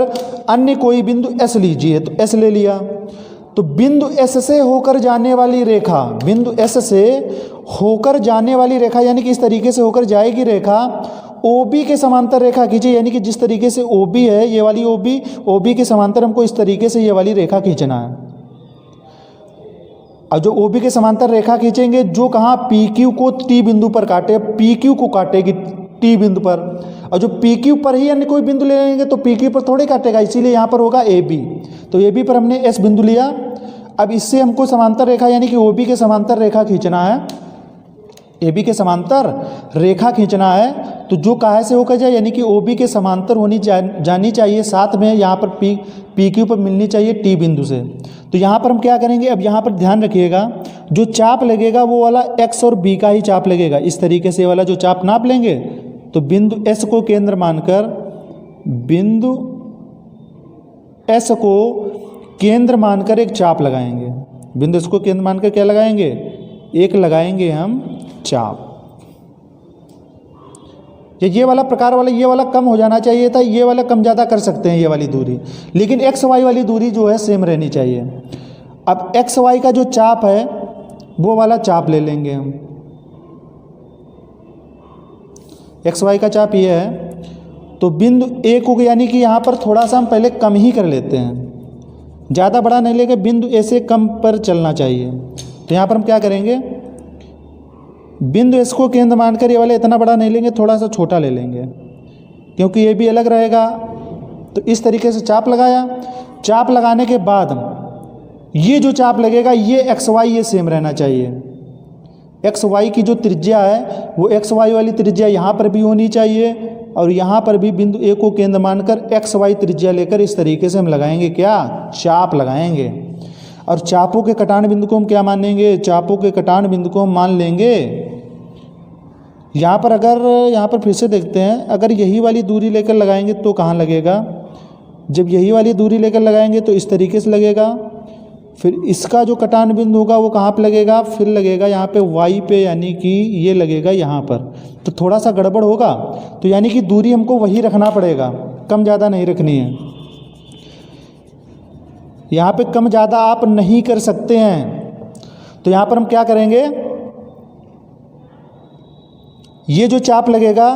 अन्य कोई बिंदु एस लीजिए, तो एस ले लिया। तो बिंदु एस से होकर जाने वाली रेखा, बिंदु एस से होकर जाने वाली रेखा, यानी कि इस तरीके से होकर जाएगी रेखा, ओ बी के समांतर रेखा खींचिए, यानी कि जिस तरीके से ओ बी है, ये वाली ओ बी के समांतर हमको इस तरीके से ये वाली रेखा खींचना है। और जो ओ बी के समांतर रेखा खींचेंगे, जो कहाँ पी क्यू को टी बिंदु पर काटे, पी क्यू को काटेगी टी बिंदु पर, और जो पी क्यू पर ही अन्य कोई बिंदु ले लेंगे तो पी क्यू पर थोड़े काटेगा, इसीलिए यहाँ पर होगा ए बी। तो ए बी पर हमने एस बिंदु लिया। अब इससे हमको समांतर रेखा यानी कि ओ बी के समांतर रेखा खींचना है, ए बी के समांतर रेखा खींचना है। तो जो कहाँ से होकर जाए, यानी कि ओ बी के समांतर होनी जानी चाहिए, साथ में यहाँ पर पी क्यू पर मिलनी चाहिए टी बिंदु से। तो यहाँ पर हम क्या करेंगे, अब यहाँ पर ध्यान रखिएगा, जो चाप लगेगा वो वाला एक्स और बी का ही चाप लगेगा। इस तरीके से वाला जो चाप नाप लेंगे, तो बिंदु एस को केंद्र मानकर, बिंदु एस को केंद्र मानकर एक चाप लगाएंगे। बिंदु एस को केंद्र मानकर क्या लगाएंगे, एक लगाएंगे हम चाप। ये वाला प्रकार वाला, ये वाला कम हो जाना चाहिए था, ये वाला कम ज़्यादा कर सकते हैं ये वाली दूरी, लेकिन एक्स वाई वाली दूरी जो है सेम रहनी चाहिए। अब एक्स वाई का जो चाप है वो वाला चाप ले लेंगे हम, एक्स वाई का चाप ये है। तो बिंदु ए को यानी कि यहाँ पर थोड़ा सा हम पहले कम ही कर लेते हैं, ज़्यादा बड़ा नहीं लेंगे, बिंदु ए से कम पर चलना चाहिए। तो यहाँ पर हम क्या करेंगे, बिंदु एस को केंद्र मानकर ये वाले इतना बड़ा नहीं लेंगे, थोड़ा सा छोटा ले लेंगे, क्योंकि ये भी अलग रहेगा। तो इस तरीके से चाप लगाया। चाप लगाने के बाद ये जो चाप लगेगा, ये एक्स वाई ये सेम रहना चाहिए। एक्स वाई की जो त्रिज्या है वो एक्स वाई वाली त्रिज्या यहाँ पर भी होनी चाहिए, और यहाँ पर भी बिंदु ए को केंद्र मानकर एक्स वाई त्रिज्या लेकर इस तरीके से हम लगाएंगे, क्या चाप लगाएंगे। और चापों के कटान बिंदु को हम क्या मानेंगे, चापों के कटान बिंदु को हम मान लेंगे यहाँ पर। अगर यहाँ पर फिर से देखते हैं, अगर यही वाली दूरी लेकर लगाएंगे तो कहाँ लगेगा, जब यही वाली दूरी लेकर लगाएंगे तो इस तरीके से लगेगा। फिर इसका जो कटान बिंदु होगा वो कहाँ पे लगेगा, फिर लगेगा यहाँ पे वाई पे, यानी कि ये लगेगा यहाँ पर। तो थोड़ा सा गड़बड़ होगा, तो यानी कि दूरी हमको वही रखना पड़ेगा, कम ज़्यादा नहीं रखनी है। यहाँ पे कम ज़्यादा आप नहीं कर सकते हैं। तो यहाँ पर हम क्या करेंगे, ये जो चाप लगेगा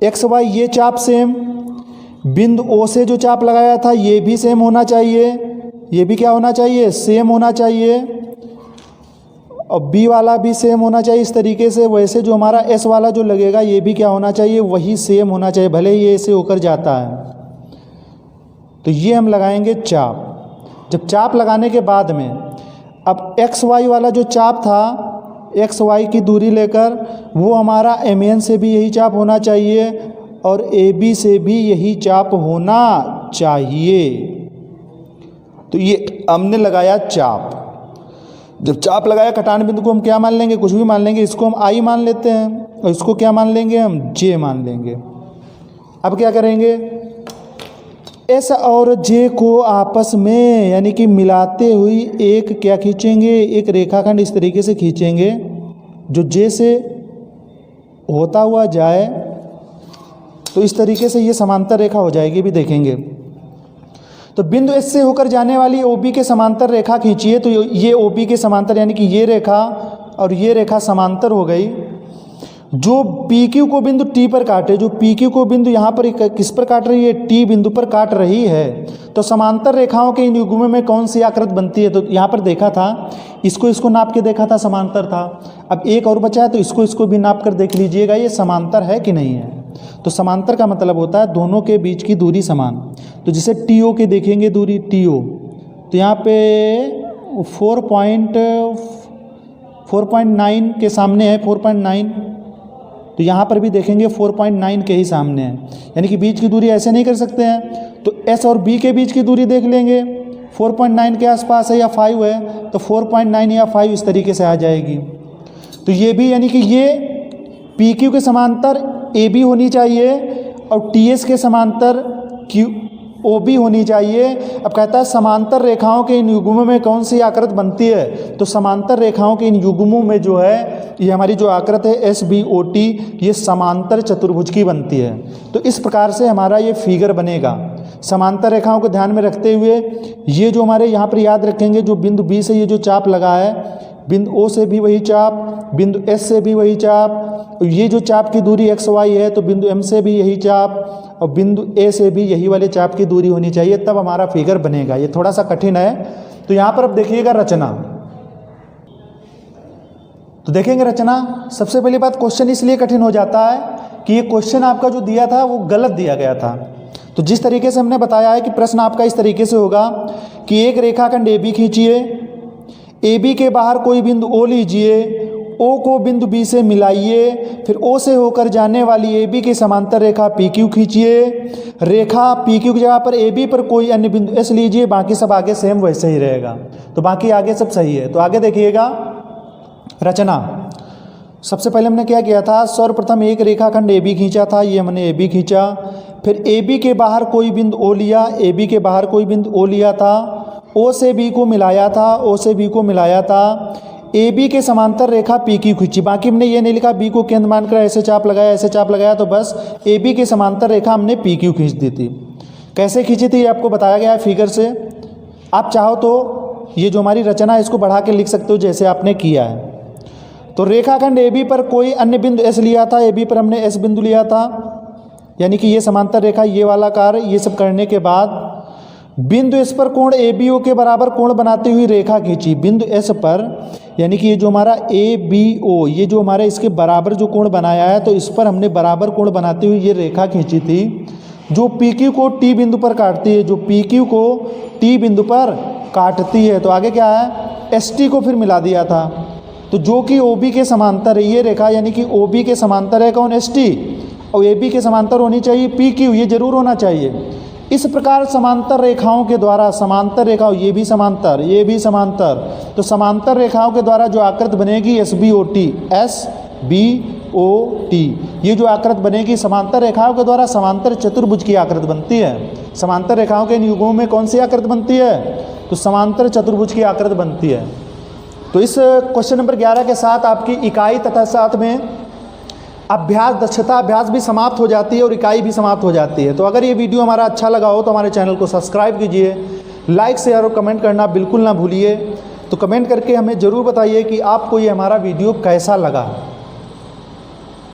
एक्स वाई, ये चाप सेम, बिंदु ओ से जो चाप लगाया था ये भी सेम होना चाहिए, ये भी क्या होना चाहिए, सेम होना चाहिए, और बी वाला भी सेम होना चाहिए इस तरीके से। वैसे जो हमारा एस वाला जो लगेगा ये भी क्या होना चाहिए, वही सेम होना चाहिए, भले ही ये ऐसे होकर जाता है। तो ये हम लगाएंगे चाप। जब चाप लगाने के बाद में अब एक्स वाई वाला जो चाप था, एक्स वाई की दूरी लेकर, वो हमारा एम एन से भी यही चाप होना चाहिए और ए बी से भी यही चाप होना चाहिए। तो ये हमने लगाया चाप। जब चाप लगाया, कटान बिंदु को हम क्या मान लेंगे, कुछ भी मान लेंगे, इसको हम आई मान लेते हैं और इसको क्या मान लेंगे, हम जे मान लेंगे। अब क्या करेंगे, एस और जे को आपस में यानी कि मिलाते हुई एक क्या खींचेंगे, एक रेखाखंड इस तरीके से खींचेंगे जो जे से होता हुआ जाए। तो इस तरीके से ये समांतर रेखा हो जाएगी, भी देखेंगे। तो बिंदु एस से होकर जाने वाली ओ बी के समांतर रेखा खींचिए। तो ये ओ बी के समांतर यानी कि ये रेखा और ये रेखा समांतर हो गई। जो पी क्यू को बिंदु टी पर काटे, जो पी क्यू को बिंदु यहाँ पर किस पर काट रही है, टी बिंदु पर काट रही है। तो समांतर रेखाओं के इन युग्मों में कौन सी आकृति बनती है, तो यहाँ पर देखा था, इसको नाप के देखा था, समांतर था। अब एक और बचा है, तो इसको भी नाप कर देख लीजिएगा ये समांतर है कि नहीं है। तो समांतर का मतलब होता है दोनों के बीच की दूरी समान। तो जैसे टी ओ के देखेंगे दूरी टी ओ, तो यहाँ पे 4.9 के सामने है, 4.9। तो यहाँ पर भी देखेंगे 4.9 के ही सामने है, यानी कि बीच की दूरी ऐसे नहीं कर सकते हैं। तो एस और बी के बीच की दूरी देख लेंगे, 4.9 के आसपास है या 5 है तो 4.9 या 5 इस तरीके से आ जाएगी। तो ये भी यानी कि ये पी क्यू के समांतर ए बी होनी चाहिए और टी एस के समांतर क्यू ओ बी होनी चाहिए। अब कहता है समांतर रेखाओं के इन युग्मों में कौन सी आकृत बनती है, तो समांतर रेखाओं के इन युग्मों में जो है ये हमारी जो आकृत है एस बी ओ टी ये समांतर चतुर्भुज की बनती है। तो इस प्रकार से हमारा ये फिगर बनेगा। समांतर रेखाओं को ध्यान में रखते हुए ये जो हमारे यहाँ पर याद रखेंगे जो बिंदु बी से ये जो चाप लगा है, बिंदु ओ से भी वही चाप, बिंदु एस से भी वही चाप, ये जो चाप की दूरी एक्स वाई है तो बिंदु एम से भी यही चाप और बिंदु ए से भी यही वाले चाप की दूरी होनी चाहिए, तब हमारा फिगर बनेगा। ये थोड़ा सा कठिन है। तो यहाँ पर अब देखिएगा रचना। तो देखेंगे रचना। सबसे पहली बात क्वेश्चन इसलिए कठिन हो जाता है कि ये क्वेश्चन आपका जो दिया था वो गलत दिया गया था। तो जिस तरीके से हमने बताया है कि प्रश्न आपका इस तरीके से होगा कि एक रेखाखंड ए बी खींचिए, ए बी के बाहर कोई बिंदु ओ लीजिए, ओ को बिंदु बी से मिलाइए, फिर ओ से होकर जाने वाली ए बी की समांतर रेखा पी क्यू खींचिए, रेखा पी क्यू की जगह पर ए बी पर कोई अन्य बिंदु एस लीजिए, बाकी सब आगे सेम वैसे ही रहेगा। तो बाकी आगे सब सही है। तो आगे देखिएगा रचना। सबसे पहले हमने क्या किया था, सर्वप्रथम एक रेखाखंड ए बी खींचा था, ये हमने ए बी खींचा, फिर ए बी के बाहर कोई बिंदु ओ लिया, ए बी के बाहर कोई बिंदु ओ लिया था, ओ से बी को मिलाया था, ओ से बी को मिलाया था, ए बी के समांतर रेखा पी क्यू खींची। बाकी हमने ये नहीं लिखा बी को केंद्र मानकर ऐसे चाप लगाया ऐसे चाप लगाया, तो बस ए बी के समांतर रेखा हमने पी क्यू खींच दी थी। कैसे खींची थी ये आपको बताया गया है फिगर से। आप चाहो तो ये जो हमारी रचना है इसको बढ़ा के लिख सकते हो जैसे आपने किया है। तो रेखाखंड ए बी पर कोई अन्य बिंदु एस लिया था, ए बी पर हमने एस बिंदु लिया था, यानी कि ये समांतर रेखा ये वाला कार्य, ये सब करने के बाद बिंदु एस पर कोण ए बी ओ के बराबर कोण बनाती हुई रेखा खींची। बिंदु एस पर यानी कि ये जो हमारा ए बी ओ ये जो हमारे इसके बराबर जो कोण बनाया है, तो इस पर हमने बराबर कोण बनाती हुई ये रेखा खींची थी जो पी क्यू को टी बिंदु पर काटती है, जो पी क्यू को टी बिंदु पर काटती है। तो आगे क्या है, एस टी को फिर मिला दिया था, तो जो कि ओ बी के समांतर है ये रेखा, यानी कि ओ बी के समांतर है कौन, एस टी, और ए बी के समांतर होनी चाहिए पी क्यू, ये जरूर होना चाहिए। इस प्रकार समांतर रेखाओं के द्वारा, समांतर रेखाओं, ये भी समांतर ये भी समांतर, तो समांतर रेखाओं के द्वारा जो आकृत बनेगी S B O T, S B O T, ये जो आकृत बनेगी समांतर रेखाओं के द्वारा समांतर चतुर्भुज की आकृत बनती है। समांतर रेखाओं के युग्मों में कौन सी आकृत बनती है, तो समांतर चतुर्भुज की आकृत बनती है। तो इस क्वेश्चन नंबर 11 के साथ आपकी इकाई तथा साथ में अभ्यास, दक्षता अभ्यास भी समाप्त हो जाती है और इकाई भी समाप्त हो जाती है। तो अगर ये वीडियो हमारा अच्छा लगा हो तो हमारे चैनल को सब्सक्राइब कीजिए, लाइक शेयर और कमेंट करना बिल्कुल ना भूलिए। तो कमेंट करके हमें ज़रूर बताइए कि आपको ये हमारा वीडियो कैसा लगा।